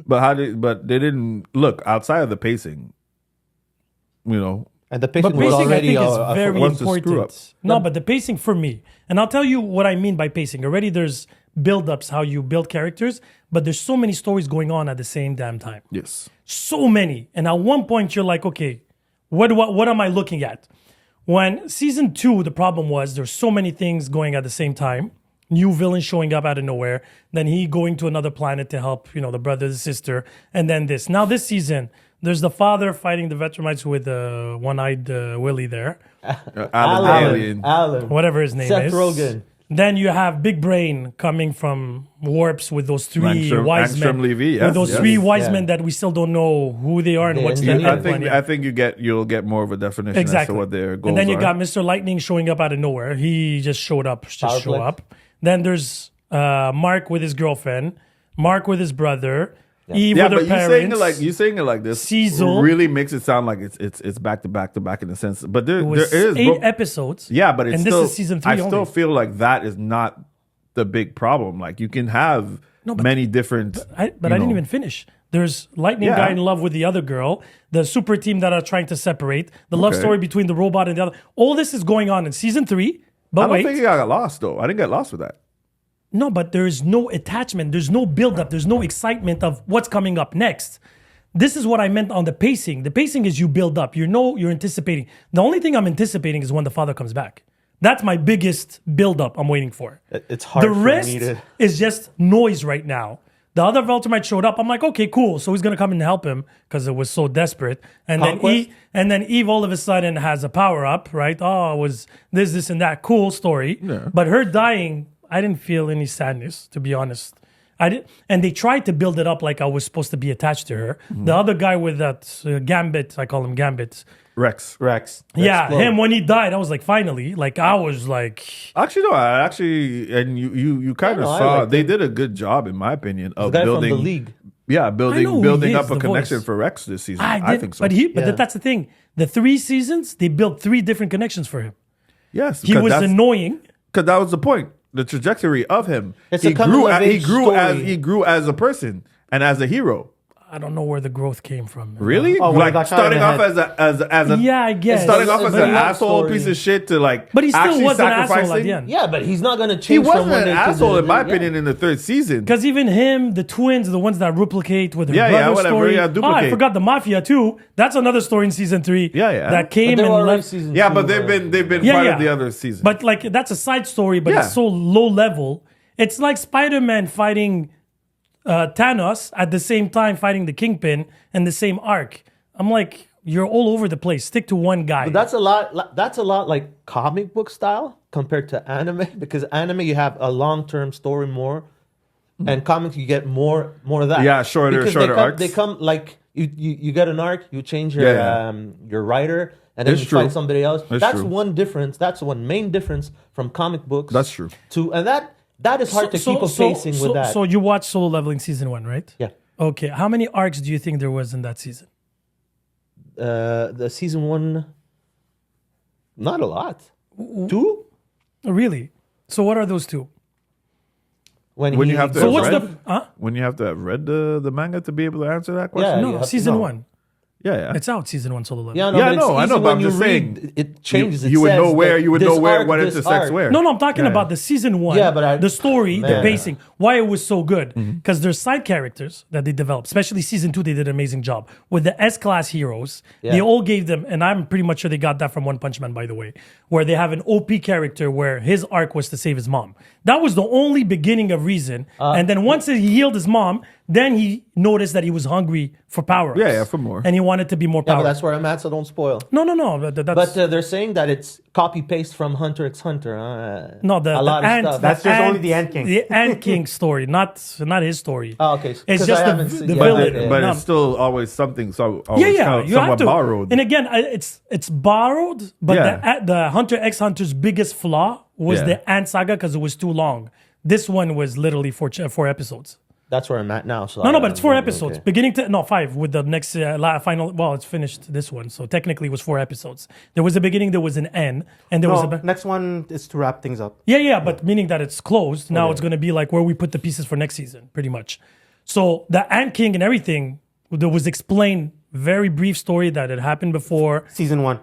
Speaker 3: But they didn't look outside of the pacing.
Speaker 2: And the pacing
Speaker 1: But
Speaker 2: was
Speaker 1: pacing, I
Speaker 2: already
Speaker 1: think, is very
Speaker 3: what's the screw up?
Speaker 1: important. No, but the pacing for me, and I'll tell you what I mean by pacing. Already there's build-ups, how you build characters, but there's so many stories going on at the same damn time.
Speaker 3: Yes.
Speaker 1: So many. And at one point you're like, okay, what am I looking at? When season 2, the problem was there's so many things going at the same time. New villain showing up out of nowhere. Then he going to another planet to help, the brother, the sister. And then this. Now this season, there's the father fighting the Vetramites with one-eyed Willie there.
Speaker 3: Alan.
Speaker 1: Whatever his name
Speaker 2: Seth
Speaker 1: is.
Speaker 2: Rogen.
Speaker 1: Then you have Big Brain coming from Warps with those three
Speaker 3: Langstrom-
Speaker 1: wise men.
Speaker 3: Langstrom Levy, yes,
Speaker 1: with those
Speaker 3: yes.
Speaker 1: three wise
Speaker 2: Yeah.
Speaker 1: men that we still don't know who they are and
Speaker 2: The
Speaker 1: what's their
Speaker 2: engineer.
Speaker 1: plan.
Speaker 3: I think you'll get more of a definition as to what their goals
Speaker 1: And then you
Speaker 3: are.
Speaker 1: got Mr. Lightning showing up out of nowhere. He just showed up,
Speaker 2: Power
Speaker 1: show
Speaker 2: flick.
Speaker 1: up. Then there's Mark with his girlfriend, Mark with his brother, Eve
Speaker 3: Yeah,
Speaker 1: with her
Speaker 3: but
Speaker 1: parents.
Speaker 3: you saying it like this
Speaker 1: Cecil.
Speaker 3: really makes it sound like it's back to back to back in a sense. But there
Speaker 1: It was
Speaker 3: is
Speaker 1: 8 episodes.
Speaker 3: Yeah, but it's
Speaker 1: and
Speaker 3: still,
Speaker 1: this is season 3
Speaker 3: I
Speaker 1: only.
Speaker 3: still feel like that is not the big problem. Like you can have many different.
Speaker 1: I didn't even finish. There's Lightning
Speaker 3: Yeah.
Speaker 1: guy in love with the other girl, the super team that are trying to separate, the love
Speaker 3: Okay.
Speaker 1: story between the robot and the other. All this is going on in season 3. But
Speaker 3: I don't
Speaker 1: wait,
Speaker 3: think I got lost though. I didn't get lost with that.
Speaker 1: no, but there's no attachment. There's no buildup. There's no excitement of what's coming up next. This is what I meant on the pacing. The pacing is you build up. You're anticipating. The only thing I'm anticipating is when the father comes back. That's my biggest buildup I'm waiting for.
Speaker 2: It's hard
Speaker 1: The
Speaker 2: for
Speaker 1: rest
Speaker 2: me to...
Speaker 1: is just noise right now. The other Veltermite showed up. I'm like, okay, cool. So he's gonna come and help him because it was so desperate. And
Speaker 4: Conquest?
Speaker 1: then Eve all of a sudden has a power up, right? Oh, it was this, and that. Cool story.
Speaker 3: Yeah.
Speaker 1: But her dying, I didn't feel any sadness, to be honest. I did, and they tried to build it up like I was supposed to be attached to her.
Speaker 3: Mm-hmm.
Speaker 1: The other guy with that Gambit, I call him Gambit.
Speaker 3: Rex.
Speaker 1: Yeah,
Speaker 2: Explode.
Speaker 1: him when he died, I was like, finally. Like I was like,
Speaker 3: Actually, no. And you kind of
Speaker 2: no, I
Speaker 3: saw
Speaker 2: liked
Speaker 3: they
Speaker 2: it.
Speaker 3: did a good job in my opinion of
Speaker 2: The guy
Speaker 3: building
Speaker 2: from the league.
Speaker 3: Yeah,
Speaker 1: I know
Speaker 3: building
Speaker 1: who he
Speaker 3: up
Speaker 1: is,
Speaker 3: a
Speaker 1: the
Speaker 3: connection
Speaker 1: voice.
Speaker 3: for Rex this season.
Speaker 1: I
Speaker 3: I
Speaker 1: did,
Speaker 3: think so.
Speaker 1: but
Speaker 2: Yeah.
Speaker 1: that's the thing. The 3 seasons, they built 3 different connections for him.
Speaker 3: Yes,
Speaker 1: He was annoying.
Speaker 3: because that was the point. The trajectory of him.
Speaker 2: It's
Speaker 3: he
Speaker 2: a coming of age story.
Speaker 3: he grew as a person and as a hero.
Speaker 1: I don't know where the growth came from. man.
Speaker 3: Really?
Speaker 4: Oh, when he
Speaker 3: like
Speaker 4: got shot in
Speaker 3: starting
Speaker 4: the
Speaker 3: off
Speaker 4: head.
Speaker 3: as a
Speaker 1: Yeah, I guess.
Speaker 3: starting off as
Speaker 2: But
Speaker 3: an
Speaker 2: he had
Speaker 3: asshole
Speaker 2: story.
Speaker 3: piece of shit to like.
Speaker 1: But he still
Speaker 3: actually
Speaker 1: was an asshole at
Speaker 3: sacrificing.
Speaker 1: the end.
Speaker 2: Yeah, but he's not gonna change.
Speaker 3: He
Speaker 2: from
Speaker 3: wasn't
Speaker 2: one
Speaker 3: an
Speaker 2: day to
Speaker 3: asshole,
Speaker 2: the-
Speaker 3: in my
Speaker 2: yeah.
Speaker 3: opinion, in the third season.
Speaker 1: Because even him, the twins, the ones that replicate with her
Speaker 3: Yeah,
Speaker 1: brother's
Speaker 3: whatever,
Speaker 1: story.
Speaker 3: yeah,
Speaker 1: I
Speaker 3: duplicate.
Speaker 1: forgot the mafia too. That's another story in season 3.
Speaker 3: Yeah, yeah.
Speaker 1: That
Speaker 2: But
Speaker 1: came
Speaker 2: they were
Speaker 1: and
Speaker 2: already
Speaker 1: left.
Speaker 2: season
Speaker 3: Yeah,
Speaker 2: two,
Speaker 3: but they've been
Speaker 1: Yeah,
Speaker 3: part
Speaker 1: yeah.
Speaker 3: of the other season.
Speaker 1: But like that's a side story, but
Speaker 3: Yeah.
Speaker 1: it's so low level. It's like Spider-Man fighting Thanos at the same time fighting the Kingpin in the same arc. I'm like, you're all over the place. Stick to one guy.
Speaker 2: But that's a lot. That's a lot like comic book style compared to anime, because anime you have a long-term story more, and comics you get more of that.
Speaker 3: Yeah, shorter
Speaker 2: Because
Speaker 3: arcs.
Speaker 2: They come like you get an arc, you change your
Speaker 3: Yeah.
Speaker 2: your writer, and then
Speaker 3: It's
Speaker 2: you
Speaker 3: true.
Speaker 2: fight somebody else.
Speaker 3: It's
Speaker 2: That's
Speaker 3: true.
Speaker 2: one difference. That's one main difference from comic books.
Speaker 3: That's true.
Speaker 2: And that is hard to keep a pacing with that.
Speaker 1: So you watched Solo Leveling season 1, right?
Speaker 2: Yeah.
Speaker 1: Okay. How many arcs do you think there was in that season?
Speaker 2: The season 1, not a lot. 2?
Speaker 1: Really? So what are those two?
Speaker 3: When
Speaker 2: he
Speaker 3: you have to
Speaker 1: So
Speaker 3: have
Speaker 1: what's
Speaker 3: read,
Speaker 1: the? Huh?
Speaker 3: when you have to have read the manga to be able to answer that question.
Speaker 2: Yeah,
Speaker 1: No,
Speaker 2: you have to
Speaker 1: season
Speaker 2: know.
Speaker 1: 1.
Speaker 3: Yeah.
Speaker 1: It's out. Season 1 Solo Leveling.
Speaker 2: Yeah, no,
Speaker 3: Yeah,
Speaker 2: but it's
Speaker 3: I know,
Speaker 2: easy
Speaker 3: but
Speaker 2: when
Speaker 3: I'm
Speaker 2: you
Speaker 3: just
Speaker 2: read,
Speaker 3: saying,
Speaker 2: it changes.
Speaker 3: You would
Speaker 2: says
Speaker 3: know where
Speaker 2: that
Speaker 3: you would
Speaker 2: this
Speaker 3: know where
Speaker 2: arc,
Speaker 3: what
Speaker 2: this
Speaker 3: intersects
Speaker 2: arc.
Speaker 3: where.
Speaker 1: No, I'm talking
Speaker 3: Yeah.
Speaker 1: about the season 1.
Speaker 2: Yeah, but
Speaker 1: the story, the
Speaker 2: Man.
Speaker 1: pacing, why it was so good.
Speaker 3: Mm-hmm.
Speaker 1: Because there's side characters that they developed, especially season 2. They did an amazing job with the S-class heroes. They
Speaker 2: Yeah.
Speaker 1: all gave them, and I'm pretty much sure they got that from One Punch Man, by the way, where they have an OP character where his arc was to save his mom. That was the only beginning of reason. And then once he healed his mom, then he noticed that he was hungry for power.
Speaker 3: Yeah, for more.
Speaker 1: And he wanted to be more
Speaker 2: Yeah, but
Speaker 1: powerful.
Speaker 2: that's where I'm at, so don't spoil.
Speaker 1: No. That's
Speaker 2: But they're saying that it's copy paste from Hunter x Hunter.
Speaker 1: no,
Speaker 2: a lot of
Speaker 1: ant,
Speaker 2: stuff.
Speaker 4: That's just only the Ant King.
Speaker 1: The Ant King story, not his story.
Speaker 2: Oh, okay.
Speaker 1: It's
Speaker 2: 'Cause
Speaker 1: just
Speaker 2: I
Speaker 1: the
Speaker 2: haven't seen-
Speaker 1: the
Speaker 2: yeah,
Speaker 1: villain.
Speaker 2: okay.
Speaker 3: But
Speaker 1: No.
Speaker 3: it's still always something. So always
Speaker 1: You
Speaker 3: somewhat
Speaker 1: have to.
Speaker 3: borrowed.
Speaker 1: And again, it's borrowed, but
Speaker 3: Yeah.
Speaker 1: the Hunter x Hunter's biggest flaw was
Speaker 3: Yeah.
Speaker 1: the Ant Saga because it was too long. This one was literally 4 episodes.
Speaker 2: That's where I'm at now. So
Speaker 1: No, but it's 4 episodes.
Speaker 2: Okay.
Speaker 1: Beginning to, no, 5 with the next final. Well, it's finished this one. So technically it was 4 episodes. There was a beginning, there was an end, and there was
Speaker 4: No,
Speaker 1: a.
Speaker 4: next one is to wrap things up.
Speaker 1: Yeah, but meaning that it's closed. Now it's going to be like where we put the pieces for next season, pretty much. So the Ant King and everything, there was explained very brief story that had happened before.
Speaker 4: Season 1.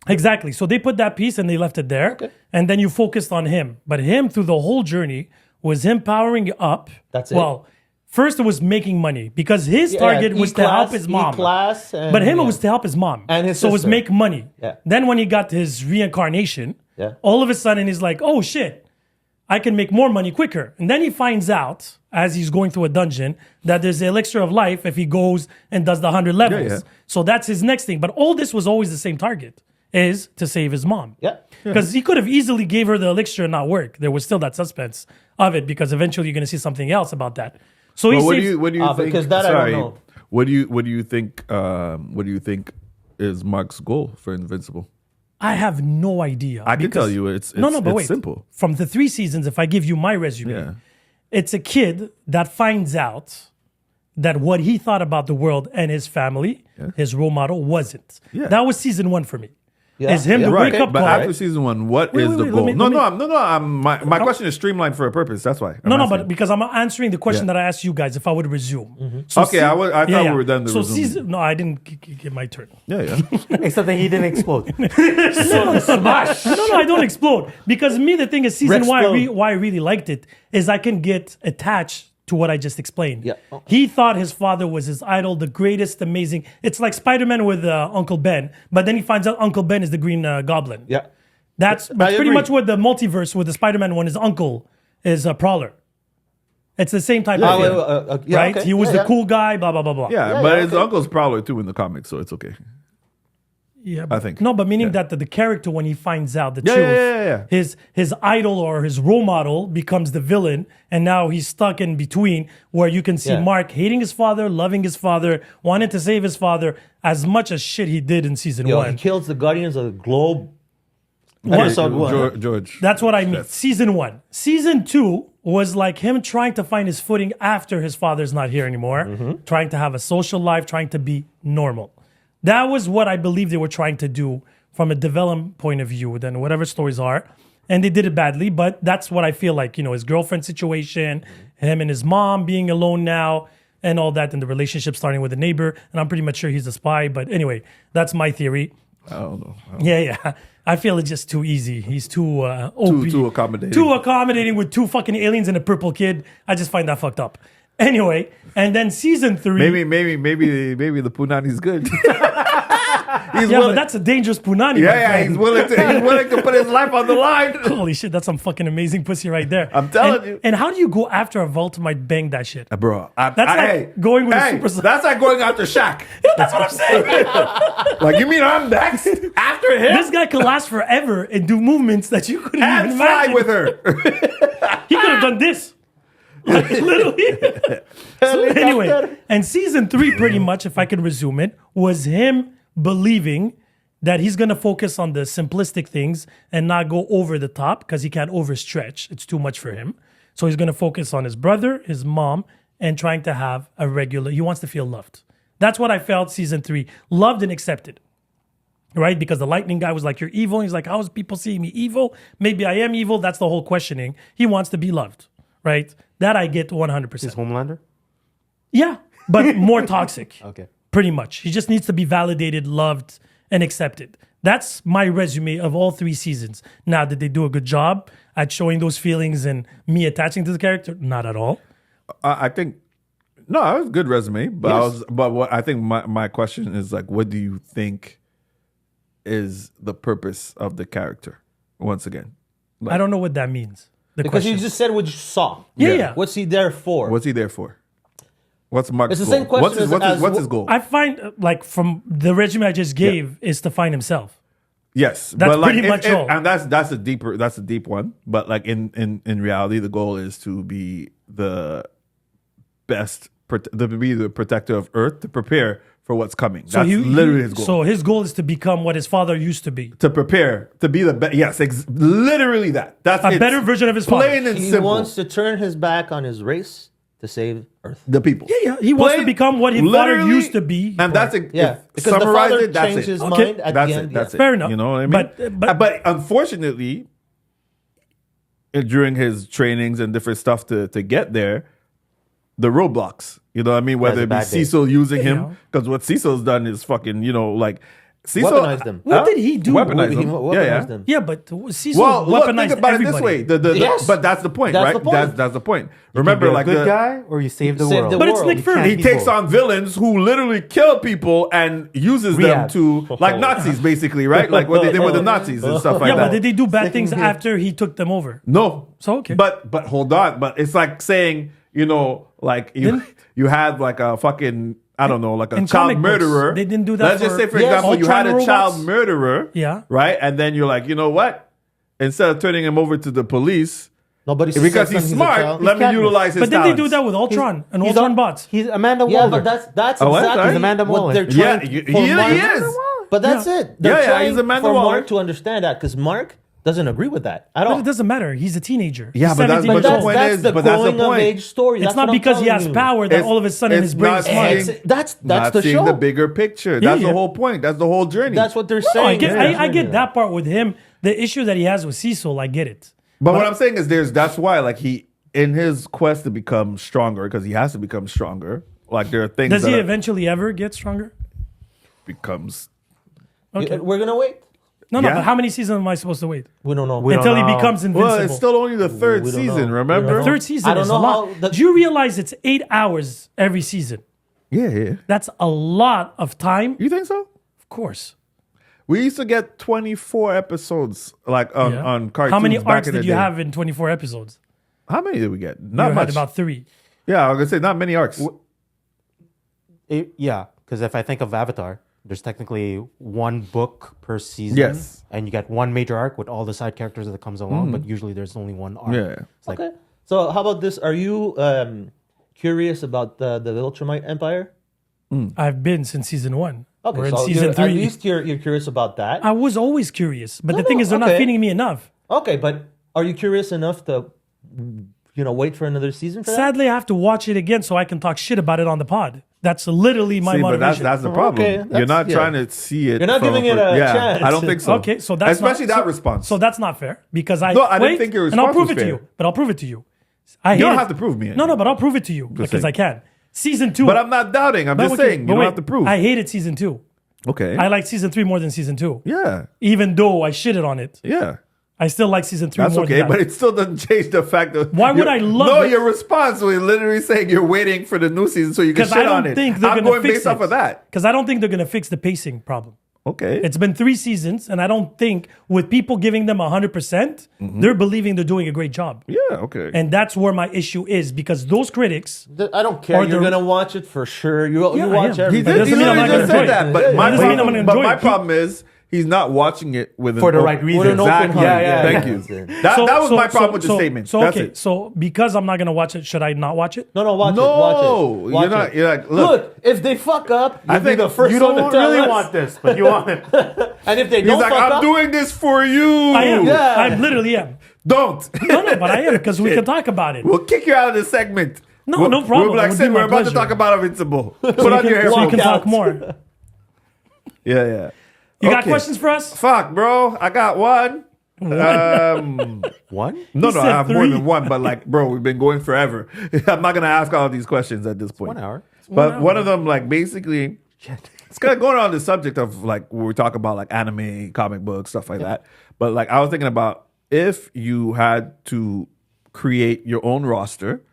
Speaker 1: Exactly. So they put that piece and they left it there.
Speaker 2: Okay.
Speaker 1: And then you focused on him. But him through the whole journey was him powering up.
Speaker 2: That's it?
Speaker 1: Well, first it was making money because his target was to help his mom.
Speaker 2: E-class
Speaker 1: But him, it was to help his mom.
Speaker 2: And his
Speaker 1: so it was
Speaker 2: sister.
Speaker 1: make money.
Speaker 2: Yeah.
Speaker 1: Then when he got his reincarnation,
Speaker 2: Yeah.
Speaker 1: all of a sudden he's like, oh shit, I can make more money quicker. And then he finds out as he's going through a dungeon that there's the elixir of life if he goes and does the 100 levels.
Speaker 3: yeah.
Speaker 1: So that's his next thing. But all this was always the same target, is to save his mom.
Speaker 2: Yeah.
Speaker 1: Because he could have easily gave her the elixir and not work. There was still that suspense of it because eventually you're going to see something else about that. So he
Speaker 3: But
Speaker 1: saves,
Speaker 3: what do you think?
Speaker 2: because that I don't
Speaker 3: sorry,
Speaker 2: know.
Speaker 3: What do you think? What do you think is Mark's goal for Invincible?
Speaker 1: I have no idea.
Speaker 3: I can
Speaker 1: because-
Speaker 3: tell you, it's
Speaker 1: but wait.
Speaker 3: simple.
Speaker 1: From the 3 seasons, if I give you my resume,
Speaker 3: Yeah.
Speaker 1: it's a kid that finds out that what he thought about the world and his family, his role model, wasn't.
Speaker 3: Yeah.
Speaker 1: That was season 1 for me.
Speaker 2: Yeah.
Speaker 1: Is him
Speaker 2: Yeah.
Speaker 1: to
Speaker 3: Right,
Speaker 1: wake up
Speaker 3: but
Speaker 1: call.
Speaker 3: after season 1, what is
Speaker 1: wait,
Speaker 3: the
Speaker 1: wait,
Speaker 3: goal?
Speaker 1: let me-
Speaker 3: My question is streamlined for a purpose. That's why.
Speaker 1: No,
Speaker 3: I'm
Speaker 1: but
Speaker 3: asking.
Speaker 1: because I'm answering the question
Speaker 3: Yeah.
Speaker 1: that I asked you guys if I would resume. So
Speaker 3: Okay, I thought we were done to
Speaker 1: So
Speaker 3: resume.
Speaker 1: season, no, I didn't get my turn.
Speaker 3: yeah.
Speaker 4: Except that he didn't explode.
Speaker 1: No, I don't explode. Because me, the thing is, season
Speaker 2: Rex
Speaker 1: why
Speaker 2: Stone.
Speaker 1: why I really liked it is I can get attached to what I just explained.
Speaker 2: Yeah.
Speaker 1: He thought his father was his idol, the greatest, amazing. It's like Spider-Man with Uncle Ben, but then he finds out Uncle Ben is the Green Goblin.
Speaker 2: Yeah.
Speaker 1: That's
Speaker 2: I
Speaker 1: pretty
Speaker 2: agree.
Speaker 1: much what the multiverse with the Spider-Man one, his uncle is a Prowler. It's the same type of thing,
Speaker 2: Yeah,
Speaker 1: right?
Speaker 2: okay.
Speaker 1: He was
Speaker 2: Yeah,
Speaker 1: the cool guy, blah, blah, blah, blah.
Speaker 3: Yeah,
Speaker 2: Yeah,
Speaker 3: but
Speaker 2: yeah,
Speaker 3: his
Speaker 2: okay.
Speaker 3: uncle's probably too in the comics, so it's okay.
Speaker 1: Yeah,
Speaker 3: I think.
Speaker 1: No, but meaning
Speaker 3: Yeah.
Speaker 1: that the character, when he finds out the
Speaker 3: Yeah,
Speaker 1: truth,
Speaker 3: yeah.
Speaker 1: his idol or his role model becomes the villain, and now he's stuck in between where you can see
Speaker 2: Yeah.
Speaker 1: Mark hating his father, loving his father, wanting to save his father, as much as shit he did in season
Speaker 2: Yo,
Speaker 1: 1.
Speaker 2: he kills the Guardians of the Globe.
Speaker 1: What?
Speaker 2: Episode 1.
Speaker 3: George.
Speaker 1: That's what I mean.
Speaker 3: Yes.
Speaker 1: Season 1. Season 2 was like him trying to find his footing after his father's not here anymore, trying to have a social life, trying to be normal. That was what I believe they were trying to do from a development point of view, than whatever stories are. And they did it badly, but that's what I feel like, his girlfriend situation, him and his mom being alone now, and all that, and the relationship starting with the neighbor. And I'm pretty much sure he's a spy. But anyway, that's my theory.
Speaker 3: I don't know.
Speaker 1: Yeah. I feel it's just too easy. He's too OP.
Speaker 3: Too accommodating.
Speaker 1: Too accommodating with 2 fucking aliens and a purple kid. I just find that fucked up. Anyway, and then season 3.
Speaker 3: Maybe the Punani's good. He's
Speaker 1: Yeah,
Speaker 3: willing.
Speaker 1: but that's a dangerous punani. my
Speaker 3: Yeah,
Speaker 1: friend.
Speaker 3: he's willing to put his life on the line.
Speaker 1: Holy shit, that's some fucking amazing pussy right there.
Speaker 3: I'm telling
Speaker 1: And-
Speaker 3: you.
Speaker 1: And how do you go after a Voltamite bang that shit?
Speaker 3: Bro,
Speaker 1: That's like going with a super saiyan.
Speaker 3: That's like going after Shaq.
Speaker 1: That's what I'm saying.
Speaker 3: Like, you mean I'm next after him?
Speaker 1: This guy could last forever and do movements that you couldn't even
Speaker 3: And fly
Speaker 1: imagine.
Speaker 3: with her.
Speaker 1: He could have done this. Like, literally. So anyway, and season 3, pretty much, if I can resume it, was him believing that he's going to focus on the simplistic things and not go over the top because he can't overstretch. It's too much for him. So he's going to focus on his brother, his mom, and trying to have a regular, he wants to feel loved. That's what I felt season 3, loved and accepted. Right? Because the lightning guy was like, you're evil. He's like, how is people seeing me evil? Maybe I am evil. That's the whole questioning. He wants to be loved. Right? That I get 100%.
Speaker 4: Is Homelander?
Speaker 1: Yeah, but more toxic.
Speaker 4: Okay.
Speaker 1: Pretty much. He just needs to be validated, loved, and accepted. That's my resume of all 3 seasons. Now, did they do a good job at showing those feelings and me attaching to the character? Not at all.
Speaker 3: I think no, it was a good resume. But what I think my question is like, what do you think is the purpose of the character? Once again,
Speaker 1: I don't know what that means. The
Speaker 2: Because
Speaker 1: question.
Speaker 2: you just said what you saw.
Speaker 1: Yeah.
Speaker 2: What's he there for?
Speaker 3: what's he there for? What's Mark's
Speaker 2: It's the
Speaker 3: goal?
Speaker 2: same question
Speaker 3: What's his,
Speaker 2: as-
Speaker 3: what's his,
Speaker 2: as
Speaker 3: what's
Speaker 2: wh-
Speaker 3: his goal?
Speaker 1: I find, like, from the resume I just gave, is to find himself.
Speaker 3: Yes,
Speaker 1: That's
Speaker 3: but like
Speaker 1: pretty much all.
Speaker 3: and that's a deep one. But like in reality, the goal is to be the best, to be the protector of Earth, to prepare for what's coming. That's literally his goal.
Speaker 1: So his goal is to become what his father used to be.
Speaker 3: To prepare to be the best. Yes, literally that. That's
Speaker 1: A
Speaker 3: it.
Speaker 1: better version of his father.
Speaker 3: Plain and
Speaker 2: He
Speaker 3: simple.
Speaker 2: wants to turn his back on his race to save Earth.
Speaker 3: the people.
Speaker 1: Yeah, he wants to
Speaker 3: Plain-
Speaker 1: become what his father
Speaker 3: literally,
Speaker 1: used to be.
Speaker 3: and that's
Speaker 2: Yeah,
Speaker 3: if
Speaker 2: because the
Speaker 3: summarize
Speaker 2: father
Speaker 3: it. That's
Speaker 2: changed
Speaker 3: it.
Speaker 2: his
Speaker 1: Okay.
Speaker 2: mind at
Speaker 3: That's
Speaker 2: the
Speaker 3: it.
Speaker 2: end.
Speaker 3: That's
Speaker 2: yeah.
Speaker 3: it.
Speaker 1: Fair enough.
Speaker 3: You know what I mean?
Speaker 1: But-
Speaker 3: unfortunately, during his trainings and different stuff to get there, the roadblocks. You know what I mean? Whether it be
Speaker 4: That's a bad day.
Speaker 3: Cecil using
Speaker 1: Yeah.
Speaker 3: him, because what Cecil's done is fucking, like Cecil
Speaker 2: Weaponized them.
Speaker 1: What did he do?
Speaker 3: Weaponized
Speaker 2: He
Speaker 3: them.
Speaker 2: weaponized them.
Speaker 1: Yeah, but Cecil
Speaker 3: Well, look,
Speaker 1: weaponized
Speaker 3: think about
Speaker 1: everybody.
Speaker 3: it this way.
Speaker 2: Yes.
Speaker 3: But that's the point,
Speaker 2: That's
Speaker 3: right?
Speaker 2: the point.
Speaker 3: That's the point. Remember,
Speaker 4: You're a
Speaker 3: like
Speaker 4: good guy or you save the
Speaker 2: Save
Speaker 4: world.
Speaker 2: the
Speaker 1: But it's
Speaker 2: world.
Speaker 1: Nick
Speaker 2: You
Speaker 1: Fury.
Speaker 4: can't
Speaker 3: he
Speaker 4: be
Speaker 3: takes
Speaker 4: both.
Speaker 3: on villains who literally kill people and uses them
Speaker 4: Rehab.
Speaker 3: to, like Nazis, basically, right? Like what they did with the Nazis and stuff like
Speaker 1: Yeah,
Speaker 3: that.
Speaker 1: but did they do bad things
Speaker 4: here.
Speaker 1: after he took them over?
Speaker 3: No.
Speaker 1: So, okay.
Speaker 3: But hold on. But it's like saying, like you had like a fucking, I don't know, like a
Speaker 1: in
Speaker 3: child
Speaker 1: comic books,
Speaker 3: murderer.
Speaker 1: they didn't do that
Speaker 3: Let's just
Speaker 1: for-
Speaker 3: say, for
Speaker 2: Yes.
Speaker 3: example, you had a
Speaker 1: Ultron
Speaker 3: child
Speaker 1: robots?
Speaker 3: murderer.
Speaker 1: Yeah.
Speaker 3: Right? And then you're like, you know what? Instead of turning him over to the police,
Speaker 2: Nobody
Speaker 3: because
Speaker 2: says
Speaker 3: he's
Speaker 2: a
Speaker 3: smart,
Speaker 2: child.
Speaker 3: let me
Speaker 4: Cadmus.
Speaker 3: utilize his
Speaker 1: But then they do
Speaker 3: talents.
Speaker 1: that with Ultron and
Speaker 4: He's
Speaker 1: Ultron
Speaker 4: on-
Speaker 1: bots.
Speaker 4: He's Amanda
Speaker 2: Yeah,
Speaker 4: Waller.
Speaker 2: but that's
Speaker 3: Oh, what?
Speaker 2: exactly
Speaker 3: Sorry?
Speaker 4: He's Amanda
Speaker 2: what
Speaker 4: Waller.
Speaker 2: they're
Speaker 3: Yeah,
Speaker 2: trying
Speaker 3: he
Speaker 2: for Mark.
Speaker 3: is.
Speaker 2: But that's
Speaker 1: Yeah.
Speaker 2: it. They're
Speaker 3: Yeah,
Speaker 2: trying
Speaker 3: he's Amanda
Speaker 2: for
Speaker 3: Waller.
Speaker 2: Mark to understand that because Mark doesn't agree with that at
Speaker 1: But
Speaker 2: all.
Speaker 1: it doesn't matter. He's a teenager.
Speaker 3: Yeah,
Speaker 1: He's
Speaker 3: but that's-
Speaker 1: 17
Speaker 3: but
Speaker 1: years
Speaker 3: the
Speaker 1: old.
Speaker 3: point
Speaker 2: that's
Speaker 3: is-
Speaker 2: the
Speaker 3: but that's the
Speaker 2: going of
Speaker 3: point.
Speaker 2: age story.
Speaker 1: It's
Speaker 2: That's
Speaker 1: not
Speaker 2: what I'm
Speaker 1: because he
Speaker 2: telling
Speaker 1: has
Speaker 2: you.
Speaker 1: power that
Speaker 3: It's-
Speaker 1: all of a sudden
Speaker 3: it's
Speaker 1: his brain
Speaker 3: not
Speaker 1: is smart.
Speaker 3: seeing-
Speaker 2: That's
Speaker 3: Not
Speaker 2: the
Speaker 3: seeing
Speaker 2: show.
Speaker 3: the bigger picture. That's
Speaker 1: yeah.
Speaker 3: the whole point. That's the whole journey.
Speaker 2: That's what they're
Speaker 1: No,
Speaker 2: saying.
Speaker 1: I get,
Speaker 2: Yeah.
Speaker 1: I get that part with him. The issue that he has with Cecil, I get it.
Speaker 3: But what I'm saying is, that's why, like, he, in his quest to become stronger, because he has to become stronger. Like, there are things
Speaker 1: Does
Speaker 3: that
Speaker 1: he
Speaker 3: are-
Speaker 1: eventually ever get stronger?
Speaker 3: becomes.
Speaker 1: Okay.
Speaker 2: We're gonna wait.
Speaker 1: No,
Speaker 3: Yeah.
Speaker 1: but how many seasons am I supposed to wait?
Speaker 2: We don't know.
Speaker 4: We don't
Speaker 1: Until he
Speaker 4: know.
Speaker 1: becomes invincible.
Speaker 3: Well, it's still only the third
Speaker 2: We don't
Speaker 3: season.
Speaker 2: know.
Speaker 3: Remember?
Speaker 2: We don't know.
Speaker 1: Third season
Speaker 2: I don't
Speaker 1: is
Speaker 2: know
Speaker 1: a lot.
Speaker 2: how the-
Speaker 1: Do you realize it's 8 hours every season?
Speaker 3: Yeah.
Speaker 1: That's a lot of time.
Speaker 3: You think so?
Speaker 1: Of course.
Speaker 3: We used to get 24 episodes, like on
Speaker 1: Yeah.
Speaker 3: cartoons.
Speaker 1: How many
Speaker 3: back
Speaker 1: arcs
Speaker 3: in the
Speaker 1: did you
Speaker 3: day.
Speaker 1: have in 24 episodes?
Speaker 3: How many did we get? Not
Speaker 1: You
Speaker 3: much.
Speaker 1: had about 3.
Speaker 3: Yeah, I was gonna say not many arcs.
Speaker 4: Yeah, because if I think of Avatar, there's technically one book per season.
Speaker 3: Yes.
Speaker 4: And you get one major arc with all the side characters that comes along, but usually there's only one arc.
Speaker 3: Yeah.
Speaker 4: It's like,
Speaker 2: Okay. So how about this? Are you curious about the Viltrumite Empire?
Speaker 1: I've been since season 1.
Speaker 2: Okay,
Speaker 1: We're in
Speaker 2: so
Speaker 1: season
Speaker 2: at
Speaker 1: 3.
Speaker 2: least you're curious about that.
Speaker 1: I was always curious, but the
Speaker 2: No,
Speaker 1: thing
Speaker 2: no,
Speaker 1: is, they're not
Speaker 2: okay.
Speaker 1: feeding me enough.
Speaker 2: Okay, but are you curious enough to, wait for another season for that?
Speaker 1: Sadly, I have to watch it again so I can talk shit about it on the pod. That's literally my
Speaker 3: See, but
Speaker 1: motivation.
Speaker 3: that's the problem.
Speaker 2: Okay,
Speaker 3: You're
Speaker 2: that's-
Speaker 3: not
Speaker 2: yeah.
Speaker 3: trying to see it.
Speaker 2: You're not
Speaker 3: from
Speaker 2: giving it a chance.
Speaker 3: I don't think so.
Speaker 1: Okay, so that's
Speaker 3: especially
Speaker 1: not,
Speaker 3: that
Speaker 1: so-
Speaker 3: response.
Speaker 1: So that's not fair because I
Speaker 3: No, I didn't
Speaker 1: wait,
Speaker 3: think your
Speaker 1: and I'll
Speaker 3: response
Speaker 1: prove
Speaker 3: was
Speaker 1: it to
Speaker 3: fair.
Speaker 1: you. But I'll prove it to you. I
Speaker 3: You
Speaker 1: hate
Speaker 3: don't
Speaker 1: it.
Speaker 3: have to prove me
Speaker 1: No,
Speaker 3: anything.
Speaker 1: but I'll prove it to you because
Speaker 3: saying.
Speaker 1: I can. Season 2.
Speaker 3: But I'm not doubting. I'm just saying. You don't have to prove.
Speaker 1: I hated season 2.
Speaker 3: Okay.
Speaker 1: I like season 3 more than season 2.
Speaker 3: Yeah.
Speaker 1: Even though I shitted on it.
Speaker 3: Yeah.
Speaker 1: I still like season 3
Speaker 3: That's
Speaker 1: more
Speaker 3: okay,
Speaker 1: than
Speaker 3: but
Speaker 1: that.
Speaker 3: it still doesn't change the fact that
Speaker 1: Why would I love
Speaker 3: No,
Speaker 1: it?
Speaker 3: your response was literally saying you're waiting for the new season so you can
Speaker 1: Because
Speaker 3: shit
Speaker 1: I
Speaker 3: on
Speaker 1: don't
Speaker 3: it.
Speaker 1: think they're
Speaker 3: I'm
Speaker 1: going to
Speaker 3: going
Speaker 1: fix
Speaker 3: based off of that.
Speaker 1: Because I don't think they're going to fix the pacing problem.
Speaker 3: Okay.
Speaker 1: It's been 3 seasons, and I don't think with people giving them 100%, they're believing they're doing a great job.
Speaker 3: Yeah, okay.
Speaker 1: And that's where my issue is, because those critics...
Speaker 2: I don't care.
Speaker 1: Or
Speaker 2: You're
Speaker 1: the-
Speaker 2: gonna watch it for sure. You
Speaker 1: Yeah, I
Speaker 2: watch
Speaker 1: am.
Speaker 2: everything.
Speaker 3: He did.
Speaker 1: doesn't
Speaker 3: He
Speaker 1: mean I'm not
Speaker 3: literally just
Speaker 1: gonna enjoy
Speaker 3: said
Speaker 1: it.
Speaker 3: that.
Speaker 1: It
Speaker 3: But
Speaker 1: doesn't mean I'm gonna
Speaker 3: but
Speaker 1: enjoy
Speaker 3: my
Speaker 1: it.
Speaker 3: problem is he's not watching it with
Speaker 4: For the right reason.
Speaker 3: Exactly.
Speaker 4: Yeah.
Speaker 3: Thank you. That was my problem with the statement.
Speaker 1: So,
Speaker 3: That's
Speaker 1: okay,
Speaker 3: it.
Speaker 1: so because I'm not going to watch it, should I not watch it?
Speaker 2: No, watch it.
Speaker 3: No,
Speaker 2: Watch it. Watch
Speaker 3: you're not.
Speaker 2: it.
Speaker 3: You're like, look.
Speaker 2: If they fuck up,
Speaker 3: I
Speaker 2: you'll be
Speaker 3: think
Speaker 2: the first
Speaker 4: You
Speaker 2: one to
Speaker 4: don't
Speaker 2: tell
Speaker 4: really
Speaker 2: us.
Speaker 4: want this, but you want it.
Speaker 2: And if they
Speaker 3: He's
Speaker 2: don't
Speaker 3: like,
Speaker 2: fuck
Speaker 3: I'm
Speaker 2: up,
Speaker 3: doing this for you.
Speaker 1: I am.
Speaker 2: Yeah.
Speaker 1: I literally am.
Speaker 3: Don't.
Speaker 1: No, but I am, because we can talk about it.
Speaker 3: We'll kick you out of this segment.
Speaker 1: No, no problem.
Speaker 3: We'll be like,
Speaker 1: It would
Speaker 3: Sid,
Speaker 1: be
Speaker 3: we're
Speaker 1: my
Speaker 3: about to
Speaker 1: pleasure.
Speaker 3: talk about Invincible. Put
Speaker 1: So
Speaker 3: on
Speaker 1: we
Speaker 3: your
Speaker 1: can, so we
Speaker 3: headphones.
Speaker 1: can talk
Speaker 2: out.
Speaker 1: more.
Speaker 3: Yeah.
Speaker 1: You got
Speaker 3: Okay.
Speaker 1: questions for us?
Speaker 3: Fuck, bro. I got one.
Speaker 4: One?
Speaker 3: No,
Speaker 1: He
Speaker 3: I
Speaker 1: said
Speaker 3: have more
Speaker 1: 3.
Speaker 3: than one, but like, bro, we've been going forever. I'm not gonna ask all these questions at this point.
Speaker 4: 1 hour.
Speaker 3: But one of them, like, basically, it's kind of going on the subject of like where we talk about like anime, comic books, stuff like that. But like, I was thinking about if you had to create your own roster,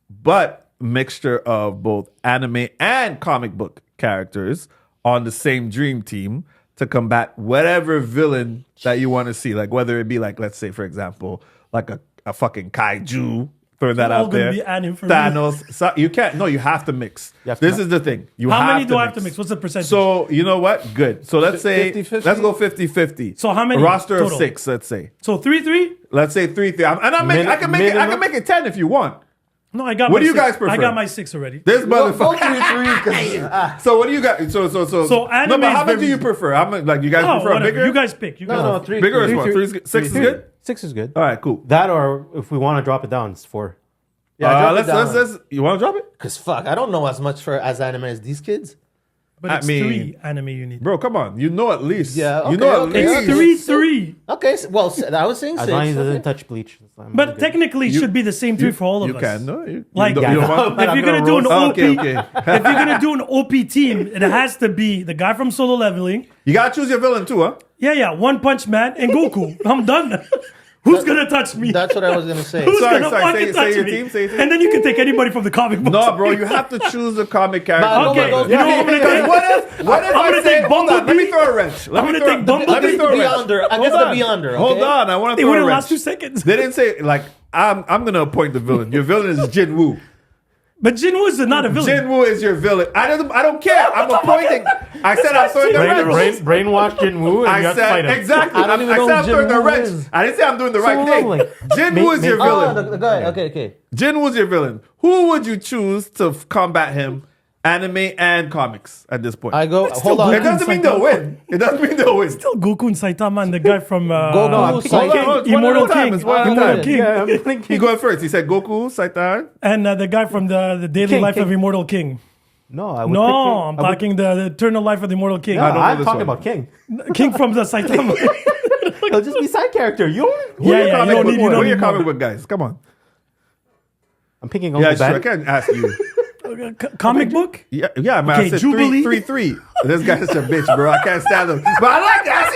Speaker 3: but mixture of both anime and comic book characters on the same dream team to combat whatever villain that you want to see. Like whether it be like, let's say, for example, like a fucking kaiju. Throwing that
Speaker 1: all
Speaker 3: out
Speaker 1: gonna
Speaker 3: there.
Speaker 1: be anime for me.
Speaker 3: Thanos. So you can't. No, you have to mix.
Speaker 4: have to
Speaker 3: This
Speaker 4: mix.
Speaker 3: is the thing. You
Speaker 1: How
Speaker 3: have
Speaker 1: many
Speaker 3: to
Speaker 1: do I have to mix? What's the percentage?
Speaker 3: So you know what? Good. So let's say
Speaker 2: 50-50?
Speaker 3: let's go 50-50.
Speaker 1: So how many
Speaker 3: A roster
Speaker 1: total?
Speaker 3: of 6. Let's say.
Speaker 1: So 3-3?
Speaker 3: Let's say 3-3. I can make it. I can make it 10 if you want.
Speaker 1: No, I got
Speaker 3: What
Speaker 1: my
Speaker 3: do you
Speaker 1: 6.
Speaker 3: guys prefer?
Speaker 1: I got my 6 already.
Speaker 3: This
Speaker 2: Go
Speaker 3: motherfucker.
Speaker 2: 3-3.
Speaker 3: So what do you got? So
Speaker 1: So anime
Speaker 3: no, but how
Speaker 1: is
Speaker 3: much do
Speaker 1: very-
Speaker 3: you prefer? How much? Like you guys
Speaker 1: Oh,
Speaker 3: prefer a
Speaker 1: whatever.
Speaker 3: bigger?
Speaker 1: You guys pick. You guys
Speaker 2: No,
Speaker 1: pick.
Speaker 2: 3.
Speaker 3: Bigger or
Speaker 2: three.
Speaker 3: small? 6 is good.
Speaker 4: 6 is good.
Speaker 3: All right, cool.
Speaker 4: That, or if we want to drop it down, it's 4.
Speaker 2: Yeah,
Speaker 3: let's. You want to drop it,
Speaker 2: Because fuck, I don't know as much as anime as these kids.
Speaker 1: But
Speaker 3: I
Speaker 1: it's
Speaker 3: mean-
Speaker 1: 3 anime you need.
Speaker 3: bro? Come on. You know at least.
Speaker 2: Yeah,
Speaker 3: You
Speaker 2: okay,
Speaker 3: know at
Speaker 2: okay.
Speaker 3: least.
Speaker 1: It's 3-3.
Speaker 2: Okay, well, I was saying
Speaker 4: As
Speaker 2: 6.
Speaker 4: long as it doesn't
Speaker 2: okay.
Speaker 4: touch bleach. I'm
Speaker 1: But
Speaker 4: good.
Speaker 1: technically, it should be the same 3 for all of
Speaker 3: You
Speaker 1: us.
Speaker 3: can. No. You
Speaker 1: Like,
Speaker 3: don't, you don't want.
Speaker 1: if
Speaker 4: I'm
Speaker 1: you're
Speaker 4: gonna
Speaker 1: gonna do an
Speaker 3: roast-
Speaker 1: OP,
Speaker 3: Okay, okay.
Speaker 1: if you're gonna do an OP team, it has to be the guy from Solo Leveling.
Speaker 3: You gotta choose your villain too, huh?
Speaker 1: Yeah, One Punch Man and Goku. I'm done. Who's gonna touch me?
Speaker 2: That's what I was gonna say.
Speaker 1: Who's
Speaker 3: Sorry,
Speaker 1: gonna
Speaker 3: sorry,
Speaker 1: fucking
Speaker 3: say
Speaker 1: touch
Speaker 3: your
Speaker 1: me?
Speaker 3: team, say your team.
Speaker 1: And then you can take anybody from the comic books.
Speaker 3: No, bro, you have to choose a comic character.
Speaker 2: But
Speaker 1: Okay,
Speaker 2: no,
Speaker 1: you know what I'm gonna take?
Speaker 3: What if
Speaker 1: I'm
Speaker 3: I
Speaker 1: gonna
Speaker 3: say,
Speaker 1: take
Speaker 3: hold on, let me
Speaker 1: Bumblebee.
Speaker 3: throw a wrench. Let
Speaker 1: I'm
Speaker 3: me
Speaker 1: gonna
Speaker 3: throw-
Speaker 1: take Bumblebee.
Speaker 3: Let me throw a wrench.
Speaker 2: Beyonder. I
Speaker 3: Hold
Speaker 2: guess the
Speaker 3: on.
Speaker 2: Beyonder.
Speaker 3: Hold
Speaker 2: okay?
Speaker 3: on, I want to
Speaker 1: They
Speaker 3: throw
Speaker 1: were
Speaker 3: a
Speaker 1: the
Speaker 3: wrench.
Speaker 1: last 2 seconds.
Speaker 3: They didn't say like I'm gonna appoint the villain. Your villain is Jin Woo.
Speaker 1: But Jinwoo is not a villain.
Speaker 3: Jin Woo is your villain. I don't care. I'm appointing. I said I'm throwing the wrench.
Speaker 4: Brainwashed Jinwoo and
Speaker 3: I
Speaker 4: you have to fight
Speaker 3: said
Speaker 4: him.
Speaker 3: exactly.
Speaker 2: I don't even
Speaker 3: I
Speaker 2: know
Speaker 3: said I'm
Speaker 2: who
Speaker 3: throwing the
Speaker 2: Jin Woo
Speaker 3: wrench.
Speaker 2: is.
Speaker 3: I didn't say I'm doing the right
Speaker 4: Leveling.
Speaker 3: thing. Jin Woo is your
Speaker 2: Ah,
Speaker 3: villain.
Speaker 2: the guy. Okay.
Speaker 3: Jin Woo's your villain. Who would you choose to combat him, anime and comics at this point?
Speaker 2: I go.
Speaker 1: still
Speaker 2: Hold on.
Speaker 3: It doesn't mean they'll win. It doesn't mean they'll win.
Speaker 1: Still Goku and Saitama and the guy from
Speaker 2: Goku,
Speaker 1: King,
Speaker 2: Saitama.
Speaker 3: Hold on, it's one
Speaker 1: Immortal
Speaker 3: at a time,
Speaker 1: King.
Speaker 3: it's one at a
Speaker 1: Immortal
Speaker 3: time.
Speaker 1: King.
Speaker 4: Yeah, I'm thinking.
Speaker 3: He going first. He said Goku, Saitan.
Speaker 1: And the guy from the Daily
Speaker 4: King,
Speaker 1: Life
Speaker 4: King.
Speaker 1: of Immortal King.
Speaker 4: No, I would
Speaker 1: No,
Speaker 4: pick
Speaker 1: I'm
Speaker 4: King. I would-
Speaker 1: talking the Eternal Life of the Immortal King.
Speaker 4: No,
Speaker 3: I don't know
Speaker 4: I'm
Speaker 3: this
Speaker 4: talking
Speaker 3: one.
Speaker 4: about King.
Speaker 1: King from the Saitama.
Speaker 4: He'll just be side character. You don't.
Speaker 3: Who are your
Speaker 1: you
Speaker 3: comic
Speaker 1: don't
Speaker 3: book-
Speaker 1: need- you
Speaker 3: who
Speaker 1: don't
Speaker 3: are your
Speaker 1: need
Speaker 3: comic
Speaker 1: more.
Speaker 3: book guys? Come on.
Speaker 4: I'm picking
Speaker 3: Yeah,
Speaker 4: Uncle
Speaker 3: sure. I
Speaker 4: Ben.
Speaker 3: can't ask you.
Speaker 1: Comic book?
Speaker 3: Yeah, man.
Speaker 1: Okay,
Speaker 3: I said
Speaker 1: Jubilee.
Speaker 3: 3-3. This guy's such a bitch, bro. I can't stand him. But I like that.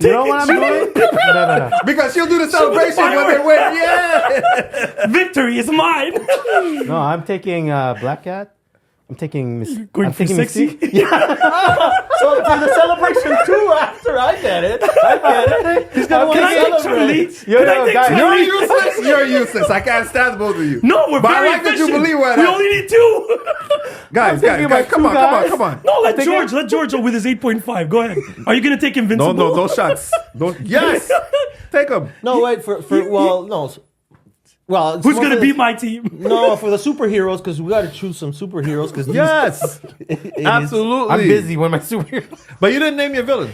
Speaker 4: You know what I'm doing? No.
Speaker 3: Because she'll do the celebration when they win. Yeah.
Speaker 1: Victory is mine.
Speaker 4: No, I'm taking Black Cat. I'm taking Miss.
Speaker 1: Going
Speaker 4: I'm
Speaker 1: for
Speaker 4: taking
Speaker 1: sexy?
Speaker 4: Mystique.
Speaker 2: So for the celebration too. After I get it. He's gonna want
Speaker 1: Can I
Speaker 2: to
Speaker 1: take
Speaker 2: celebrate.
Speaker 1: Charlie? Can I take
Speaker 4: guys,
Speaker 3: You're
Speaker 1: Charlie?
Speaker 3: useless. You're useless. I can't stand both of you.
Speaker 1: No, we're
Speaker 3: But I
Speaker 1: very
Speaker 3: like the
Speaker 1: efficient.
Speaker 3: Jubilee one.
Speaker 1: We only need 2.
Speaker 3: Guys,
Speaker 4: thinking about
Speaker 3: come
Speaker 4: two
Speaker 3: on.
Speaker 4: guys.
Speaker 1: No, let
Speaker 4: thinking-
Speaker 1: George with his 8.5. Go ahead. Are you gonna take Invincible?
Speaker 3: No, those shots. Yes. Take them.
Speaker 2: No, wait for well no. Well, it's
Speaker 1: Who's
Speaker 2: more
Speaker 1: gonna
Speaker 2: for
Speaker 1: beat
Speaker 2: the-
Speaker 1: my team?
Speaker 2: No, for the superheroes because we got to choose some superheroes because
Speaker 3: Yes. Absolutely.
Speaker 4: I'm busy when my superhero.
Speaker 3: But you didn't name your villain.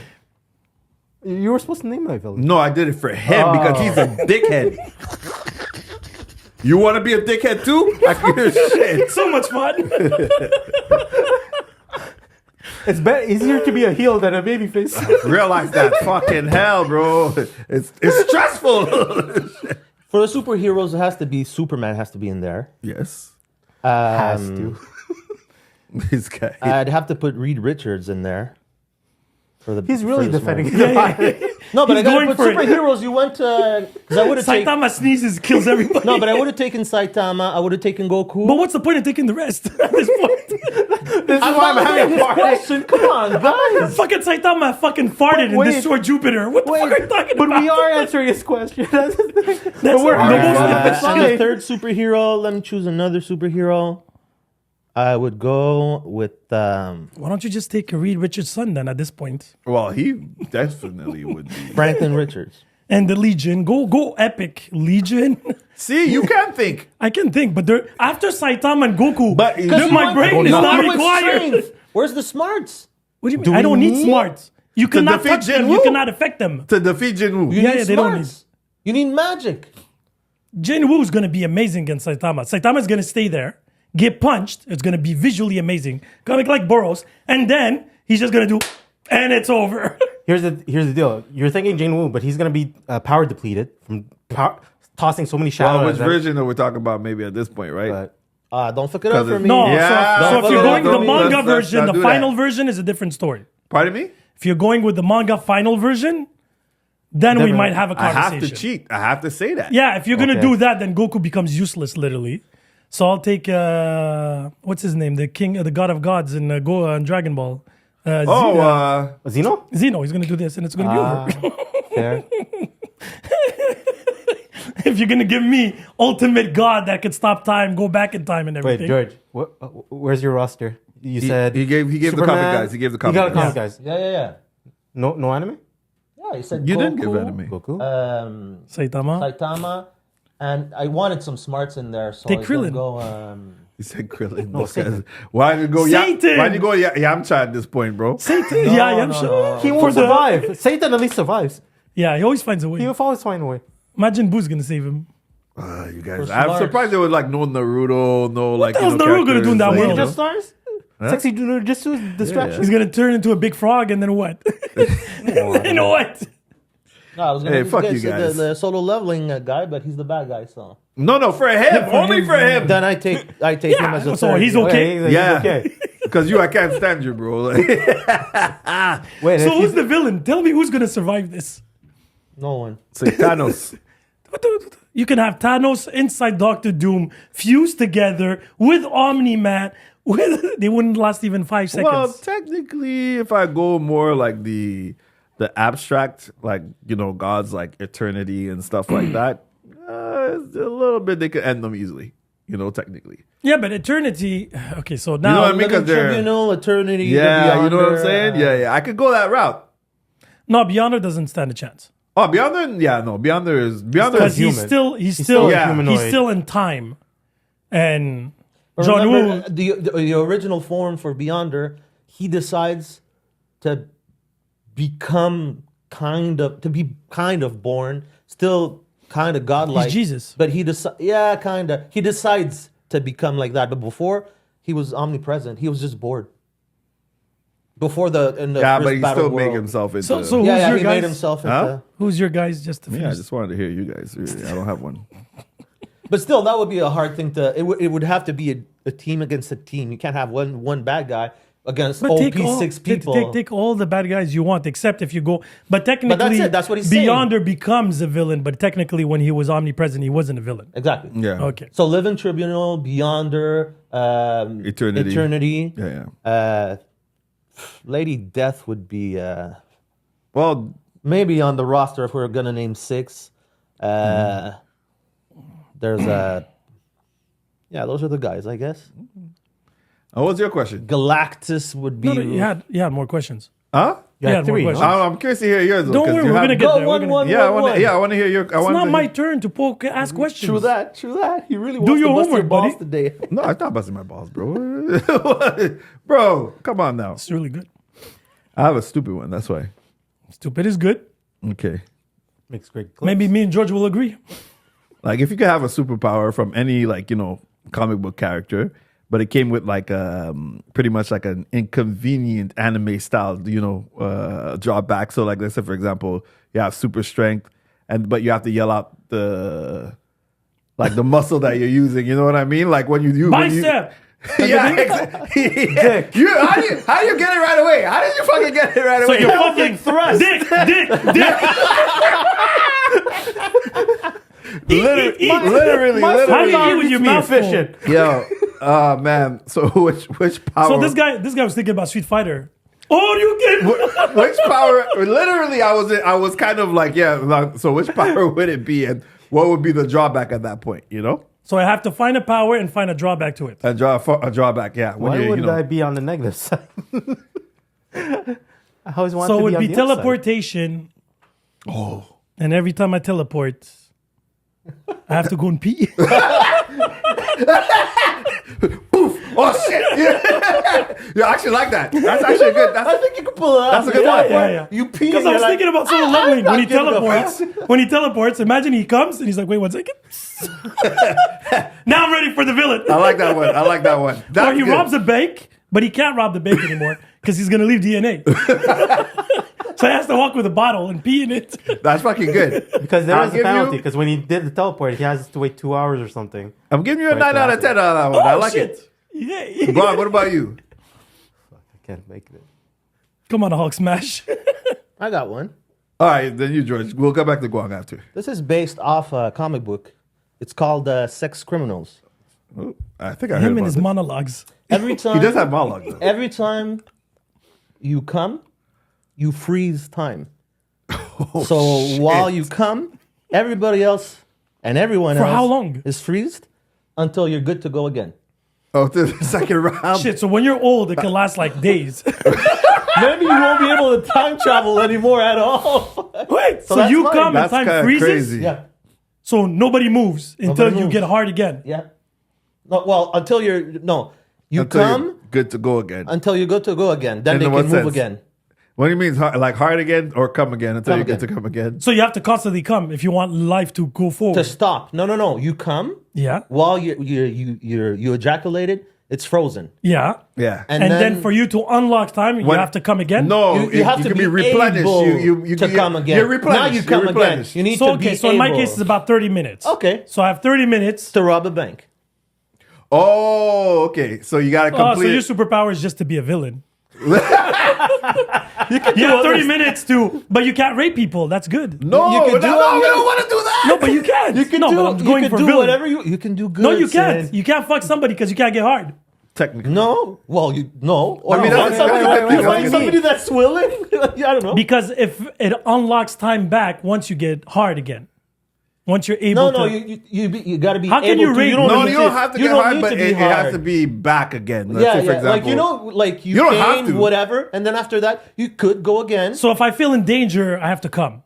Speaker 4: You were supposed to name my villain.
Speaker 3: No, I did it for him because he's a dickhead. You want to be a dickhead too? I can hear shit.
Speaker 1: So much fun.
Speaker 4: It's easier to be a heel than a babyface.
Speaker 3: Realize that. Fucking hell, bro. It's stressful.
Speaker 2: For the superheroes, it has to be Superman has to be in there.
Speaker 3: Yes.
Speaker 4: Has to.
Speaker 3: This guy.
Speaker 2: I'd have to put Reed Richards in there.
Speaker 4: He's really defending
Speaker 2: his
Speaker 4: the
Speaker 2: No, but
Speaker 1: He's
Speaker 2: I gotta
Speaker 1: going
Speaker 2: put
Speaker 1: for it.
Speaker 2: superheroes. You went to because I would have taken.
Speaker 1: Saitama sneezes, kills everybody.
Speaker 2: No, but I would have taken Saitama. I would have taken Goku.
Speaker 1: But what's the point of taking the rest at this point?
Speaker 4: This is why I'm having a
Speaker 2: this
Speaker 4: party.
Speaker 2: question. Come on, guys.
Speaker 1: Fucking Saitama fucking farted and
Speaker 4: Wait.
Speaker 1: destroyed Jupiter. What the fuck are you talking
Speaker 4: But
Speaker 1: about?
Speaker 4: we are answering his question. That's the thing.
Speaker 1: That's
Speaker 4: But we're
Speaker 1: not-
Speaker 4: having
Speaker 1: the most
Speaker 4: fun.
Speaker 1: epic
Speaker 2: And the
Speaker 1: shit.
Speaker 2: third superhero. Let me choose another superhero. I would go with.
Speaker 1: Why don't you just take Reed Richards' son then at this point?
Speaker 3: Well, he definitely would be.
Speaker 2: Franklin Richards.
Speaker 1: And the Legion. Go epic. Legion.
Speaker 3: See, you can't think.
Speaker 1: I can think, but after Saitama and Goku,
Speaker 3: But-
Speaker 1: then my brain is
Speaker 2: You
Speaker 1: not
Speaker 2: went with
Speaker 1: required.
Speaker 2: strength. Where's the smarts?
Speaker 1: What do you mean?
Speaker 4: Do
Speaker 1: I
Speaker 4: we
Speaker 1: don't need
Speaker 4: need
Speaker 1: smarts. You cannot
Speaker 3: defeat
Speaker 1: touch them.
Speaker 3: Jinwoo?
Speaker 1: You cannot affect them.
Speaker 3: To defeat Jinwoo.
Speaker 2: You
Speaker 1: Yeah,
Speaker 2: need
Speaker 1: yeah, they don't
Speaker 2: smarts. You need magic.
Speaker 1: Jinwoo is going to be amazing against Saitama. Saitama is going to stay there, get punched. It's going to be visually amazing. Going to look like Boros. And then he's just going to do, and it's over.
Speaker 4: Here's the deal. You're thinking Jane Wu, but he's gonna be power depleted from tossing so many shadows.
Speaker 3: Well, which version are we talking about maybe at this point, right?
Speaker 4: But
Speaker 2: Don't fuck it up for me.
Speaker 1: No,
Speaker 3: Yeah,
Speaker 1: so if
Speaker 3: don't
Speaker 1: you're
Speaker 3: do
Speaker 1: going
Speaker 3: that,
Speaker 1: with the
Speaker 3: don't do
Speaker 1: manga
Speaker 3: that.
Speaker 1: version,
Speaker 3: Don't
Speaker 1: the
Speaker 3: do
Speaker 1: final
Speaker 3: that.
Speaker 1: version is a different story.
Speaker 3: Pardon me?
Speaker 1: If you're going with the manga final version, then we
Speaker 4: Then
Speaker 1: might have a
Speaker 3: I
Speaker 1: conversation.
Speaker 3: have to cheat. I have to say that.
Speaker 1: Yeah, if you're gonna
Speaker 4: Okay.
Speaker 1: do that, then Goku becomes useless, literally. So I'll take what's his name, the king, the god of gods in Dragon Ball.
Speaker 4: Zeno?
Speaker 1: Zeno. He's gonna do this, and it's gonna be over.
Speaker 4: Fair.
Speaker 1: If you're gonna give me ultimate god that could stop time, go back in time, and
Speaker 4: Wait,
Speaker 1: everything.
Speaker 4: George, where's your roster? You said
Speaker 3: he gave the
Speaker 4: Superman.
Speaker 3: comic guys. He gave the comic
Speaker 4: You got a
Speaker 3: guys.
Speaker 4: comic guys.
Speaker 2: Yeah.
Speaker 4: No anime?
Speaker 2: Yeah, you said
Speaker 3: You
Speaker 2: Goku,
Speaker 3: didn't give anime.
Speaker 4: Goku.
Speaker 1: Saitama.
Speaker 2: Saitama, and I wanted some smarts in there, so
Speaker 1: Take
Speaker 2: I was gonna
Speaker 1: Krillin.
Speaker 2: go.
Speaker 3: He said Krillin.
Speaker 4: No, Satan.
Speaker 3: Why did you go?
Speaker 1: Satan!
Speaker 3: Why did you go? Yamcha at this point, bro?
Speaker 1: Satan. Yeah, I'm sure.
Speaker 4: He won't survive. Satan at least survives.
Speaker 1: Yeah, he always finds a way.
Speaker 4: He will always find a way.
Speaker 1: Imagine Boo's gonna save him.
Speaker 3: You guys,
Speaker 2: For
Speaker 3: I'm
Speaker 2: smarts.
Speaker 3: surprised there was like no Naruto, no like.
Speaker 1: the hell's Naruto gonna do in that
Speaker 3: characters,
Speaker 1: world?
Speaker 3: like,
Speaker 4: Ninja stars? Sexy Ninja distraction.
Speaker 1: He's gonna turn into a big frog, and then what? You know what?
Speaker 2: No, I was gonna
Speaker 3: Hey, fuck you
Speaker 2: say
Speaker 3: guys.
Speaker 2: the solo leveling guy, but he's the bad guy, so
Speaker 3: No, for him, only for him.
Speaker 2: then I take him as a
Speaker 1: so
Speaker 2: third.
Speaker 1: he's okay.
Speaker 4: He's
Speaker 3: Yeah.
Speaker 4: okay.
Speaker 3: Because I can't stand you, bro. Like,
Speaker 4: Wait,
Speaker 1: So
Speaker 4: if
Speaker 1: who's
Speaker 4: he's-
Speaker 1: the villain? Tell me who's gonna survive this.
Speaker 2: No one.
Speaker 3: say Thanos.
Speaker 1: You can have Thanos inside Doctor Doom fused together with Omni-Man. They wouldn't last even 5 seconds.
Speaker 3: Well, technically, if I go more like the abstract, like gods like eternity and stuff like that, it's a little bit they could end them easily. Technically.
Speaker 1: Yeah, but Eternity. Okay, so
Speaker 3: You know
Speaker 1: now
Speaker 3: what I mean?
Speaker 2: Living
Speaker 3: 'Cause they're-
Speaker 2: Tribunal, Eternity.
Speaker 3: Yeah, you know what I'm
Speaker 2: Beyonder,
Speaker 3: saying? Yeah. I could go that route.
Speaker 1: no, Beyonder doesn't stand a chance
Speaker 3: Oh, Beyonder? Yeah, no. Beyonder is
Speaker 1: because he's
Speaker 4: human.
Speaker 1: still
Speaker 4: still a
Speaker 3: Yeah.
Speaker 4: humanoid.
Speaker 1: he's still in time, and
Speaker 2: But
Speaker 1: John
Speaker 2: remember,
Speaker 1: Woo.
Speaker 2: the original form for Beyonder, he decides to become kind of born, still kind of godlike.
Speaker 1: He's Jesus.
Speaker 2: But he kind of. He decides to become like that. But before, he was omnipresent. He was just bored. Before in the
Speaker 3: Yeah,
Speaker 2: first
Speaker 3: but he
Speaker 2: battle
Speaker 3: still make
Speaker 2: world.
Speaker 3: himself into.
Speaker 1: So
Speaker 2: Yeah,
Speaker 1: Who's your
Speaker 2: he made
Speaker 1: guys?
Speaker 2: himself into.
Speaker 3: Huh?
Speaker 1: Who's your guys? Just to
Speaker 3: Yeah, I
Speaker 1: finish.
Speaker 3: just wanted to hear you guys. I don't have one.
Speaker 2: But still, that would be a hard thing to. It would have to be a team against a team. You can't have one bad guy against
Speaker 1: But
Speaker 2: OP six people.
Speaker 1: Take all the bad guys you want, except if you go. But technically,
Speaker 2: that's it. That's what he's saying.
Speaker 1: Beyonder becomes a villain. But technically, when he was omnipresent, he wasn't a villain.
Speaker 2: Exactly.
Speaker 3: Yeah.
Speaker 1: Okay.
Speaker 2: So Living Tribunal, Beyonder,
Speaker 3: Eternity.
Speaker 2: Eternity.
Speaker 3: Yeah.
Speaker 2: Lady Death would be
Speaker 3: Well,
Speaker 2: maybe on the roster if we were gonna name 6. There's those are the guys, I guess.
Speaker 3: what's your question?
Speaker 2: Galactus would be.
Speaker 1: No, you had more questions.
Speaker 3: Huh?
Speaker 1: You had more
Speaker 4: three, no?
Speaker 1: questions.
Speaker 3: I'm curious to hear yours. though,
Speaker 1: Don't
Speaker 3: 'cause
Speaker 1: worry,
Speaker 3: you
Speaker 1: we're
Speaker 3: have-
Speaker 1: gonna get
Speaker 2: Go
Speaker 1: there. We're gonna-
Speaker 2: one.
Speaker 3: Yeah, I want to hear your.
Speaker 1: It's not my turn to ask questions.
Speaker 2: True that. You really
Speaker 1: Do
Speaker 2: want
Speaker 1: your
Speaker 2: to bust your
Speaker 1: homework,
Speaker 2: balls
Speaker 1: buddy.
Speaker 2: today.
Speaker 3: No, I'm not busting my balls, bro. Bro, come on now.
Speaker 1: It's really good.
Speaker 3: I have a stupid one. That's why.
Speaker 1: Stupid is good.
Speaker 3: Okay.
Speaker 4: Makes great clips.
Speaker 1: Maybe me and George will agree.
Speaker 3: Like if you could have a superpower from any comic book character, but it came with pretty much like an inconvenient anime style, drawback. So like let's say for example, you have super strength, but you have to yell out the like the muscle that you're using. You know what I mean? Like when you use
Speaker 1: Bicep.
Speaker 3: yeah, exactly. Yeah. How do you get it right away? How did you fucking get it right
Speaker 1: So
Speaker 3: away?
Speaker 1: you're fucking thrust. Dick.
Speaker 3: Literally.
Speaker 1: How do you eat with your mouth full?
Speaker 4: efficient.
Speaker 3: Yo, man. So which power?
Speaker 1: So this guy was thinking about Street Fighter. Oh, you can.
Speaker 3: Which power? Literally, I was kind of like, yeah. Like, so which power would it be, and what would be the drawback at that point? You know,
Speaker 1: So I have to find a power and find a drawback to it.
Speaker 3: a drawback. Yeah. When
Speaker 4: Why
Speaker 3: you,
Speaker 4: would
Speaker 3: you know,
Speaker 4: I be on the negative side? I always wanted
Speaker 1: So
Speaker 4: to
Speaker 1: it
Speaker 4: be
Speaker 1: would
Speaker 4: on
Speaker 1: be
Speaker 4: the upside.
Speaker 1: teleportation. Oh. And every time I teleport, I have to go and pee.
Speaker 3: Oh shit! Yeah, I actually like that. That's actually good.
Speaker 2: I think you can pull it out.
Speaker 3: That's a good one.
Speaker 1: Yeah.
Speaker 2: You pee.
Speaker 1: Because I was thinking about solo leveling when he teleports. When he teleports, imagine he comes and he's like, "Wait 1 second." Now I'm ready for the villain.
Speaker 3: I like that one.
Speaker 1: Or
Speaker 3: That's
Speaker 1: he
Speaker 3: good.
Speaker 1: robs a bank, but he can't rob the bank anymore because he's gonna leave DNA. So he has to walk with a bottle and pee in it.
Speaker 3: That's fucking good.
Speaker 4: Because there
Speaker 3: I'll
Speaker 4: is a
Speaker 3: give
Speaker 4: penalty.
Speaker 3: you-
Speaker 4: Because when he did the teleport, he has to wait 2 hours or something.
Speaker 3: I'm giving you a
Speaker 4: Right,
Speaker 3: 9 out of 10 on that one. I like
Speaker 1: shit.
Speaker 3: it.
Speaker 1: Yeah.
Speaker 3: Bron, what about you?
Speaker 4: I can't make it.
Speaker 1: Come on, Hulk smash.
Speaker 2: I got one.
Speaker 3: All right, then you, George. We'll go back to Guang after.
Speaker 2: This is based off a comic book. It's called Sex Criminals.
Speaker 3: Oh, I think I heard
Speaker 1: Him
Speaker 3: about
Speaker 1: and his
Speaker 3: this.
Speaker 1: monologues.
Speaker 2: Every time
Speaker 3: He does have monologue though.
Speaker 2: every time you come, you freeze time. So while you come, everybody else and everyone
Speaker 1: For
Speaker 2: else
Speaker 1: how long?
Speaker 2: is freezed until you're good to go again.
Speaker 3: Oh, to the second round.
Speaker 1: Shit, so when you're old, it can last like days.
Speaker 2: Maybe you won't be able to time travel anymore at all.
Speaker 1: Wait, so
Speaker 2: that's
Speaker 1: you
Speaker 2: fine.
Speaker 1: come and
Speaker 3: That's
Speaker 1: time
Speaker 3: kinda
Speaker 1: freezes?
Speaker 3: crazy.
Speaker 2: Yeah,
Speaker 1: So nobody moves until you
Speaker 2: moves.
Speaker 1: get hard again.
Speaker 2: yeah. No, well, until you
Speaker 3: Until
Speaker 2: come
Speaker 3: you're good to go again.
Speaker 2: until you're good to go again. Then
Speaker 3: In
Speaker 2: they
Speaker 3: what
Speaker 2: can move
Speaker 3: sense?
Speaker 2: again.
Speaker 3: What do you mean? Like hard again or come again until
Speaker 2: Come
Speaker 3: you get
Speaker 2: again.
Speaker 3: to come again?
Speaker 1: So you have to constantly come if you want life to go forward.
Speaker 2: To stop. No. You come
Speaker 1: Yeah.
Speaker 2: while you ejaculated. It's frozen.
Speaker 1: Yeah.
Speaker 3: Yeah.
Speaker 1: And then for you to unlock time, you
Speaker 3: When-
Speaker 1: have to come again?
Speaker 3: No,
Speaker 2: You have to
Speaker 3: can
Speaker 2: be
Speaker 3: replenished.
Speaker 2: able
Speaker 3: You
Speaker 2: to come again.
Speaker 3: You're replenished.
Speaker 2: Now you come
Speaker 3: You're
Speaker 2: again.
Speaker 3: replenished.
Speaker 2: You need
Speaker 1: So,
Speaker 2: to be
Speaker 1: okay, so in my
Speaker 2: able
Speaker 1: case, it's about 30 minutes.
Speaker 2: Okay.
Speaker 1: So I have 30 minutes.
Speaker 2: to rob a bank.
Speaker 3: Oh, okay. So you got to
Speaker 1: Oh, so
Speaker 3: complete.
Speaker 1: your superpower is just to be a villain. You have 30 minutes to, but you can't rape people. That's good.
Speaker 3: no,
Speaker 2: You can do
Speaker 3: no,
Speaker 2: it.
Speaker 3: we don't want to do that.
Speaker 1: No, but you can't.
Speaker 2: You can
Speaker 1: no,
Speaker 2: do,
Speaker 1: but I'm going
Speaker 2: you
Speaker 1: for
Speaker 2: can do
Speaker 1: villain.
Speaker 2: whatever you can do good.
Speaker 1: No, you can't.
Speaker 2: Sid.
Speaker 1: You can't fuck somebody because you can't get hard.
Speaker 3: Technically,
Speaker 2: No. Well, you no. Or
Speaker 3: I mean,
Speaker 2: you
Speaker 3: that's-
Speaker 2: find somebody,
Speaker 3: that's-
Speaker 2: you
Speaker 3: that's-
Speaker 2: find
Speaker 3: that's-
Speaker 2: somebody that's willing. I don't know.
Speaker 1: Because if it unlocks time back once you get hard again. Once you're able
Speaker 2: No,
Speaker 1: to.
Speaker 2: you got to be
Speaker 1: How can
Speaker 2: able
Speaker 1: you
Speaker 2: to.
Speaker 1: rate-
Speaker 3: No,
Speaker 2: need
Speaker 3: you don't have to
Speaker 2: you
Speaker 3: get
Speaker 2: don't
Speaker 3: hard,
Speaker 2: need
Speaker 3: but
Speaker 2: to be
Speaker 3: it has
Speaker 2: hard.
Speaker 3: to be back again. Let's
Speaker 2: Yeah,
Speaker 3: say, for
Speaker 2: yeah.
Speaker 3: example,
Speaker 2: Like you
Speaker 3: You don't have
Speaker 2: gain
Speaker 3: to.
Speaker 2: whatever, and then after that, you could go again.
Speaker 1: So if I feel in danger, I have to come.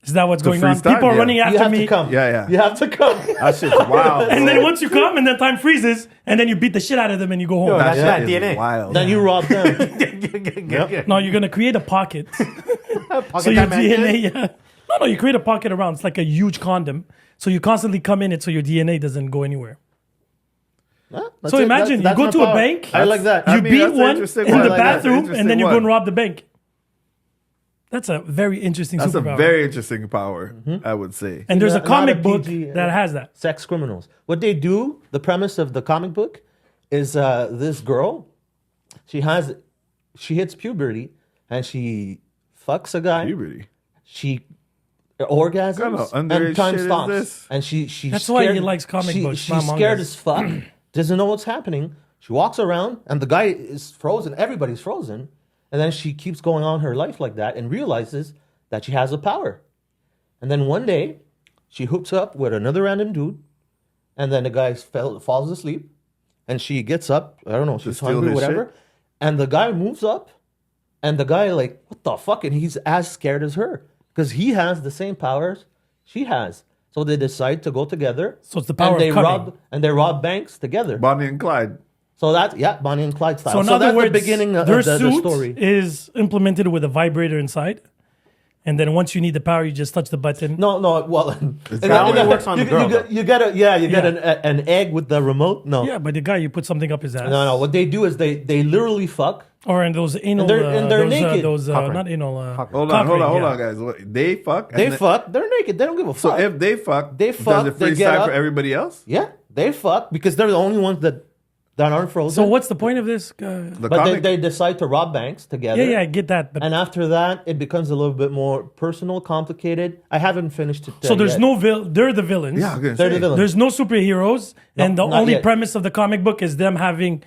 Speaker 1: Is that what's going on?
Speaker 3: freeze time,
Speaker 1: People are
Speaker 3: yeah.
Speaker 1: running
Speaker 2: You
Speaker 1: after
Speaker 2: have
Speaker 1: me.
Speaker 2: to come.
Speaker 3: Yeah.
Speaker 2: You have to come.
Speaker 3: that shit's wild.
Speaker 1: And
Speaker 3: bro.
Speaker 1: then once you come, and then time freezes, and then you beat the shit out of them and you go home.
Speaker 4: That's
Speaker 3: that
Speaker 4: bad
Speaker 3: shit is
Speaker 4: DNA.
Speaker 3: wild.
Speaker 2: Then you rob them.
Speaker 1: No, you're gonna create a pocket.
Speaker 4: Pocket
Speaker 1: So your
Speaker 4: dimension.
Speaker 1: DNA, yeah. No, you create a pocket around. It's like a huge condom. So you constantly come in it, so your DNA doesn't go anywhere.
Speaker 2: Huh? That's
Speaker 1: So
Speaker 2: it.
Speaker 1: imagine
Speaker 2: That's
Speaker 1: you go
Speaker 2: my
Speaker 1: to a
Speaker 2: power.
Speaker 1: bank.
Speaker 2: I like that.
Speaker 3: I
Speaker 1: You
Speaker 3: mean,
Speaker 1: beat
Speaker 3: that's an
Speaker 1: one
Speaker 3: interesting
Speaker 1: in
Speaker 3: one.
Speaker 1: the
Speaker 3: Like, that's an
Speaker 1: bathroom, and then you go and
Speaker 3: interesting
Speaker 1: rob the bank. That's a very interesting
Speaker 3: That's a
Speaker 1: superpower.
Speaker 3: very interesting power, I would say.
Speaker 1: and there's a
Speaker 2: Not a
Speaker 1: comic book
Speaker 2: PG,
Speaker 1: that has that.
Speaker 2: Sex criminals. What they do, the premise of the comic book, is this girl, she hits puberty, and she fucks a guy.
Speaker 3: Puberty.
Speaker 2: She orgasms
Speaker 3: What kind of underage
Speaker 2: and time
Speaker 3: shit is
Speaker 2: stops.
Speaker 3: this?
Speaker 2: And she's
Speaker 1: That's why he
Speaker 2: scared-
Speaker 1: likes comic books,
Speaker 2: She's
Speaker 1: not
Speaker 2: scared
Speaker 1: mangas.
Speaker 2: as fuck. Doesn't know what's happening. She walks around, and the guy is frozen. Everybody's frozen. And then she keeps going on her life like that and realizes that she has a power. And then one day, she hooks up with another random dude, and then the guy falls asleep, and she gets up. I don't know, she's
Speaker 3: steal
Speaker 2: hungry,
Speaker 3: his
Speaker 2: whatever.
Speaker 3: shit?
Speaker 2: And the guy moves up, and the guy like, what the fuck? And he's as scared as her because he has the same powers she has. So they decide to go together.
Speaker 1: So it's the power
Speaker 2: and they
Speaker 1: of cunning.
Speaker 2: rob rob banks together.
Speaker 3: Bonnie and Clyde.
Speaker 2: So that's Bonnie and Clyde style.
Speaker 1: So in
Speaker 2: So
Speaker 1: other
Speaker 2: that's
Speaker 1: words,
Speaker 2: the beginning of
Speaker 1: their
Speaker 2: the
Speaker 1: suit
Speaker 2: story.
Speaker 1: is implemented with a vibrator inside, and then once you need the power, you just touch the button.
Speaker 2: No. Well,
Speaker 4: That only works on the girl.
Speaker 2: You get an egg with the remote. No.
Speaker 1: Yeah, but the guy, you put something up his ass.
Speaker 2: No. What they do is they literally fuck.
Speaker 1: Or in those anal,
Speaker 2: And they're naked.
Speaker 1: not anal.
Speaker 3: Hold
Speaker 1: cock ring,
Speaker 3: on,
Speaker 1: yeah.
Speaker 3: guys. What, they fuck.
Speaker 2: They
Speaker 3: and then-
Speaker 2: fuck. They're naked. They don't give a
Speaker 3: So
Speaker 2: fuck.
Speaker 3: if they fuck,
Speaker 2: They fuck,
Speaker 3: does it
Speaker 2: they
Speaker 3: freeze
Speaker 2: get
Speaker 3: time
Speaker 2: up.
Speaker 3: for everybody else?
Speaker 2: Yeah, they fuck because they're the only ones that aren't frozen.
Speaker 1: So what's the point of this?
Speaker 3: The
Speaker 2: But
Speaker 3: comic.
Speaker 2: they decide to rob banks together.
Speaker 1: Yeah, I get that. But
Speaker 2: And after that, it becomes a little bit more personal, complicated. I haven't finished it.
Speaker 1: so there's
Speaker 2: yet.
Speaker 1: no they're the villains.
Speaker 3: yeah, I'm gonna
Speaker 2: They're
Speaker 3: say.
Speaker 2: the villain.
Speaker 1: There's no superheroes, and the
Speaker 2: not
Speaker 1: only
Speaker 2: yet.
Speaker 1: premise of the comic book is them having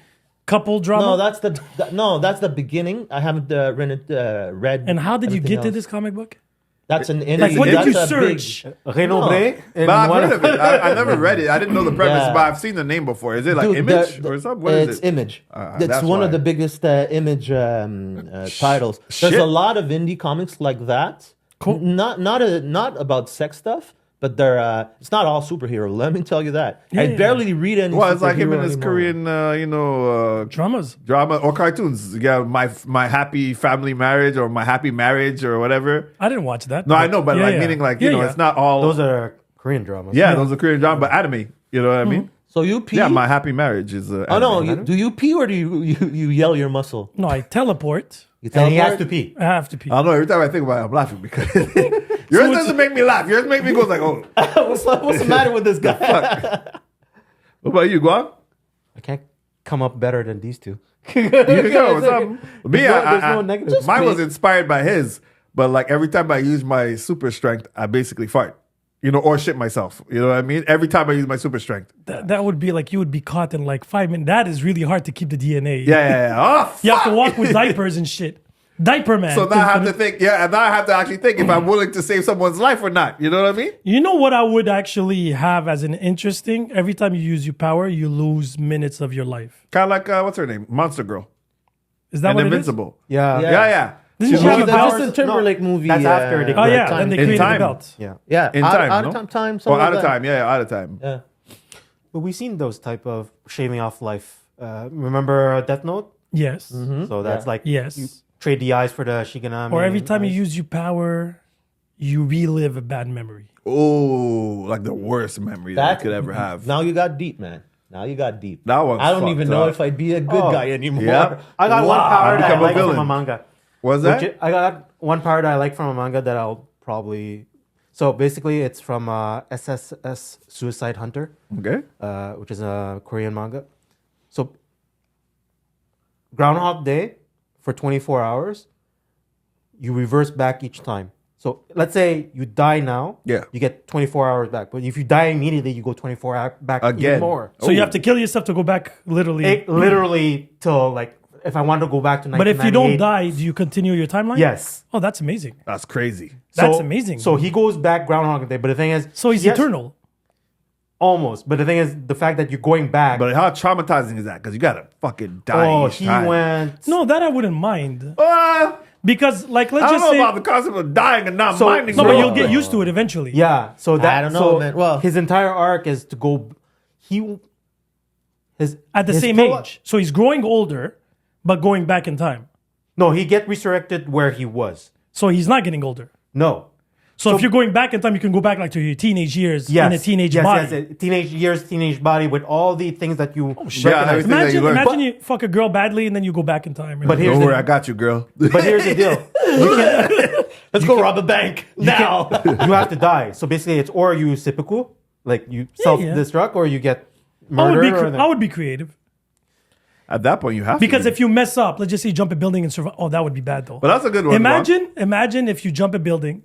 Speaker 1: couple drama.
Speaker 2: No, that's the beginning. I haven't read.
Speaker 1: and how did you
Speaker 2: everything
Speaker 1: get to
Speaker 2: else.
Speaker 1: this comic book?
Speaker 2: That's an indie.
Speaker 1: Like, what did
Speaker 2: that's
Speaker 1: you
Speaker 2: a
Speaker 1: search?
Speaker 4: Renobré.
Speaker 3: But I've heard of it. I never read it. I didn't know the premise,
Speaker 2: Yeah.
Speaker 3: but I've seen the name before. Is it like
Speaker 2: Dude,
Speaker 3: Image or something? What is
Speaker 2: it's
Speaker 3: it?
Speaker 2: Image.
Speaker 3: that's
Speaker 2: It's one
Speaker 3: why.
Speaker 2: of the biggest Image titles. There's
Speaker 3: shit.
Speaker 2: a lot of indie comics like that.
Speaker 1: Cool.
Speaker 2: Not about sex stuff, but they're it's not all superhero. Let me tell you that. I
Speaker 1: yeah.
Speaker 2: barely read any.
Speaker 3: Well, it's like him and
Speaker 2: superhero
Speaker 3: his
Speaker 2: anymore.
Speaker 3: Korean,
Speaker 1: Dramas.
Speaker 3: drama or cartoons. Yeah, my happy family marriage or my happy marriage or whatever.
Speaker 1: I didn't watch that.
Speaker 3: No, I know, but
Speaker 1: Yeah,
Speaker 3: like
Speaker 1: yeah.
Speaker 3: meaning like
Speaker 1: Yeah, yeah.
Speaker 3: it's not all.
Speaker 4: Those are Korean dramas.
Speaker 3: yeah, those are Korean drama, but anime. You know what I mean?
Speaker 2: So you pee?
Speaker 3: Yeah, my happy marriage is.
Speaker 2: Oh no!
Speaker 3: anime.
Speaker 2: Do you pee or do you yell your muscle?
Speaker 1: No, I teleport.
Speaker 2: You
Speaker 4: And he has
Speaker 2: teleport?
Speaker 4: to pee.
Speaker 1: I have to pee.
Speaker 3: I don't know. Every time I think about it, I'm laughing because yours doesn't make me laugh. Yours make me go like, oh.
Speaker 2: What's the matter with this guy?
Speaker 3: What about you, Guam?
Speaker 4: I can't come up better than these two.
Speaker 3: You can come up with something. Me,
Speaker 4: There's no negative.
Speaker 3: mine was inspired by his, but like every time I use my super strength, I basically fart. Or shit myself. You know what I mean? Every time I use my super strength.
Speaker 1: That would be like you would be caught in like 5 minutes. That is really hard to keep the DNA.
Speaker 3: Yeah. Oh,
Speaker 1: You have to
Speaker 3: fuck.
Speaker 1: walk with diapers and shit. Diaper man.
Speaker 3: So now I have to think, and now I have to actually think if I'm willing to save someone's life or not. You know what I mean?
Speaker 1: You know what I would actually have as an interesting? Every time you use your power, you lose minutes of your life.
Speaker 3: Kind of like, what's her name? Monster Girl.
Speaker 1: Is that
Speaker 3: And
Speaker 1: what it is?
Speaker 3: Invincible.
Speaker 4: Yeah.
Speaker 3: Yeah.
Speaker 1: Didn't
Speaker 3: She's
Speaker 1: she have
Speaker 3: losing
Speaker 1: a
Speaker 2: the
Speaker 1: power?
Speaker 2: Justin Timberlake movie.
Speaker 4: That's after they
Speaker 1: Oh yeah,
Speaker 2: Time.
Speaker 1: then they
Speaker 3: In
Speaker 1: created the
Speaker 3: time.
Speaker 1: belt.
Speaker 4: Yeah.
Speaker 2: Yeah,
Speaker 3: In
Speaker 2: out,
Speaker 3: time,
Speaker 2: out
Speaker 3: no?
Speaker 2: of time.
Speaker 3: Or
Speaker 2: something
Speaker 3: out
Speaker 2: like
Speaker 3: of
Speaker 2: that.
Speaker 3: time. Yeah, out of time.
Speaker 2: Yeah.
Speaker 4: But we've seen those type of shaving off life. Remember Death Note?
Speaker 1: Yes.
Speaker 4: So that's
Speaker 2: Yeah.
Speaker 4: like
Speaker 1: Yes.
Speaker 4: you trade the eyes for the Shiganami.
Speaker 1: Or every time you
Speaker 4: eyes.
Speaker 1: use your power, you relive a bad memory.
Speaker 3: Oh, like the worst memory that I could ever have.
Speaker 2: Now you got deep, man. Now you got deep.
Speaker 3: That one's
Speaker 2: I don't even
Speaker 3: fucked
Speaker 2: know
Speaker 3: up.
Speaker 2: if I'd be a good
Speaker 4: Oh.
Speaker 2: guy anymore.
Speaker 3: Yeah.
Speaker 4: I got one power that I
Speaker 3: Become a
Speaker 4: like from a
Speaker 3: villain.
Speaker 4: manga.
Speaker 3: Was that?
Speaker 4: I got one power that I like from a manga that I'll probably. So basically, it's from SSS Suicide Hunter,
Speaker 3: Okay.
Speaker 4: which is a Korean manga. So Groundhog Day for 24 hours, you reverse back each time. So let's say you die now,
Speaker 3: Yeah.
Speaker 4: you get 24 hours back. But if you die immediately, you go 24 hours back
Speaker 3: Again.
Speaker 4: even more.
Speaker 1: So you have to kill yourself to go back literally.
Speaker 4: It literally till like if I want to go back to 1998.
Speaker 1: But if you don't die, do you continue your timeline?
Speaker 4: yes.
Speaker 1: Oh, that's amazing.
Speaker 3: That's crazy.
Speaker 1: That's amazing.
Speaker 4: So he goes back Groundhog Day, but the thing is,
Speaker 1: So he's
Speaker 4: yes,
Speaker 1: eternal.
Speaker 4: almost. But the thing is, the fact that you're going back.
Speaker 3: But how traumatizing is that? Because you gotta fucking die.
Speaker 4: oh,
Speaker 3: each
Speaker 4: he
Speaker 3: time.
Speaker 4: went.
Speaker 1: No, that I wouldn't mind.
Speaker 3: I
Speaker 1: Because like let's
Speaker 3: don't
Speaker 1: just
Speaker 3: know
Speaker 1: say
Speaker 3: about the concept of dying and not
Speaker 4: So-
Speaker 3: minding.
Speaker 1: no, but
Speaker 3: bro.
Speaker 1: you'll get used to it eventually.
Speaker 4: Yeah. So that
Speaker 2: I don't know,
Speaker 4: so
Speaker 2: man. Well-
Speaker 4: his entire arc is to go. His
Speaker 1: At the
Speaker 4: his
Speaker 1: same
Speaker 4: full-
Speaker 1: age. So he's growing older, but going back in time.
Speaker 4: No, he get resurrected where he was.
Speaker 1: So he's not getting older.
Speaker 4: No.
Speaker 1: So, if you're going back in time, you can go back like to your teenage years
Speaker 4: Yes.
Speaker 1: in a teenage
Speaker 4: yes,
Speaker 1: body.
Speaker 4: Yes, teenage years, teenage body with all the things that you
Speaker 3: shit.
Speaker 4: recognize.
Speaker 3: Everything that you
Speaker 1: Imagine
Speaker 3: learn.
Speaker 1: you fuck a girl badly and then you go back in time.
Speaker 4: But here's
Speaker 3: Don't worry,
Speaker 4: the,
Speaker 3: I got you, girl.
Speaker 4: but here's the deal.
Speaker 2: Let's go rob a bank now.
Speaker 4: You have to die. So basically, it's or you seppuku, like you self-destruct, or you get murdered.
Speaker 1: I would be creative.
Speaker 3: At that point, you have
Speaker 1: Because
Speaker 3: to.
Speaker 1: if you mess up, let's just say you jump a building and survive. Oh, that would be bad though.
Speaker 3: But that's a good one.
Speaker 1: Imagine if you jump a building,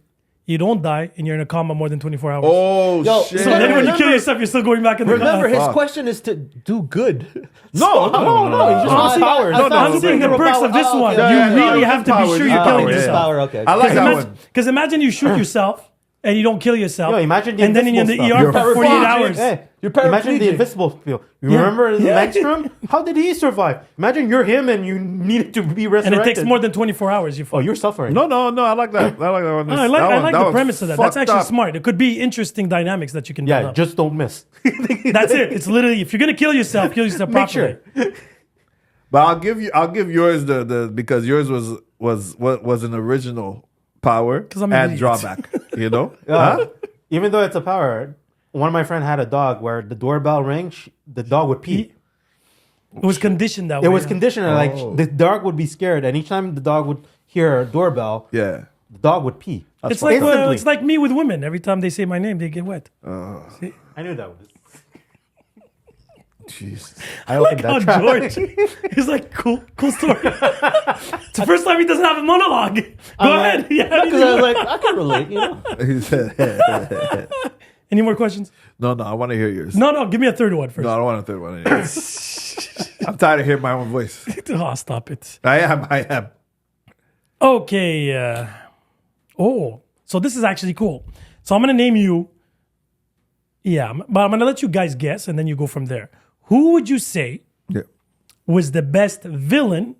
Speaker 1: you don't die, and you're in a coma more than 24 hours.
Speaker 3: Oh,
Speaker 2: Yo,
Speaker 3: shit.
Speaker 1: So then when you
Speaker 2: Remember-
Speaker 1: kill yourself, you're still going back in the
Speaker 2: Remember, his
Speaker 3: Fuck.
Speaker 2: question is to do good.
Speaker 3: No.
Speaker 4: He's just
Speaker 1: I'm saying, I'm saying the perks of this one.
Speaker 3: Yeah,
Speaker 1: you
Speaker 3: yeah,
Speaker 1: really
Speaker 3: no,
Speaker 1: have to
Speaker 3: power,
Speaker 1: be sure
Speaker 3: this
Speaker 1: you're
Speaker 3: power,
Speaker 1: killing
Speaker 3: yeah.
Speaker 1: yourself.
Speaker 2: Power, okay.
Speaker 3: I like that one.
Speaker 1: Because imagine you shoot yourself and you don't kill yourself.
Speaker 4: Yo, imagine the
Speaker 1: and then you're in the
Speaker 4: invisible
Speaker 1: ER
Speaker 4: stuff.
Speaker 1: for 48
Speaker 2: You're
Speaker 1: hours.
Speaker 2: fucked.
Speaker 4: Hey,
Speaker 2: You're
Speaker 4: imagine the
Speaker 2: paraplegic.
Speaker 4: invisible feel. You
Speaker 1: Yeah.
Speaker 4: remember
Speaker 1: Yeah.
Speaker 4: Langstrom? How did he survive? Imagine you're him and you needed to be
Speaker 1: And
Speaker 4: resurrected.
Speaker 1: it takes more than 24 hours. You
Speaker 4: Oh,
Speaker 1: fuck.
Speaker 4: you're suffering.
Speaker 3: No, I like that. I like that one.
Speaker 1: I like the premise of that. That's
Speaker 3: fucked
Speaker 1: actually
Speaker 3: up.
Speaker 1: smart. It could be interesting dynamics that you can build
Speaker 4: Yeah,
Speaker 1: up.
Speaker 4: just don't miss.
Speaker 1: That's it. It's literally if you're gonna kill yourself
Speaker 4: Make
Speaker 1: properly.
Speaker 4: sure.
Speaker 3: But I'll give yours the because yours was an original power
Speaker 1: 'Cause I'm an
Speaker 3: and
Speaker 1: idiot.
Speaker 3: drawback. You know?
Speaker 4: Even though it's a power, one of my friend had a dog where the doorbell rang, the dog would pee.
Speaker 1: It was conditioned that way.
Speaker 4: It was
Speaker 1: yeah.
Speaker 4: conditional.
Speaker 3: Oh.
Speaker 4: Like the dog would be scared, and each time the dog would hear a doorbell,
Speaker 3: Yeah.
Speaker 4: the dog would pee.
Speaker 1: It's like
Speaker 4: Instantly.
Speaker 1: it's like me with women. Every time they say my name, they get wet. See?
Speaker 4: I knew that was.
Speaker 3: Jesus.
Speaker 4: I
Speaker 1: Like
Speaker 4: opened
Speaker 1: how
Speaker 4: that trap.
Speaker 1: George, he's like, cool story. It's the first time he doesn't have a monologue. Go ahead. Yeah.
Speaker 2: Because I was like, I can relate, you know.
Speaker 3: He said,
Speaker 1: Any more questions?
Speaker 3: no, I want to hear yours.
Speaker 1: No, give me a third one first.
Speaker 3: No, I don't want a third one. Anyway. I'm tired of hearing my own voice.
Speaker 1: Oh, stop it.
Speaker 3: I am.
Speaker 1: Okay. So this is actually cool. So I'm going to name you. Yeah, but I'm going to let you guys guess, and then you go from there. Who would you say
Speaker 3: Yeah.
Speaker 1: was the best villain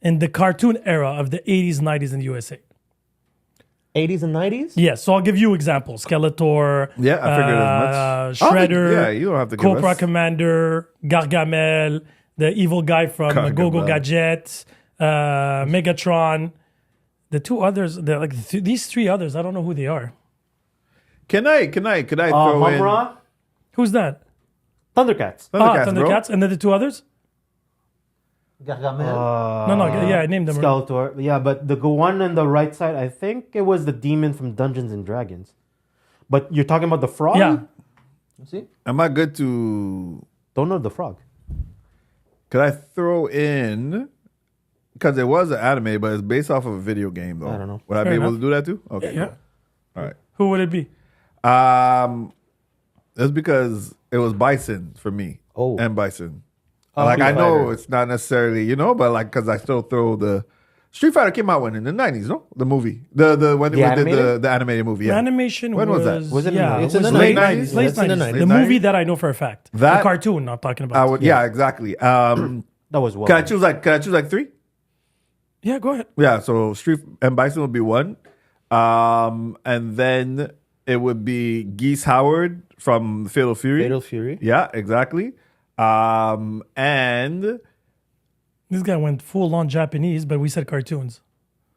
Speaker 1: in the cartoon era of the 80s, 90s in the USA?
Speaker 2: 80s and 90s?
Speaker 1: Yes, so I'll give you examples. Skeletor.
Speaker 3: Yeah, I figured as much.
Speaker 1: Shredder.
Speaker 3: Yeah, you don't have to give
Speaker 1: Cobra
Speaker 3: us.
Speaker 1: Commander. Gargamel. The evil guy from
Speaker 3: Gargamel.
Speaker 1: Go-Go Gadget. Megatron. The two others, these three others, I don't know who they are.
Speaker 3: Can I throw in
Speaker 4: Mumra,
Speaker 1: Who's that?
Speaker 4: Thundercats.
Speaker 3: Thundercats, bro?
Speaker 1: Thundercats. And then the two others?
Speaker 2: Gargamel.
Speaker 1: No, yeah, I named them.
Speaker 4: Skeletor. Yeah, but the one on the right side, I think it was the demon from Dungeons and Dragons. But you're talking about the frog?
Speaker 1: Yeah.
Speaker 2: See?
Speaker 3: Am I good to?
Speaker 4: Don't know the frog.
Speaker 3: Could I throw in? Because it was an anime, but it's based off of a video game, though.
Speaker 2: I don't know.
Speaker 3: Would I
Speaker 1: Fair
Speaker 3: be able
Speaker 1: enough.
Speaker 3: to do that too? Okay.
Speaker 1: Yeah.
Speaker 3: All right.
Speaker 1: Who would it be?
Speaker 3: That's because it was Bison for me.
Speaker 2: Oh.
Speaker 3: And Bison.
Speaker 2: Oh,
Speaker 3: like
Speaker 2: Street
Speaker 3: I know
Speaker 2: Fighter.
Speaker 3: it's not necessarily, but like because I still throw the Street Fighter came out when in the 90s, no? The movie. The when we did
Speaker 4: animated?
Speaker 3: the animated movie. Yeah.
Speaker 1: The animation
Speaker 3: When was that?
Speaker 4: Was it in
Speaker 1: yeah,
Speaker 4: the-
Speaker 2: It's in the
Speaker 3: late
Speaker 2: 90s.
Speaker 3: 90s?
Speaker 1: Late
Speaker 2: It's in the
Speaker 1: 90s.
Speaker 2: 90s.
Speaker 1: The
Speaker 3: Late
Speaker 1: movie
Speaker 3: 90s?
Speaker 1: that I know for a fact.
Speaker 3: That-
Speaker 1: the cartoon I'm talking about.
Speaker 3: yeah, exactly.
Speaker 4: That was well.
Speaker 3: Can I choose like three?
Speaker 1: Yeah, go ahead.
Speaker 3: Yeah, so Street and Bison would be one. And then it would be Geese Howard from Fatal Fury.
Speaker 2: Fatal Fury.
Speaker 3: Yeah, exactly. And
Speaker 1: This guy went full on Japanese, but we said cartoons.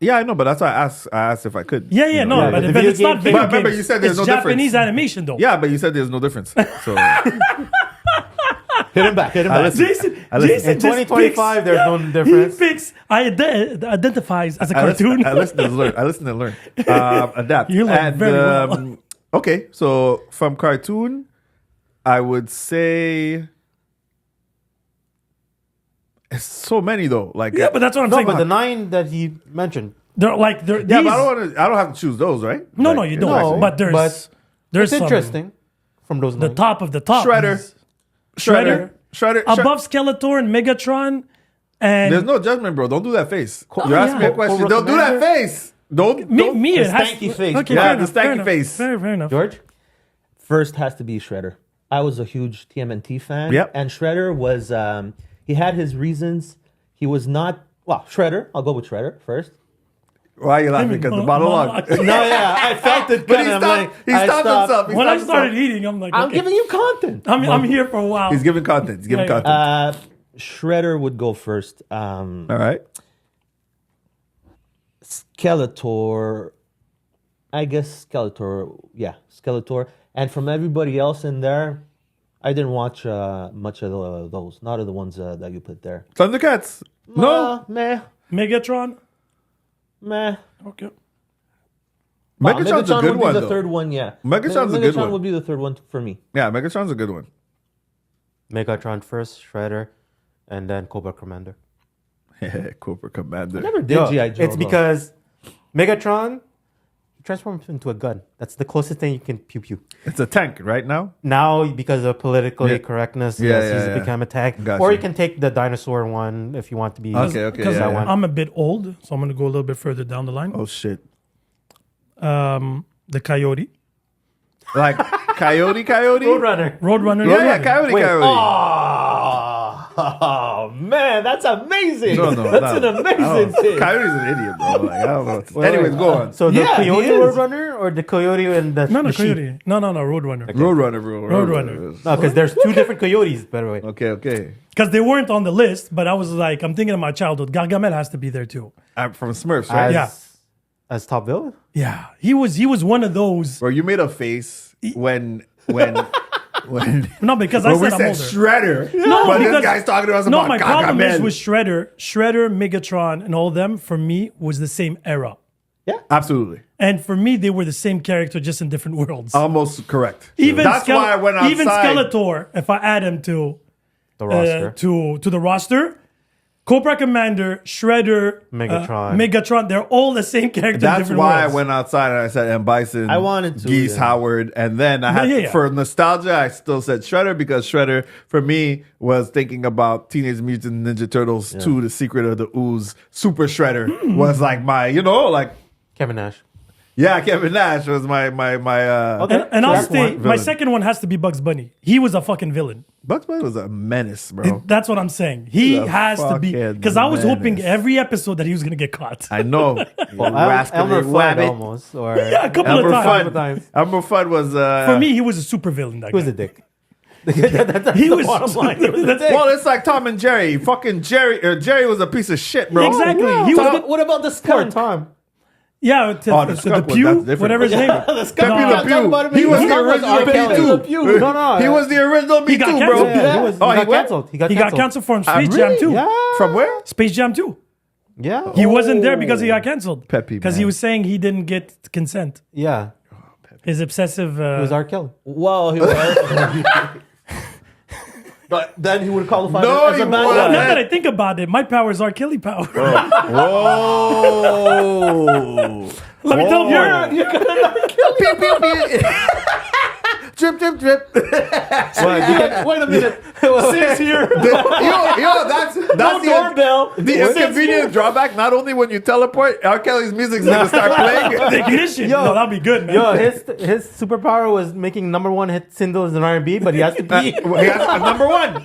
Speaker 3: yeah, I know, but that's why I asked if I could.
Speaker 1: Yeah,
Speaker 3: you know.
Speaker 1: no,
Speaker 4: yeah,
Speaker 1: but,
Speaker 4: the
Speaker 1: but
Speaker 4: video
Speaker 1: it's not
Speaker 4: game-
Speaker 1: video
Speaker 3: But remember,
Speaker 1: games.
Speaker 3: you said there's
Speaker 1: it's
Speaker 3: no
Speaker 1: Japanese
Speaker 3: difference.
Speaker 1: animation, though.
Speaker 3: Yeah, but you said there's no difference. So
Speaker 2: Hit him back.
Speaker 3: I listen.
Speaker 1: Jason
Speaker 3: I listen.
Speaker 1: just
Speaker 4: In 2025, there's no difference.
Speaker 1: He picks, identifies as a
Speaker 3: I
Speaker 1: cartoon.
Speaker 3: listen and learn. I listen and learn. Adapt.
Speaker 1: You learn
Speaker 3: And,
Speaker 1: very well.
Speaker 3: Okay, so from cartoon, I would say it's so many though. Like
Speaker 1: Yeah, but that's what I'm
Speaker 4: No,
Speaker 1: saying.
Speaker 4: but the 9 that he mentioned.
Speaker 1: they're
Speaker 3: yeah,
Speaker 1: these,
Speaker 3: but I don't want to. I don't have to choose those, right?
Speaker 1: No,
Speaker 3: Like,
Speaker 1: no, you
Speaker 3: it's
Speaker 1: don't.
Speaker 3: like-
Speaker 1: But there's
Speaker 4: It's
Speaker 1: some-
Speaker 4: interesting from those
Speaker 1: The
Speaker 4: 9.
Speaker 1: top of the top.
Speaker 3: Shredder.
Speaker 1: is Shredder. Above Skeletor and Megatron. And
Speaker 3: There's no judgment, bro. Don't do that face.
Speaker 1: Oh,
Speaker 3: You're asking me
Speaker 1: yeah.
Speaker 3: a question.
Speaker 4: Cobra
Speaker 3: Don't do that
Speaker 4: Commander.
Speaker 3: face. Don't.
Speaker 1: me,
Speaker 3: don't-
Speaker 1: me
Speaker 2: the
Speaker 1: it has
Speaker 2: stanky face,
Speaker 1: Okay,
Speaker 3: bro.
Speaker 1: fair
Speaker 3: Yeah, the
Speaker 1: enough, fair
Speaker 3: stanky
Speaker 1: enough,
Speaker 3: face.
Speaker 1: Fair enough.
Speaker 4: George?
Speaker 2: First has to be Shredder. I was a huge TMNT fan.
Speaker 3: Yep.
Speaker 2: And Shredder was, he had his reasons. He was not, Shredder. I'll go with Shredder first.
Speaker 3: Why are you laughing? Because the monologue.
Speaker 2: No, yeah, I felt it.
Speaker 3: But he
Speaker 2: kinda,
Speaker 3: stopped. He
Speaker 2: I
Speaker 3: stopped himself. He
Speaker 1: When I
Speaker 3: stopped
Speaker 1: started
Speaker 3: himself.
Speaker 1: eating, I'm like,
Speaker 2: I'm
Speaker 1: okay.
Speaker 2: giving you content.
Speaker 1: I'm here for a while.
Speaker 3: He's giving content. He's giving
Speaker 1: Yeah, yeah.
Speaker 3: content.
Speaker 2: Shredder would go first.
Speaker 3: All right.
Speaker 2: Skeletor. I guess Skeletor. Yeah, Skeletor. And from everybody else in there, I didn't watch much of those. Not of the ones that you put there.
Speaker 3: Thundercats. No.
Speaker 2: Meh.
Speaker 1: Megatron.
Speaker 2: Meh.
Speaker 1: Okay.
Speaker 3: Megatron's a
Speaker 2: Megatron
Speaker 3: good
Speaker 2: would
Speaker 3: one,
Speaker 2: be the
Speaker 3: though.
Speaker 2: third one, yeah.
Speaker 3: Megatron's a good
Speaker 2: Megatron
Speaker 3: one.
Speaker 2: would be the third one for me.
Speaker 3: Yeah, Megatron's a good one.
Speaker 4: Megatron first, Shredder, and then Cobra Commander.
Speaker 3: Cobra Commander.
Speaker 2: Never did
Speaker 4: Yo,
Speaker 2: G.I. Joe.
Speaker 4: it's
Speaker 2: though.
Speaker 4: because Megatron transforms into a gun. That's the closest thing you can pew pew.
Speaker 3: It's a tank right now.
Speaker 4: Now, because of politically
Speaker 3: Yeah.
Speaker 4: correctness,
Speaker 3: Yeah,
Speaker 4: yes,
Speaker 3: yeah,
Speaker 4: he's
Speaker 3: yeah.
Speaker 4: become a tank.
Speaker 3: Gotcha.
Speaker 4: Or you can take the dinosaur one if you want to be.
Speaker 3: Okay,
Speaker 1: Because
Speaker 3: yeah, yeah.
Speaker 1: I'm a bit old, so I'm going to go a little bit further down the line.
Speaker 3: Oh shit!
Speaker 1: The Coyote.
Speaker 3: Like Coyote.
Speaker 4: Roadrunner.
Speaker 1: Roadrunner.
Speaker 3: Yeah, Coyote.
Speaker 4: Wait.
Speaker 2: Oh, man, that's amazing.
Speaker 3: No,
Speaker 2: That's
Speaker 3: no.
Speaker 2: an amazing thing.
Speaker 3: Coyote's an idiot, bro. Like, I don't know. What to Anyways, go on.
Speaker 4: So the
Speaker 2: Yeah, he
Speaker 4: Coyote
Speaker 2: is.
Speaker 4: Roadrunner or the Coyote and the
Speaker 1: No,
Speaker 4: the sheep?
Speaker 1: Coyote. No, Roadrunner.
Speaker 3: Roadrunner, bro.
Speaker 1: Roadrunner.
Speaker 4: No, because there's two different coyotes, by the way.
Speaker 3: Okay.
Speaker 1: Because they weren't on the list, but I was like, I'm thinking of my childhood. Gargamel has to be there too.
Speaker 3: I'm from Smurfs, right?
Speaker 4: As-
Speaker 1: Yeah.
Speaker 4: As top villain?
Speaker 1: Yeah, he was one of those.
Speaker 3: Bro, you made a face when
Speaker 1: No, because I
Speaker 3: when we
Speaker 1: said I'm
Speaker 3: said
Speaker 1: older.
Speaker 3: Shredder.
Speaker 1: No,
Speaker 3: but
Speaker 1: because
Speaker 3: this guy's talking to us
Speaker 1: no,
Speaker 3: about
Speaker 1: my problem is
Speaker 3: Gargamel.
Speaker 1: with Shredder, Megatron, and all them. For me, was the same era,
Speaker 3: Absolutely.
Speaker 1: and for me, they were the same character, just in different worlds.
Speaker 3: Almost correct.
Speaker 1: Even
Speaker 3: That's why I went outside.
Speaker 1: even Skeletor, if I add him to
Speaker 4: The roster.
Speaker 1: to the roster, Cobra Commander, Shredder, Megatron, they're all the same character. in
Speaker 3: That's
Speaker 1: different
Speaker 3: why
Speaker 1: worlds.
Speaker 3: I went outside and I said M. Bison,
Speaker 2: I wanted to,
Speaker 3: Geese
Speaker 2: yeah.
Speaker 3: Howard, and then I had
Speaker 1: Yeah.
Speaker 3: for nostalgia, I still said Shredder because Shredder for me was thinking about Teenage Mutant Ninja Turtles 2: The Secret of the Ooze. Super Shredder was like my, like
Speaker 4: Kevin Nash.
Speaker 3: Kevin Nash was my
Speaker 4: Okay.
Speaker 1: And I'll
Speaker 4: That's
Speaker 1: stay.
Speaker 4: one
Speaker 1: My
Speaker 3: villain.
Speaker 1: second one has to be Bugs Bunny. He was a fucking villain.
Speaker 3: Bugs Bunny was a menace, bro.
Speaker 1: That's what I'm saying. He
Speaker 3: a
Speaker 1: has to be
Speaker 3: fucking
Speaker 1: because I was hoping
Speaker 3: menace.
Speaker 1: every episode that he was gonna get caught.
Speaker 3: I know.
Speaker 4: Elmer Fudd almost. Or
Speaker 1: Yeah, a couple
Speaker 3: Elmer
Speaker 1: of times.
Speaker 4: times.
Speaker 3: Elmer Fudd was
Speaker 1: For me, he was a super villain. That
Speaker 4: He was
Speaker 1: guy.
Speaker 4: a dick. That's
Speaker 1: He
Speaker 4: the
Speaker 1: was
Speaker 4: bottom line. He was a
Speaker 1: that's-
Speaker 4: dick.
Speaker 3: well, it's like Tom and Jerry. Fucking Jerry was a piece of shit, bro.
Speaker 1: Exactly.
Speaker 4: Yeah.
Speaker 1: He was
Speaker 2: What, what about the
Speaker 4: Poor
Speaker 2: skunk?
Speaker 4: Tom.
Speaker 1: yeah.
Speaker 3: the skunk
Speaker 1: The
Speaker 3: was- that's
Speaker 1: Pew,
Speaker 3: different.
Speaker 1: whatever his name.
Speaker 3: Pepe
Speaker 1: No,
Speaker 3: Le Pew. He was the original Me Too.
Speaker 4: No.
Speaker 3: He was the original Me
Speaker 1: He got
Speaker 3: Too,
Speaker 1: canceled.
Speaker 3: bro.
Speaker 1: Yeah,
Speaker 4: He was.
Speaker 3: Oh,
Speaker 4: he
Speaker 3: he
Speaker 4: got
Speaker 3: what?
Speaker 4: canceled. He got
Speaker 1: He got
Speaker 4: canceled.
Speaker 1: canceled from Space
Speaker 3: really?
Speaker 1: Jam 2.
Speaker 4: Yeah.
Speaker 3: From where?
Speaker 1: Space Jam 2.
Speaker 4: Yeah.
Speaker 1: He wasn't there because he got canceled.
Speaker 3: Pepe,
Speaker 1: Because he
Speaker 3: man.
Speaker 1: was saying he didn't get consent.
Speaker 4: Yeah.
Speaker 1: His obsessive.
Speaker 4: It was R. Kelly.
Speaker 2: Wow, he was. But then he would qualify
Speaker 3: No,
Speaker 2: as
Speaker 3: he
Speaker 2: a bad
Speaker 3: wasn't.
Speaker 2: guy.
Speaker 1: now that I think about it, my powers are Kelly power.
Speaker 3: Whoa.
Speaker 1: Let me tell you.
Speaker 3: Pew, pew, pew. Drip, drip, drip.
Speaker 2: Wait a minute.
Speaker 1: Six here.
Speaker 3: That's
Speaker 2: No
Speaker 3: the
Speaker 2: doorbell.
Speaker 3: the inconvenient drawback. Not only when you teleport, R. Kelly's music's gonna start playing.
Speaker 1: The ignition. No, that'll be good, man.
Speaker 4: Yo, his superpower was making number one hit singles in R&B, but he has to be
Speaker 3: He has a number one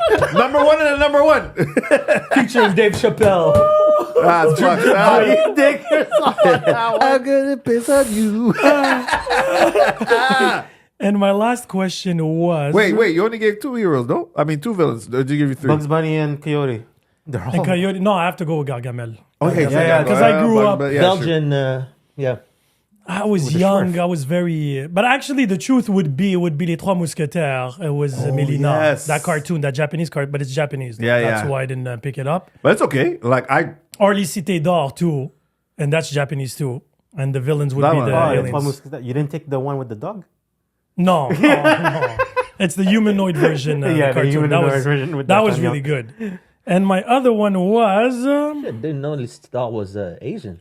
Speaker 3: and a number one.
Speaker 2: Featuring Dave Chappelle.
Speaker 3: That's fucked up.
Speaker 4: dick or something.
Speaker 3: I'm gonna piss on you.
Speaker 1: And my last question was.
Speaker 3: Wait. You only gave 2 heroes, no? I mean, 2 villains. Or did you give me 3?
Speaker 4: Bugs Bunny and Coyote. They're all.
Speaker 1: And Coyote. No, I have to go with Gargamel.
Speaker 3: Okay,
Speaker 4: Yeah,
Speaker 1: 'cause I grew up
Speaker 2: Belgian, yeah.
Speaker 1: I was young. I was very. But actually, the truth would be Les Trois Mousquetaires. It was Melina.
Speaker 3: yes.
Speaker 1: That cartoon, that Japanese cartoon, but it's Japanese.
Speaker 3: Yeah,
Speaker 1: That's
Speaker 3: yeah.
Speaker 1: why I didn't pick it up.
Speaker 3: But it's okay. Like,
Speaker 1: Or Les Cités d'Or, too. And that's Japanese, too. And the villains would
Speaker 3: That
Speaker 1: be
Speaker 3: one.
Speaker 1: the
Speaker 3: Oh,
Speaker 1: aliens.
Speaker 4: You didn't take the one with the dog?
Speaker 1: No. It's the humanoid version.
Speaker 4: Yeah, the
Speaker 1: cartoon.
Speaker 4: humanoid version with
Speaker 1: that
Speaker 4: that
Speaker 1: was
Speaker 4: one,
Speaker 1: really
Speaker 4: yeah.
Speaker 1: good. And my other one was.
Speaker 2: I didn't know this dog was Asian.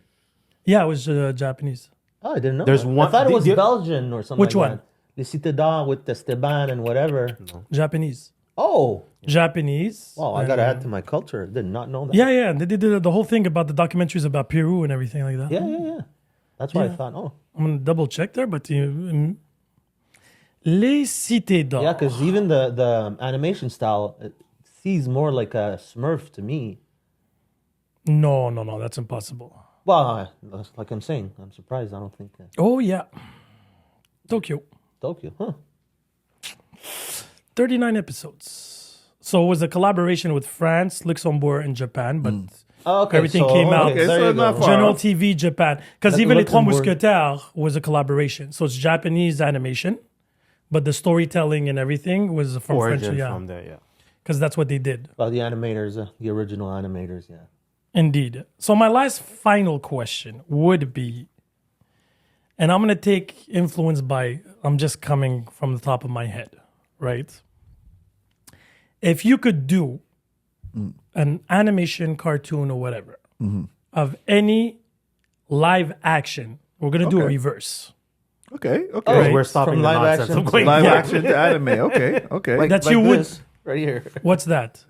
Speaker 1: Yeah, it was Japanese.
Speaker 2: Oh, I didn't know.
Speaker 4: There's
Speaker 2: that.
Speaker 4: one-
Speaker 2: I thought it was
Speaker 4: the-
Speaker 2: Belgian or something.
Speaker 1: Which
Speaker 2: like
Speaker 1: one?
Speaker 2: That. Les Citadins with Esteban and whatever.
Speaker 1: Japanese.
Speaker 2: Oh,
Speaker 1: Japanese.
Speaker 2: wow! I gotta add to my culture. Did not know that.
Speaker 1: Yeah. They did the whole thing about the documentaries about Peru and everything like that.
Speaker 2: yeah. That's why I
Speaker 1: Yeah.
Speaker 2: thought. Oh,
Speaker 1: I'm gonna double check there, but Les Cités d'Or.
Speaker 2: yeah, because even the animation style it seems more like a Smurf to me.
Speaker 1: No, that's impossible.
Speaker 2: Well, like I'm saying, I'm surprised. I don't think
Speaker 1: Oh yeah, Tokyo,
Speaker 2: Tokyo, huh?
Speaker 1: 39 episodes. So it was a collaboration with France, Luxembourg, and Japan, but
Speaker 2: Oh, okay,
Speaker 1: Everything came out.
Speaker 3: Okay,
Speaker 2: there
Speaker 3: so
Speaker 2: you
Speaker 3: it's not
Speaker 2: go.
Speaker 3: far.
Speaker 1: General TV Japan. Because
Speaker 2: Like
Speaker 1: even Les Trois
Speaker 2: Luxembourg.
Speaker 1: Mousquetaires was a collaboration. So it's Japanese animation, but the storytelling and everything was from French.
Speaker 4: Origin
Speaker 1: Yeah,
Speaker 4: from there, yeah.
Speaker 1: because that's what they did.
Speaker 2: Well, the animators, the original animators, yeah.
Speaker 1: Indeed. So my last final question would be, and I'm going to take influence by, I'm just coming from the top of my head, right? If you could do an animation, cartoon, or whatever of any live action, we're going to do a
Speaker 3: Okay.
Speaker 1: reverse.
Speaker 3: Okay.
Speaker 1: Right.
Speaker 4: We're stopping
Speaker 2: From
Speaker 4: the
Speaker 2: live
Speaker 4: nonsense
Speaker 2: action
Speaker 4: of
Speaker 2: to
Speaker 4: going
Speaker 3: Live
Speaker 1: Yeah.
Speaker 3: action to anime. Okay.
Speaker 1: That you would.
Speaker 2: this, right here.
Speaker 1: What's that?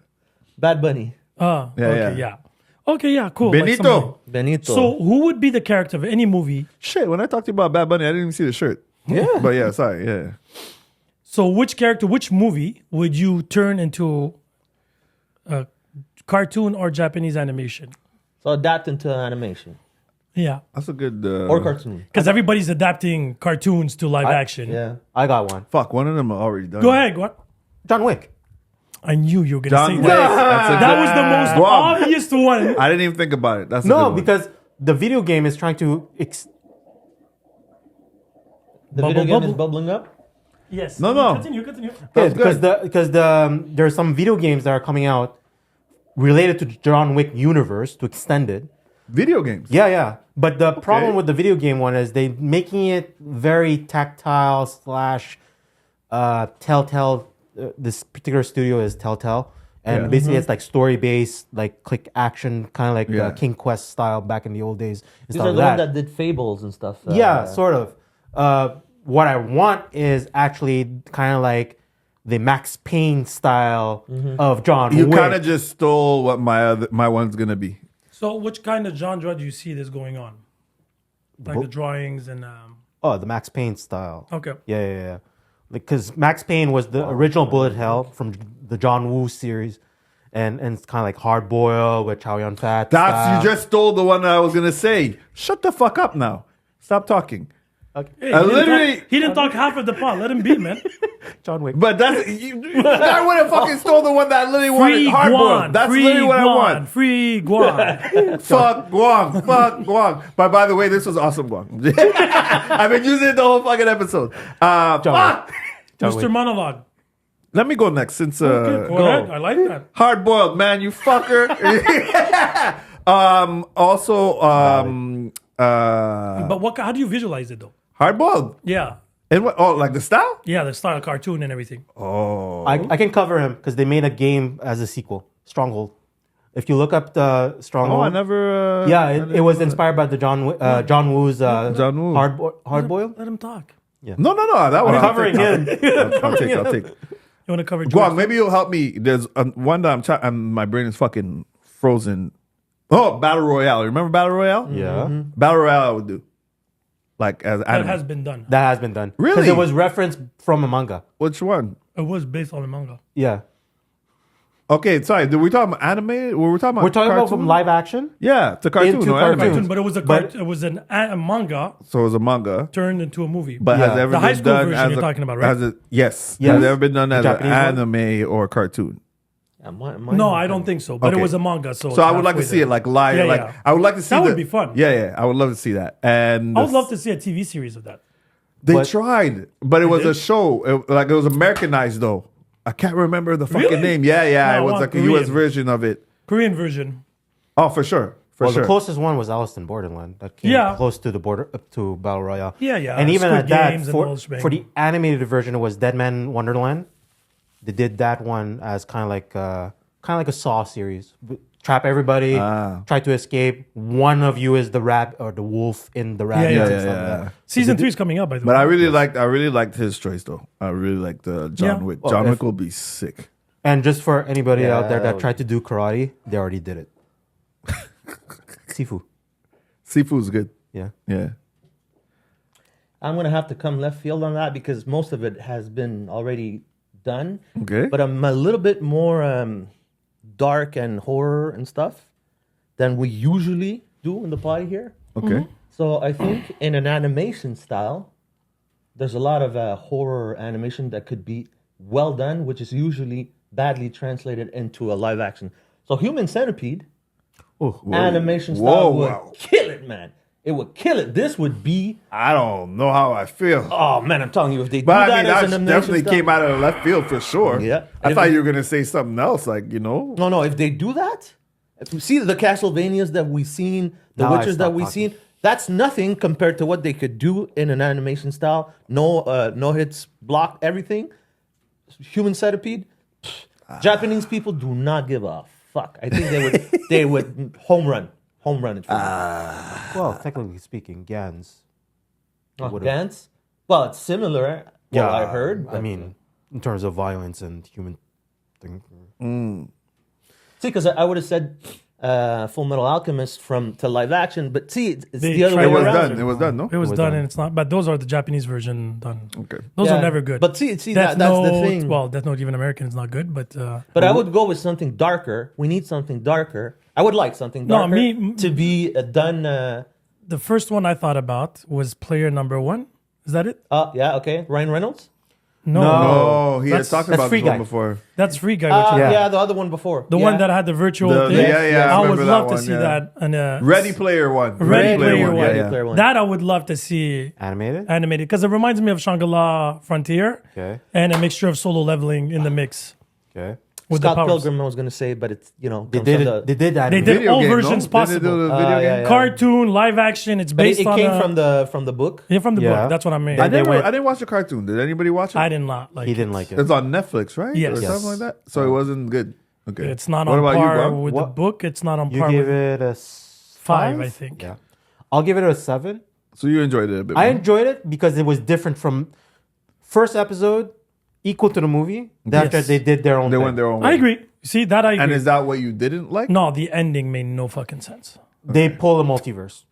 Speaker 2: Bad Bunny,
Speaker 1: Oh,
Speaker 3: Yeah,
Speaker 1: okay,
Speaker 3: yeah.
Speaker 1: yeah. Okay, yeah, cool. Like
Speaker 3: Benito.
Speaker 1: somebody-
Speaker 2: Benito.
Speaker 1: So who would be the character of any movie?
Speaker 3: Shit, when I talked to you about Bad Bunny, I didn't even see the shirt.
Speaker 2: Yeah.
Speaker 3: But yeah, sorry. Yeah.
Speaker 1: So which character, which movie would you turn into a cartoon or Japanese animation?
Speaker 2: So adapt into animation
Speaker 1: Yeah,
Speaker 3: That's a good.
Speaker 2: or cartoon.
Speaker 1: because everybody's adapting cartoons to live action.
Speaker 2: Yeah.
Speaker 4: I got one.
Speaker 3: Fuck, one of them are already done.
Speaker 1: Go ahead. What?
Speaker 4: John Wick.
Speaker 1: I knew you were gonna
Speaker 3: John
Speaker 1: say
Speaker 3: Wick.
Speaker 1: that.
Speaker 3: That's a
Speaker 1: That
Speaker 3: good.
Speaker 1: was the most
Speaker 3: Wow.
Speaker 1: obvious one.
Speaker 3: I didn't even think about it. That's a
Speaker 4: No,
Speaker 3: good one.
Speaker 4: because the video game is trying to
Speaker 2: The
Speaker 1: Bubble,
Speaker 2: video game is
Speaker 1: bubble.
Speaker 2: bubbling up.
Speaker 1: Yes.
Speaker 3: No.
Speaker 1: Continue.
Speaker 3: That's
Speaker 4: because
Speaker 3: good.
Speaker 4: because there's some video games that are coming out related to John Wick universe to extend it.
Speaker 3: Video games.
Speaker 4: Yeah. But the problem
Speaker 3: Okay.
Speaker 4: with the video game one is they making it very tactile / Telltale. This particular studio is Telltale, and
Speaker 3: Yeah.
Speaker 4: basically it's like story based, like click action, kind of like
Speaker 3: Yeah.
Speaker 4: King Quest style back in the old days. And
Speaker 2: These
Speaker 4: stuff
Speaker 2: are
Speaker 4: like
Speaker 2: the ones
Speaker 4: that.
Speaker 2: that did Fables and stuff.
Speaker 4: Yeah, sort of. What I want is actually kind of like the Max Payne style of John
Speaker 3: You
Speaker 4: Wick.
Speaker 3: kind of just stole what my one's gonna be.
Speaker 1: So, which kind of genre do you see this going on? Like the drawings and
Speaker 4: the Max Payne style.
Speaker 1: okay.
Speaker 4: Yeah. Because Max Payne was the original bullet hell from the John Woo series, and it's kind of like Hard Boil with Chow Yun Fat.
Speaker 3: That's
Speaker 4: style.
Speaker 3: you just stole the one that I was gonna say. Shut the fuck up now. Stop talking.
Speaker 1: Hey,
Speaker 3: I
Speaker 1: he didn't
Speaker 3: literally-
Speaker 1: talk- he didn't talk half of the part. Let him be, man.
Speaker 4: John Wick.
Speaker 3: But that's I would have fucking stole the one that I literally wanted
Speaker 1: Free
Speaker 3: hard boiled.
Speaker 1: Guan.
Speaker 3: That's
Speaker 1: Free
Speaker 3: literally what I
Speaker 1: Guan.
Speaker 3: want.
Speaker 1: Free Guan.
Speaker 3: Fuck Guang. Fuck Guang. But by the way, this was awesome Guang. I've been using it the whole fucking episode. Fuck!
Speaker 4: John
Speaker 1: Mr.
Speaker 4: Wick.
Speaker 1: Monologue.
Speaker 3: Let me go next since
Speaker 1: Okay, go ahead. I like that.
Speaker 3: hard boiled, man, you fucker.
Speaker 1: But how do you visualize it though?
Speaker 3: hard boiled.
Speaker 1: Yeah.
Speaker 3: And what? Oh, like the style?
Speaker 1: Yeah, the style cartoon and everything.
Speaker 3: Oh,
Speaker 4: I can cover him because they made a game as a sequel, Stronghold. If you look up the Stronghold,
Speaker 3: I never.
Speaker 4: it was inspired by the John Woo's
Speaker 3: John Woo.
Speaker 4: Hard Boil.
Speaker 1: Let him talk.
Speaker 3: No. That one.
Speaker 4: I'm covering him.
Speaker 3: I'll take.
Speaker 1: You want to cover
Speaker 3: Guang,
Speaker 1: George?
Speaker 3: maybe you'll help me. There's one that I'm trying, and my brain is fucking frozen. Oh, Battle Royale. Remember Battle Royale?
Speaker 4: Yeah,
Speaker 3: Battle Royale I would do. Like as
Speaker 1: That
Speaker 3: anime.
Speaker 1: has been done.
Speaker 4: that has been done.
Speaker 3: Really?
Speaker 4: Because it was referenced from a manga.
Speaker 3: Which one?
Speaker 1: It was based on a manga.
Speaker 3: Oh,
Speaker 4: Yeah,
Speaker 3: Okay, sorry. Did we talk about anime? Were we talking about
Speaker 4: we're talking about
Speaker 3: cartoon?
Speaker 4: from live action.
Speaker 3: Yeah, to cartoon.
Speaker 4: Into
Speaker 3: No, anime.
Speaker 4: cartoon.
Speaker 1: Cartoon, but it was it was a manga
Speaker 3: So it was a manga.
Speaker 1: turned into a movie.
Speaker 3: But
Speaker 4: Yeah.
Speaker 3: has it ever
Speaker 1: The high
Speaker 3: been
Speaker 1: school
Speaker 3: done
Speaker 1: version
Speaker 3: as
Speaker 1: you're
Speaker 3: a,
Speaker 1: talking about, right?
Speaker 3: As a, yes.
Speaker 4: Yes.
Speaker 3: Has it ever been done as an
Speaker 4: Japanese one?
Speaker 3: anime or cartoon?
Speaker 1: No, I don't think so. But
Speaker 3: Okay.
Speaker 1: it was a manga, so
Speaker 3: So I would like to
Speaker 1: halfway
Speaker 3: see
Speaker 1: there.
Speaker 3: it like live.
Speaker 1: Yeah,
Speaker 3: like
Speaker 1: yeah.
Speaker 3: I would like to see
Speaker 1: That
Speaker 3: the-
Speaker 1: would be fun.
Speaker 3: Yeah, I would love to see that. And
Speaker 1: I would love to see a TV series of that.
Speaker 3: They
Speaker 4: But-
Speaker 3: tried, but it was a
Speaker 1: did?
Speaker 3: show. It was Americanized though. I can't remember the fucking
Speaker 1: Really?
Speaker 3: name. Yeah,
Speaker 1: No, I
Speaker 3: it was
Speaker 1: want
Speaker 3: like a US
Speaker 1: Korean.
Speaker 3: version of it.
Speaker 1: Korean version.
Speaker 3: Oh, for sure, for
Speaker 4: Well,
Speaker 3: sure.
Speaker 4: the closest one was Alice in Borderland. That came
Speaker 1: Yeah.
Speaker 4: close to the border to Battle Royale.
Speaker 1: Yeah.
Speaker 4: And even
Speaker 1: Squid
Speaker 4: at that,
Speaker 1: Games and all shebang.
Speaker 4: for the animated version, it was Dead Man Wonderland. They did that one as kind of like a Saw series. Trap everybody, try to escape. One of you is the rat or the wolf in the rabbit.
Speaker 1: Yeah,
Speaker 4: and
Speaker 1: yeah,
Speaker 4: stuff like that.
Speaker 1: Season 3 is coming up, by the way.
Speaker 3: But I really liked his choice though. I really liked John
Speaker 1: Yeah.
Speaker 3: Wick.
Speaker 4: Well,
Speaker 3: John
Speaker 4: if-
Speaker 3: Wick will be sick.
Speaker 4: And just for anybody out there that
Speaker 2: Yeah.
Speaker 4: tried to do karate, they already did it. Sifu.
Speaker 3: Sifu's good.
Speaker 4: Yeah.
Speaker 3: Yeah.
Speaker 2: I'm gonna have to come left field on that because most of it has been already done.
Speaker 3: Okay.
Speaker 2: But I'm a little bit more dark and horror and stuff than we usually do in the party here.
Speaker 3: Okay.
Speaker 2: So I think in an animation style, there's a lot of horror animation that could be well done, which is usually badly translated into a live action. So Human Centipede animation style would kill it, man. It would kill it. This would be,
Speaker 3: I don't know how I feel.
Speaker 2: oh man, I'm telling you, if they
Speaker 3: But
Speaker 2: do
Speaker 3: I mean,
Speaker 2: that as
Speaker 3: that
Speaker 2: an animation
Speaker 3: definitely
Speaker 2: style,
Speaker 3: came out of the left field for sure.
Speaker 2: Yeah.
Speaker 3: I thought you were gonna say something else, like
Speaker 2: No, if they do that, if you see the Castlevanias that we've seen, the
Speaker 4: Now I
Speaker 2: Witchers that
Speaker 4: stop
Speaker 2: we've
Speaker 4: talking.
Speaker 2: seen, that's nothing compared to what they could do in an animation style. No hits blocked, everything. Human Centipede. Japanese people do not give a fuck. I think they would home run it for me.
Speaker 4: Well, technically speaking, Gans. would've-
Speaker 2: Dance. Well, it's similar. Well, I heard.
Speaker 4: I mean, in terms of violence and human thing.
Speaker 2: see, because I would have said Full Metal Alchemist to live action, but see, it's
Speaker 1: They
Speaker 2: the other
Speaker 1: tried
Speaker 2: way
Speaker 3: it was
Speaker 1: around
Speaker 2: around.
Speaker 3: done. It was done. No.
Speaker 1: It was
Speaker 4: was
Speaker 1: done
Speaker 4: done.
Speaker 1: and it's not. But those are the Japanese version done.
Speaker 3: Okay.
Speaker 1: Those
Speaker 2: Yeah,
Speaker 1: are never good.
Speaker 2: But see,
Speaker 1: Death
Speaker 2: that's the
Speaker 1: Note,
Speaker 2: thing.
Speaker 1: Well, Death Note, even American, is not good. But
Speaker 2: But I would go with something darker. We need something darker. I would like something
Speaker 1: No,
Speaker 2: darker
Speaker 1: me-
Speaker 2: to be done.
Speaker 1: the first one I thought about was Player Number One. Is that it?
Speaker 2: Yeah, okay. Ryan Reynolds.
Speaker 1: No,
Speaker 3: Oh, he had
Speaker 1: That's-
Speaker 3: talked
Speaker 4: that's
Speaker 3: about
Speaker 4: Free
Speaker 3: this one
Speaker 4: Guy.
Speaker 3: before.
Speaker 1: that's Free Guy. Which
Speaker 4: Yeah.
Speaker 2: Yeah, the other one before.
Speaker 1: the one that had the virtual
Speaker 3: The-
Speaker 1: thing.
Speaker 3: yeah, I
Speaker 1: I would
Speaker 3: remember that
Speaker 1: love to
Speaker 3: one,
Speaker 1: see
Speaker 3: yeah.
Speaker 1: that. And
Speaker 3: Ready Player One.
Speaker 1: Ready Player One.
Speaker 3: Yeah,
Speaker 2: Ready
Speaker 3: yeah.
Speaker 2: Player One.
Speaker 1: that I would love to see
Speaker 4: Animated.
Speaker 1: animated because it reminds me of Shangri-La Frontier
Speaker 4: Okay.
Speaker 1: and a mixture of Solo Leveling in the mix
Speaker 4: Okay.
Speaker 1: with
Speaker 2: Scott
Speaker 1: the powers.
Speaker 2: Pilgrim, I was gonna say, but it's
Speaker 4: They
Speaker 2: comes
Speaker 4: did
Speaker 2: from
Speaker 4: it.
Speaker 2: the-
Speaker 4: They did that.
Speaker 1: They did
Speaker 3: Video
Speaker 1: all
Speaker 3: game,
Speaker 1: versions
Speaker 3: no? Did they
Speaker 1: possible.
Speaker 3: do the video
Speaker 2: yeah,
Speaker 3: game?
Speaker 2: yeah.
Speaker 1: Cartoon, live action. It's
Speaker 2: But
Speaker 1: based
Speaker 2: it
Speaker 1: on
Speaker 2: came
Speaker 1: a-
Speaker 2: from the book.
Speaker 1: yeah, from the
Speaker 4: Yeah.
Speaker 1: book. That's what I mean.
Speaker 3: I
Speaker 4: They
Speaker 3: never.
Speaker 4: went-
Speaker 3: I didn't watch the cartoon. Did anybody watch it?
Speaker 1: I did not like.
Speaker 4: He didn't like it.
Speaker 3: It's on Netflix, right?
Speaker 1: Yes.
Speaker 3: Or
Speaker 1: Yes.
Speaker 3: something like that. So it wasn't good. Okay.
Speaker 1: It's not
Speaker 3: What
Speaker 1: on
Speaker 3: about
Speaker 1: par
Speaker 3: you, Bob?
Speaker 1: with the
Speaker 4: What?
Speaker 1: book. It's not on
Speaker 4: You
Speaker 1: par
Speaker 4: give
Speaker 1: with
Speaker 4: it a
Speaker 1: five, I think.
Speaker 4: Yeah. I'll give it a 7.
Speaker 3: So you enjoyed it a bit.
Speaker 4: I
Speaker 3: more.
Speaker 4: enjoyed it because it was different from first episode, equal to the movie. After
Speaker 1: Yes.
Speaker 4: they did their own
Speaker 3: They
Speaker 4: thing.
Speaker 3: went their own way.
Speaker 1: I agree. See that I agree.
Speaker 3: And is that what you didn't like?
Speaker 1: No, the ending made no fucking sense,
Speaker 4: They pull a multiverse.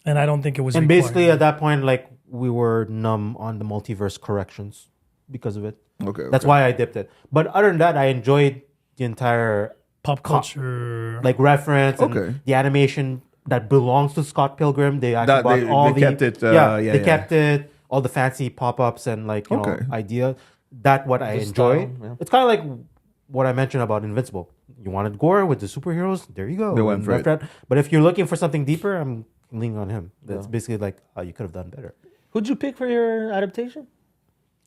Speaker 1: and I don't think it was.
Speaker 4: And
Speaker 1: required.
Speaker 4: basically at that point, like, we were numb on the multiverse corrections because of it.
Speaker 3: Okay.
Speaker 4: That's why I dipped it. But other than that, I enjoyed the entire
Speaker 1: pop culture,
Speaker 4: like reference and
Speaker 3: Okay.
Speaker 4: the animation that belongs to Scott Pilgrim. They actually
Speaker 3: That
Speaker 4: brought
Speaker 3: they-
Speaker 4: all
Speaker 3: they
Speaker 4: the
Speaker 3: kept it,
Speaker 4: yeah,
Speaker 3: yeah,
Speaker 4: they
Speaker 3: yeah.
Speaker 4: kept it, all the fancy pop-ups and like you
Speaker 3: Okay.
Speaker 4: know idea. That what I
Speaker 2: The
Speaker 4: enjoy.
Speaker 2: style, yeah.
Speaker 4: It's kind of like what I mentioned about Invincible. You wanted gore with the superheroes, there you go.
Speaker 3: They went
Speaker 4: And
Speaker 3: for
Speaker 4: after
Speaker 3: it.
Speaker 4: that- But if you're looking for something deeper, I'm leaning on him. That's
Speaker 2: Yeah.
Speaker 4: basically like, oh, you could have done better.
Speaker 2: Who'd you pick for your adaptation?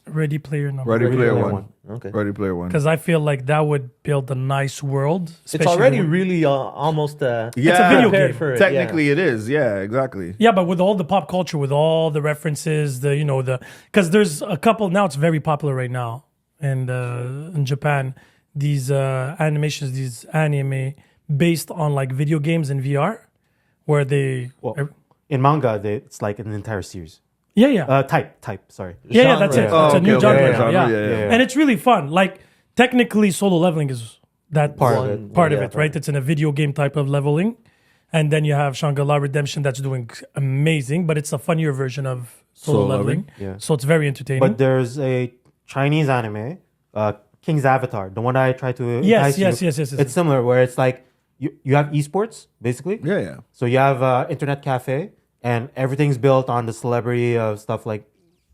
Speaker 1: Ready Player Number.
Speaker 3: Ready Player
Speaker 4: Player
Speaker 3: One.
Speaker 2: Okay.
Speaker 3: Ready Player One.
Speaker 1: Because I feel like that would build a nice world.
Speaker 2: It's
Speaker 1: especially
Speaker 2: already
Speaker 1: when-
Speaker 2: really almost
Speaker 3: Yeah,
Speaker 1: It's a video
Speaker 2: prepared
Speaker 1: game.
Speaker 2: for it.
Speaker 3: Technically, it is. Yeah, exactly.
Speaker 1: Yeah, but with all the pop culture, with all the references, because there's a couple now. It's very popular right now, and in Japan, these animations, these anime based on like video games in VR, where they,
Speaker 4: Well, in manga, it's like an entire series.
Speaker 1: yeah,
Speaker 4: Type. Sorry.
Speaker 1: yeah, that's it.
Speaker 2: genre.
Speaker 1: It's a new genre,
Speaker 3: okay,
Speaker 1: now,
Speaker 3: genre,
Speaker 1: yeah.
Speaker 3: yeah.
Speaker 1: and it's really fun. Like technically, solo leveling is that
Speaker 4: Part of
Speaker 2: One-
Speaker 4: it.
Speaker 1: part of
Speaker 2: yeah,
Speaker 1: it, right? It's in a video game type of leveling. And then you have Shangri-La Redemption that's doing amazing, but it's a funnier version of solo
Speaker 3: Solo
Speaker 1: leveling.
Speaker 3: leveling,
Speaker 4: yeah.
Speaker 1: So it's very entertaining.
Speaker 4: But there's a Chinese anime, King's Avatar, the one that I tried to entice you.
Speaker 1: yes.
Speaker 4: It's similar, where it's like you have esports basically.
Speaker 3: Yeah, yeah.
Speaker 4: So you have internet cafe, and everything's built on the celebrity of stuff like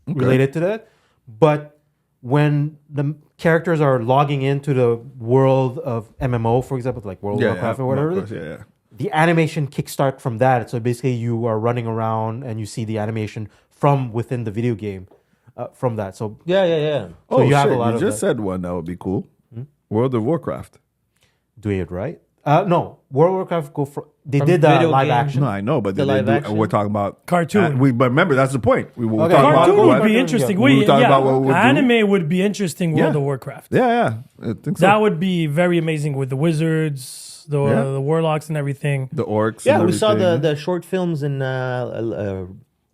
Speaker 4: related to that. But when the characters are logging into the world of MMO, for example, like World of
Speaker 3: Yeah,
Speaker 4: Warcraft
Speaker 3: yeah.
Speaker 4: or whatever,
Speaker 3: Of course, yeah, yeah.
Speaker 4: the animation kickstart from that. So basically, you are running around and you see the animation from within the video game from that. So
Speaker 2: Yeah.
Speaker 3: Oh,
Speaker 4: you have
Speaker 3: shit,
Speaker 4: a lot
Speaker 3: you
Speaker 4: of
Speaker 3: just
Speaker 4: that.
Speaker 3: said one that would be cool. World of Warcraft.
Speaker 4: doing it right. No, World of Warcraft they
Speaker 2: From
Speaker 4: did the
Speaker 2: video
Speaker 4: live
Speaker 2: game-
Speaker 4: action.
Speaker 3: No, I know, but
Speaker 2: The
Speaker 3: they
Speaker 2: live
Speaker 3: do,
Speaker 2: action?
Speaker 3: we're talking about
Speaker 1: Cartoon.
Speaker 3: but remember, that's the point. We were
Speaker 4: Okay,
Speaker 3: talking
Speaker 1: Cartoon
Speaker 3: about
Speaker 1: would
Speaker 3: what-
Speaker 1: be
Speaker 4: yeah.
Speaker 1: interesting.
Speaker 3: We were
Speaker 1: Wait,
Speaker 3: talking
Speaker 1: yeah,
Speaker 3: about what we would do.
Speaker 1: anime would be interesting. World
Speaker 3: Yeah.
Speaker 1: of Warcraft.
Speaker 3: Yeah. I think so.
Speaker 1: That would be very amazing with the wizards,
Speaker 3: Yeah.
Speaker 1: the warlocks, and everything.
Speaker 3: the orcs.
Speaker 2: Yeah,
Speaker 3: and
Speaker 2: we saw the
Speaker 3: everything.
Speaker 2: short films and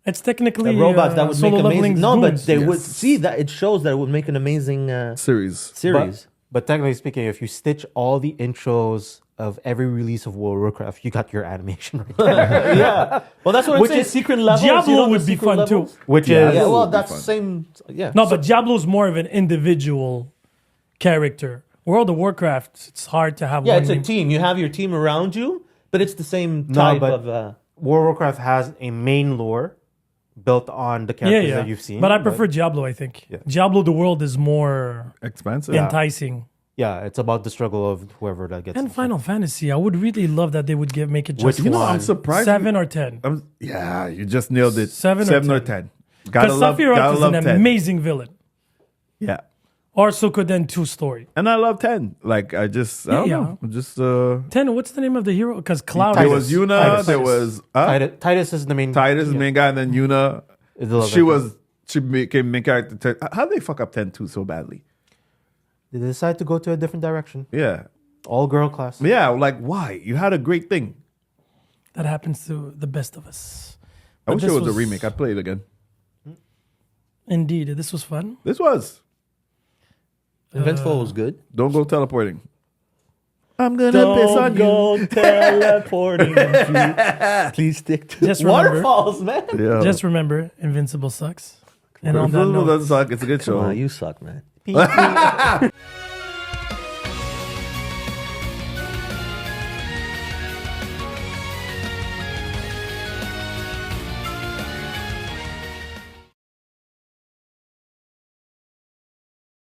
Speaker 1: It's technically
Speaker 2: robots that would make
Speaker 1: solo
Speaker 2: amazing.
Speaker 1: leveling's
Speaker 2: No, but
Speaker 1: goons.
Speaker 2: they
Speaker 3: Yes.
Speaker 2: would see that it shows that it would make an amazing
Speaker 3: series.
Speaker 2: series.
Speaker 4: But technically speaking, if you stitch all the intros of every release of World of Warcraft, you got your animation right there.
Speaker 2: Yeah. Well, that's what
Speaker 4: Which
Speaker 2: I'm saying.
Speaker 4: is-
Speaker 2: Secret levels.
Speaker 1: Diablo
Speaker 2: you know, the
Speaker 1: would be
Speaker 2: secret
Speaker 1: fun, too.
Speaker 2: levels?
Speaker 4: Which
Speaker 3: Yeah,
Speaker 4: is
Speaker 2: Yeah, well,
Speaker 3: would be
Speaker 2: that's
Speaker 3: fun.
Speaker 2: same. Yeah.
Speaker 1: No, but Diablo's more of an individual character. World of Warcraft, it's hard to have
Speaker 2: Yeah,
Speaker 1: one
Speaker 2: it's a
Speaker 1: name.
Speaker 2: team. You have your team around you, but it's the same
Speaker 4: No,
Speaker 2: type
Speaker 4: but-
Speaker 2: of.
Speaker 4: World of Warcraft has a main lore built on the
Speaker 1: Yeah,
Speaker 4: characters
Speaker 1: yeah.
Speaker 4: that you've seen.
Speaker 1: But I prefer Diablo, I think.
Speaker 4: Yeah.
Speaker 1: Diablo, the world is more
Speaker 3: Expansive.
Speaker 1: enticing.
Speaker 4: Yeah, it's about the struggle of whoever that gets.
Speaker 1: And
Speaker 4: it.
Speaker 1: Final Fantasy, I would really love that they would make it just
Speaker 4: Which
Speaker 3: You know,
Speaker 4: one?
Speaker 3: I'm surprised.
Speaker 1: 7 or 10.
Speaker 3: Yeah, you just nailed it.
Speaker 1: 7 or
Speaker 3: or
Speaker 1: 10.
Speaker 3: 10. Gotta
Speaker 1: Because
Speaker 3: love,
Speaker 1: Sephiroth
Speaker 3: gotta
Speaker 1: is
Speaker 3: love
Speaker 1: an
Speaker 3: 10.
Speaker 1: amazing villain.
Speaker 3: Yeah.
Speaker 1: Or Suikoden 2 story.
Speaker 3: And I love 10. Like, I don't
Speaker 1: Yeah.
Speaker 3: know. Just,
Speaker 1: 10, what's the name of the hero? Because Cloud
Speaker 3: there
Speaker 4: Titus.
Speaker 3: was Yuna,
Speaker 4: Titus.
Speaker 3: there was
Speaker 4: Titus is the main.
Speaker 3: Titus, the main guy, and then Yuna.
Speaker 4: is the love
Speaker 3: She
Speaker 4: interest.
Speaker 3: she became main character 10. How did they fuck up 10 2 so badly?
Speaker 4: They decided to go to a different direction.
Speaker 3: Yeah.
Speaker 4: All girl class.
Speaker 3: Yeah, like, why? You had a great thing.
Speaker 1: that happens to the best of us.
Speaker 3: I
Speaker 1: But
Speaker 3: wish it
Speaker 1: this
Speaker 3: was a remake. I'd play it again.
Speaker 1: Indeed, this was fun.
Speaker 3: This was.
Speaker 2: Invincible was good.
Speaker 3: Don't go teleporting. I'm gonna piss on you.
Speaker 2: teleporting. Please stick to
Speaker 1: Just remember-
Speaker 2: waterfalls, man.
Speaker 3: Yeah.
Speaker 1: Just remember, Invincible sucks. And on that
Speaker 3: Invincible
Speaker 1: note,
Speaker 3: doesn't suck. It's a good show.
Speaker 2: You suck, man.